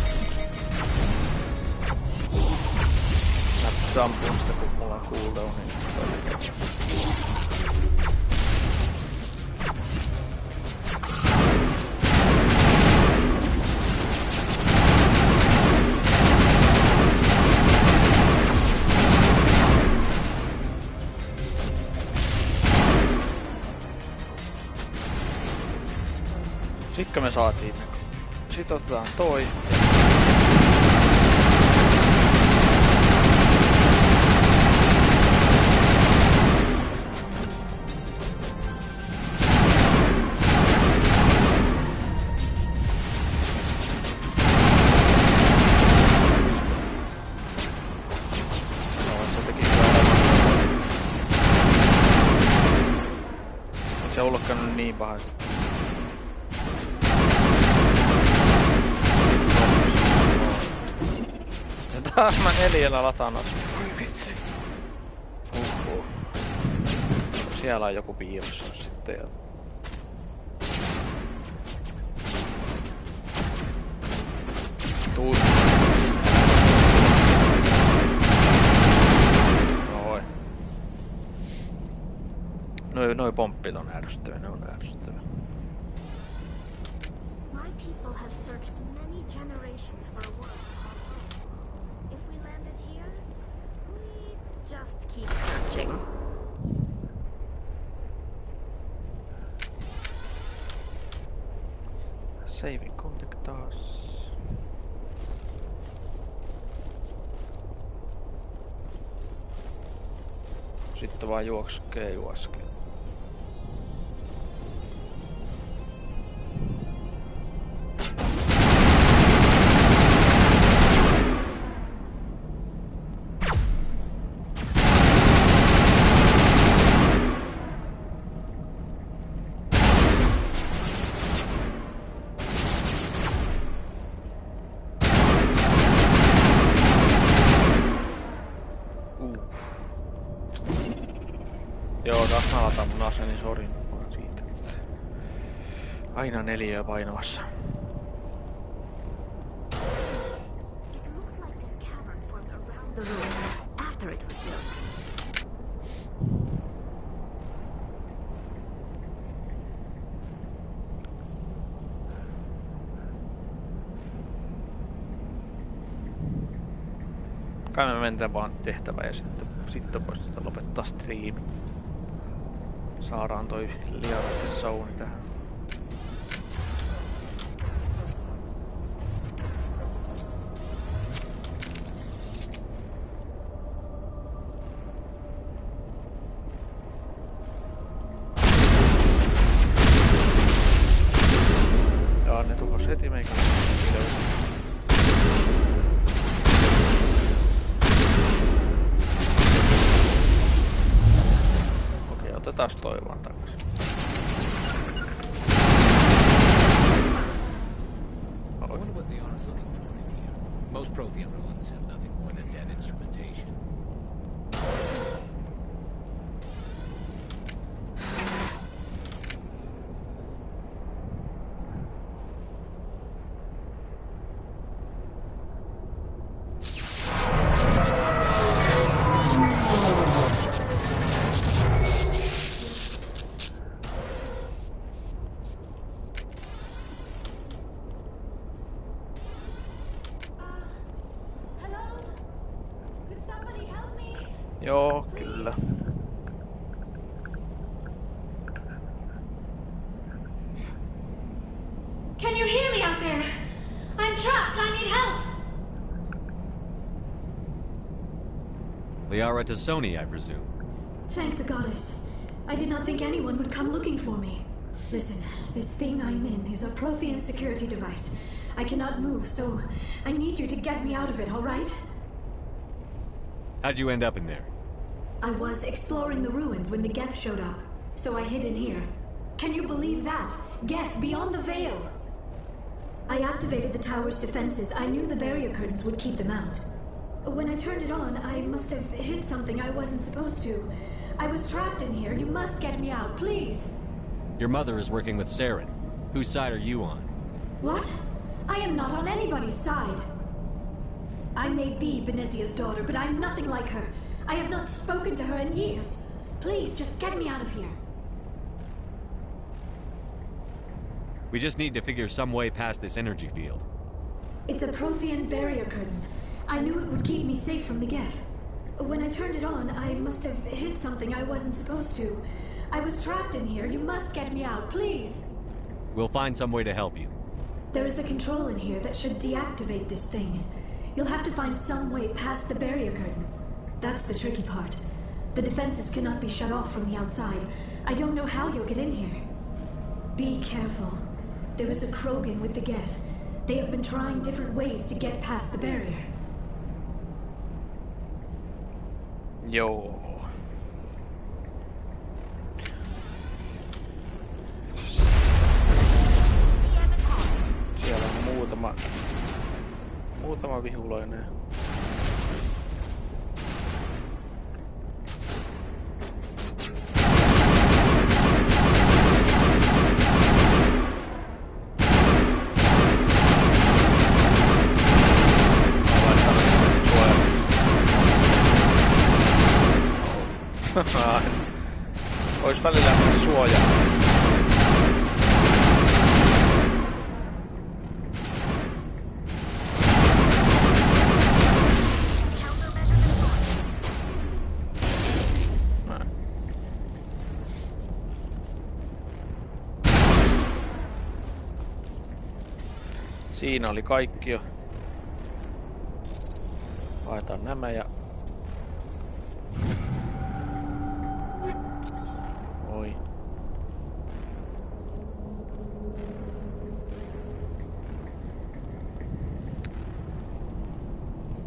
Mä pystyn ampumaan sitä, kun mulla on cooldown, niin toinen kerta. Sikkä me saatiin ne. Sitten otetaan toi. Se on ollutkaan niin pahasti. Taas mä 4 lataan asti. Siellä on joku piilossa sitten ja... Tuu. Noi pomppit on ärsyttäviä, ne on ärsyttäviä. My people have searched many generations for a world. If we landed here, we'd just keep searching. Saving contact taas. Sitten vaan juoksee. Joo, taas nalataan mun aseni, sori vaan siitä. Aina 4 painavassa. It looks like this cavern formed around the room after it was built. Kai me mentään vaan tehtävään ja sitten voisi lopettaa stream. Saadaan toi Läpipeluu tähän. Joo, ne tuhos heti meikä. Otetaan toi vaan takas. I wonder what the Honor's looking for in here. Most Prothean ruins have nothing more than dead instrumentation. Joo, kyllä. Can you hear me out there? I'm trapped. I need help. Liara Tassoni, I presume. Thank the goddess. I did not think anyone would come looking for me. Listen, this thing I'm in is a Prothean security device. I cannot move, so I need you to get me out of it, all right? How'd you end up in there? I was exploring the ruins when the Geth showed up, so I hid in here. Can you believe that? Geth beyond the veil! I activated the tower's defenses. I knew the barrier curtains would keep them out. When I turned it on, I must have hit something I wasn't supposed to. I was trapped in here. You must get me out, please! Your mother is working with Saren. Whose side are you on? What? I am not on anybody's side. I may be Benezia's daughter, but I'm nothing like her. I have not spoken to her in years. Please, just get me out of here. We just need to figure some way past this energy field. It's a Prothean barrier curtain. I knew it would keep me safe from the Geth. When I turned it on, I must have hit something I wasn't supposed to. I was trapped in here. You must get me out, please. We'll find some way to help you. There is a control in here that should deactivate this thing. You'll have to find some way past the barrier curtain. That's the tricky part. The defenses cannot be shut off from the outside. I don't know how you'll get in here. Be careful. There is a Krogan with the Geth. They have been trying different ways to get past the barrier. Joo. Siellä on muutama vihuloinen. Ois välillä suojaa. Siinä oli kaikki jo. Haetaan nämä ja... Oi.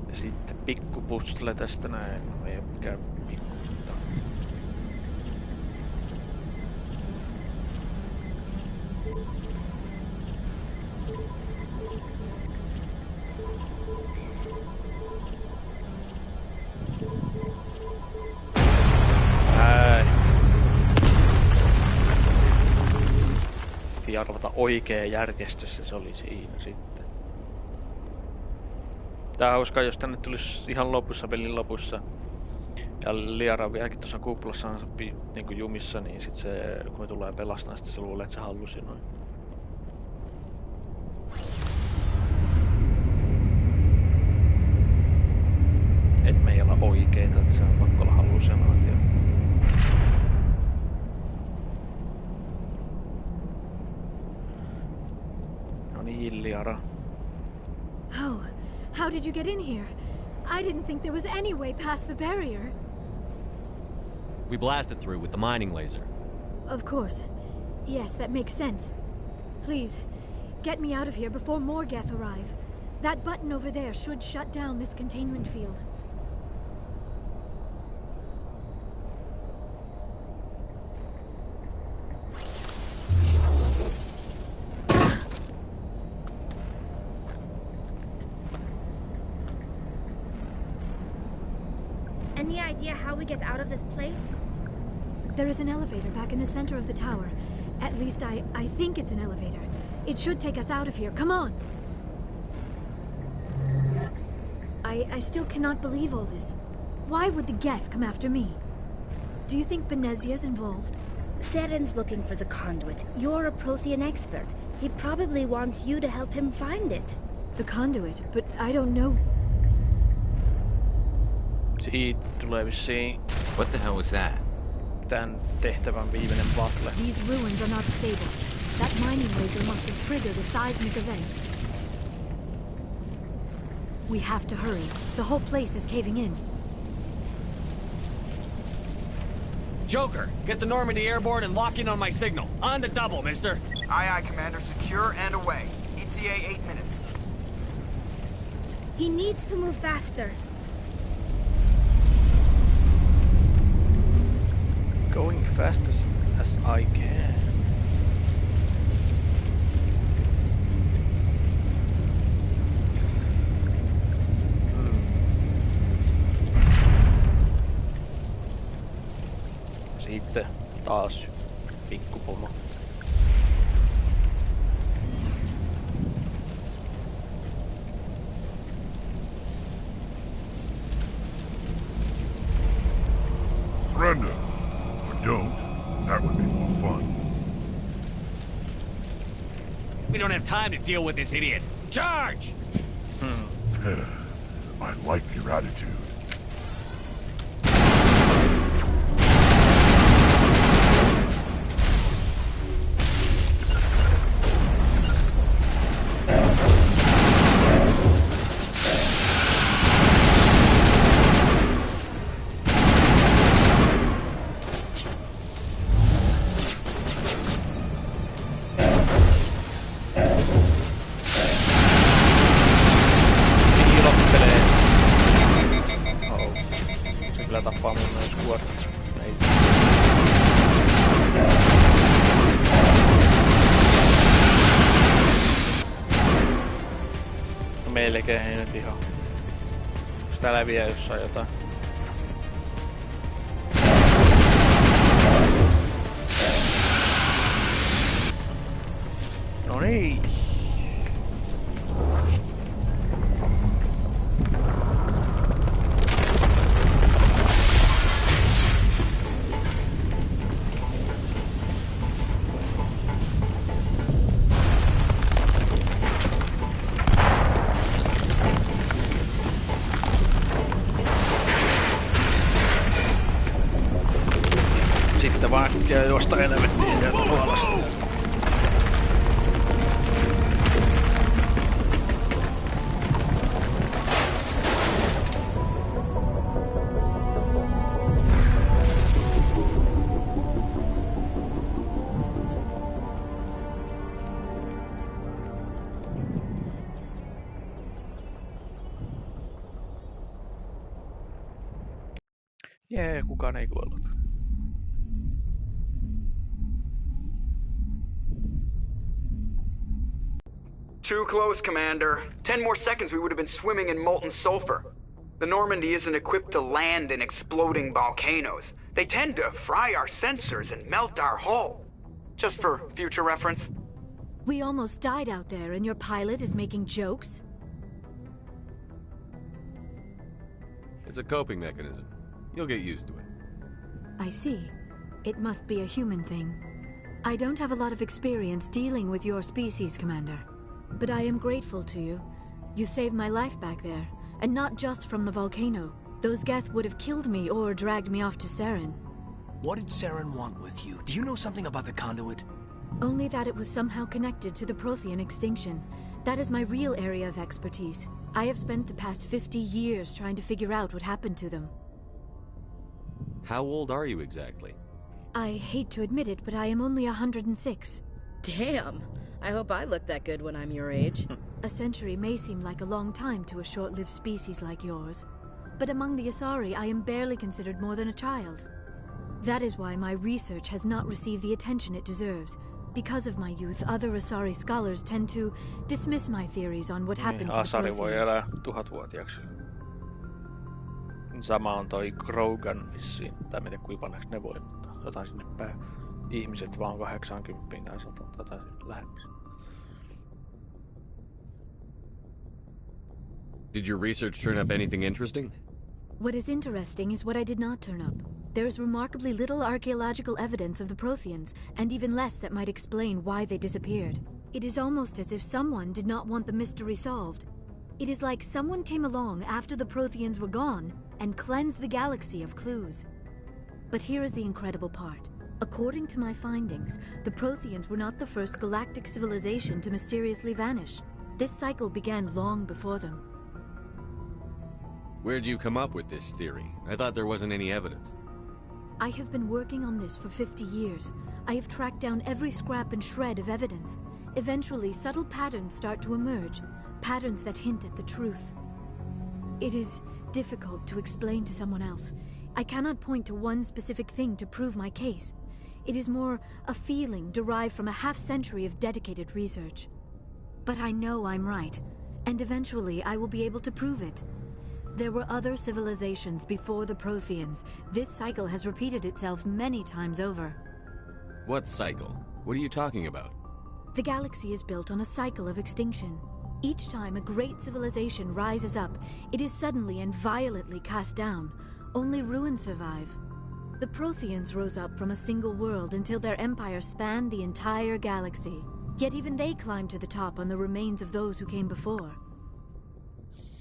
Ja sitten pikkupustle tästä näin. No ei oo mikään pikku, mutta... piti arvata oikea järjestys ja se oli siinä sitten. Tää on hauskaa, jos tänne tulisi ihan lopussa, pelin lopussa. Ja Liara on vieläkin tuossa kuplassaansa niinku jumissa, niin sit se, kun me tulee pelastaa, sit se luulee, että se hallusinoi. Et me ei olla oikeeta, että se on pakko olla hallusinaatio. No niin, Liara. How did you get in here? I didn't think there was any way past the barrier. We blasted through with the mining laser. Of course. Yes, that makes sense. Please, get me out of here before more Geth arrive. That button over there should shut down this containment field. Any idea how we get out of this place? There is an elevator back in the center of the tower. At least I think it's an elevator. It should take us out of here. Come on! I still cannot believe all this. Why would the Geth come after me? Do you think Benezia's involved? Seren's looking for the conduit. You're a Prothean expert. He probably wants you to help him find it. The conduit? But I don't know... What the hell was that? Tän tehtävän viimeinen battle. These ruins are not stable. That mining laser must have triggered a seismic event. We have to hurry. The whole place is caving in. Joker, get the Normandy airborne and lock in on my signal. On the double, mister. Aye, aye, Commander. Secure and away. ETA 8 minutes. He needs to move faster. Going fast as I can. Sitten taas pikkupomo. Surrender. Don't. That would be more fun. We don't have time to deal with this idiot. Charge! I like your attitude. Melkein nyt ihan. Onks täällä vielä jossain jotain? No niin. Ja juosta helvettiin sieltä luolasta. Jee, kukaan ei kuollut. Too close, Commander. 10 more seconds we would have been swimming in molten sulfur. The Normandy isn't equipped to land in exploding volcanoes. They tend to fry our sensors and melt our hull. Just for future reference. We almost died out there, and your pilot is making jokes? It's a coping mechanism. You'll get used to it. I see. It must be a human thing. I don't have a lot of experience dealing with your species, Commander. But I am grateful to you. You saved my life back there, and not just from the volcano. Those Geth would have killed me or dragged me off to Saren. What did Saren want with you? Do you know something about the conduit? Only that it was somehow connected to the Prothean extinction. That is my real area of expertise. I have spent the past 50 years trying to figure out what happened to them. How old are you exactly? I hate to admit it, but I am only 106. Damn! I hope I look that good when I'm your age. A century may seem like a long time to a short-lived species like yours. But among the Asari, I am barely considered more than a child. That is why my research has not received the attention it deserves. Because of my youth, other Asari scholars tend to dismiss my theories on what happened to the Asari voi Protheans. elää 1000-vuotiaaksi. Sama on toi Grogan vissiin. Tai en tiedä kuinka vanhaksi ne voi, mutta jotain sinne päin. Ihmiset vaan 80 tai 100 tai lähemmäs. Did your research turn up anything interesting? What is interesting is what I did not turn up. There is remarkably little archaeological evidence of the Protheans, and even less that might explain why they disappeared. It is almost as if someone did not want the mystery solved. It is like someone came along after the Protheans were gone and cleansed the galaxy of clues. But here is the incredible part. According to my findings, the Protheans were not the first galactic civilization to mysteriously vanish. This cycle began long before them. Where'd you come up with this theory? I thought there wasn't any evidence. I have been working on this for 50 years. I have tracked down every scrap and shred of evidence. Eventually, subtle patterns start to emerge, patterns that hint at the truth. It is difficult to explain to someone else. I cannot point to one specific thing to prove my case. It is more a feeling derived from a half-century of dedicated research. But I know I'm right, and eventually I will be able to prove it. There were other civilizations before the Protheans. This cycle has repeated itself many times over. What cycle? What are you talking about? The galaxy is built on a cycle of extinction. Each time a great civilization rises up, it is suddenly and violently cast down. Only ruins survive. The Protheans rose up from a single world until their empire spanned the entire galaxy. Yet even they climbed to the top on the remains of those who came before.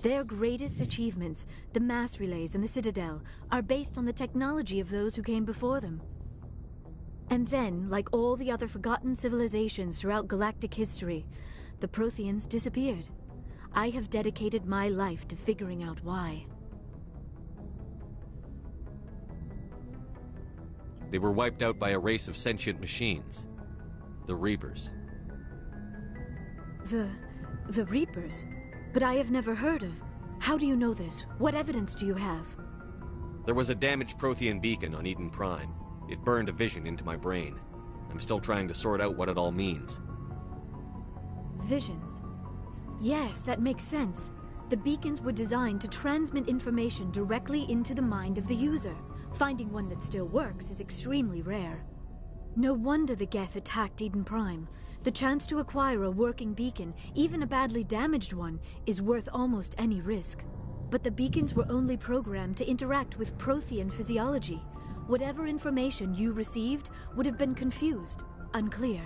Their greatest achievements, the mass relays and the Citadel, are based on the technology of those who came before them. And then, like all the other forgotten civilizations throughout galactic history, the Protheans disappeared. I have dedicated my life to figuring out why. They were wiped out by a race of sentient machines. The Reapers. The Reapers? But I have never heard of. How do you know this? What evidence do you have? There was a damaged Prothean beacon on Eden Prime. It burned a vision into my brain. I'm still trying to sort out what it all means. Visions? Yes, that makes sense. The beacons were designed to transmit information directly into the mind of the user. Finding one that still works is extremely rare. No wonder the Geth attacked Eden Prime. The chance to acquire a working beacon, even a badly damaged one, is worth almost any risk. But the beacons were only programmed to interact with Prothean physiology. Whatever information you received would have been confused, unclear.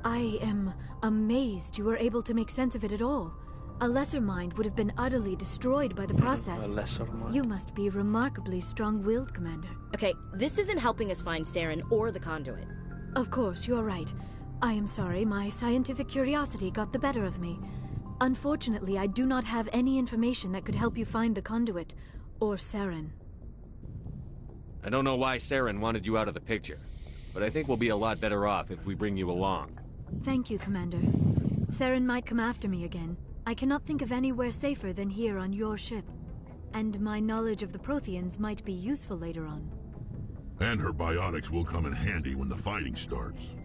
I am amazed you were able to make sense of it at all. A lesser mind would have been utterly destroyed by the process. A lesser mind. You must be remarkably strong-willed, Commander. Okay, this isn't helping us find Saren or the conduit. Of course, you are right. I am sorry, my scientific curiosity got the better of me. Unfortunately, I do not have any information that could help you find the conduit, or Saren. I don't know why Saren wanted you out of the picture, but I think we'll be a lot better off if we bring you along. Thank you, Commander. Saren might come after me again. I cannot think of anywhere safer than here on your ship. And my knowledge of the Protheans might be useful later on. And her biotics will come in handy when the fighting starts.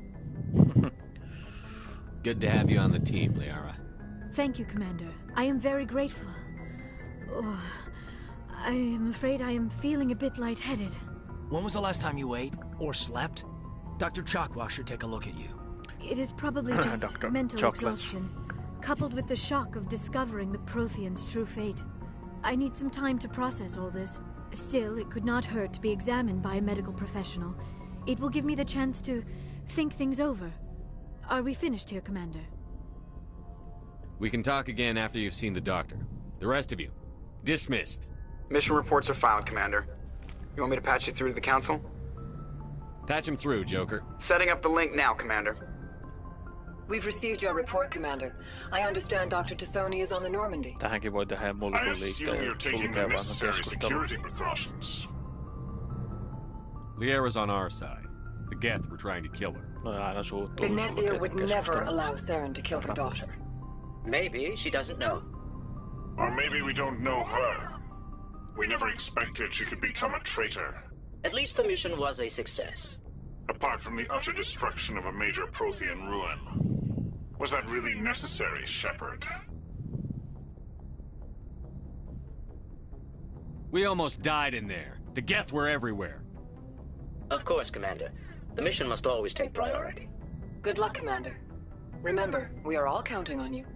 Good to have you on the team, Liara. Thank you, Commander. I am very grateful. Oh, I am afraid I am feeling a bit lightheaded. When was the last time you ate or slept? Dr. Chakwa should take a look at you. It is probably just mental exhaustion, coupled with the shock of discovering the Prothean's true fate. I need some time to process all this. Still, it could not hurt to be examined by a medical professional. It will give me the chance to think things over. Are we finished here, Commander? We can talk again after you've seen the doctor. The rest of you, dismissed. Mission reports are filed, Commander. You want me to patch you through to the Council? Patch him through, Joker. Setting up the link now, Commander. We've received your report, Commander. I understand Dr. Tassoni is on the Normandy. Tähänkin voi tehdä mulkun liikkeen security precautions. Liera's on our side. The Geth were trying to kill her. The Nezir would never allow Saren to kill her daughter. Maybe she doesn't know. Or maybe we don't know her. We never expected she could become a traitor. At least the mission was a success. Apart from the utter destruction of a major Prothean ruin. Was that really necessary, Shepard? We almost died in there. The Geth were everywhere. Of course, Commander. The mission must always take priority. Good luck, Commander. Remember, we are all counting on you.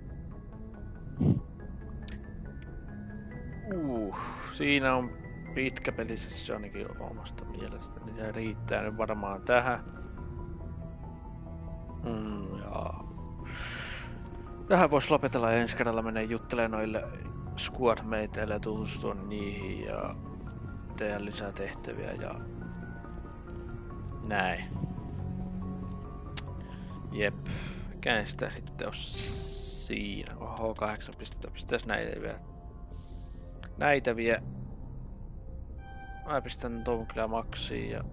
Siinä on pitkä peli, siis se ainakin omasta mielestäni. Se riittää nyt varmaan tähän. Tähän vois lopetella ja ensi kerralla menee juttelemaan noille squadmateille ja tutustua niihin ja tehdä lisää tehtäviä ja näin. Jep, mikä sitä sitten on siinä, kun H8 pistäis näitä vielä. Mä pistän tuon kyllä maksiin ja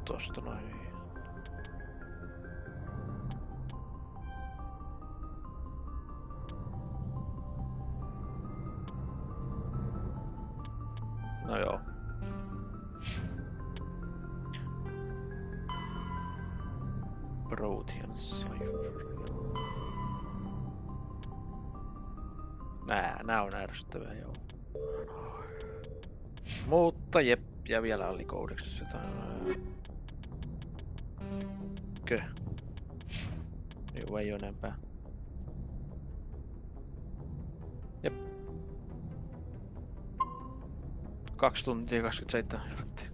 tosta noin. No joo. Protean Cipher. Nää on ärsyttäviä, joo. Mutta jep, ja vielä oli koodeksessa jotain. Kö? Joo, ei oo enempää. Jep. 2 tuntia 27 minuuttia.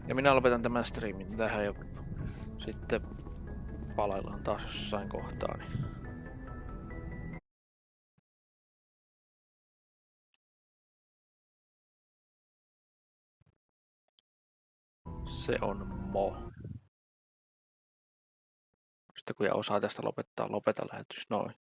Ja minä lopetan tämän streamin tähän ja sitten palaillaan taas jossain kohtaa. Niin. Se on mo. Sitten kun osaa tästä lopettaa, lopeta lähetys noin.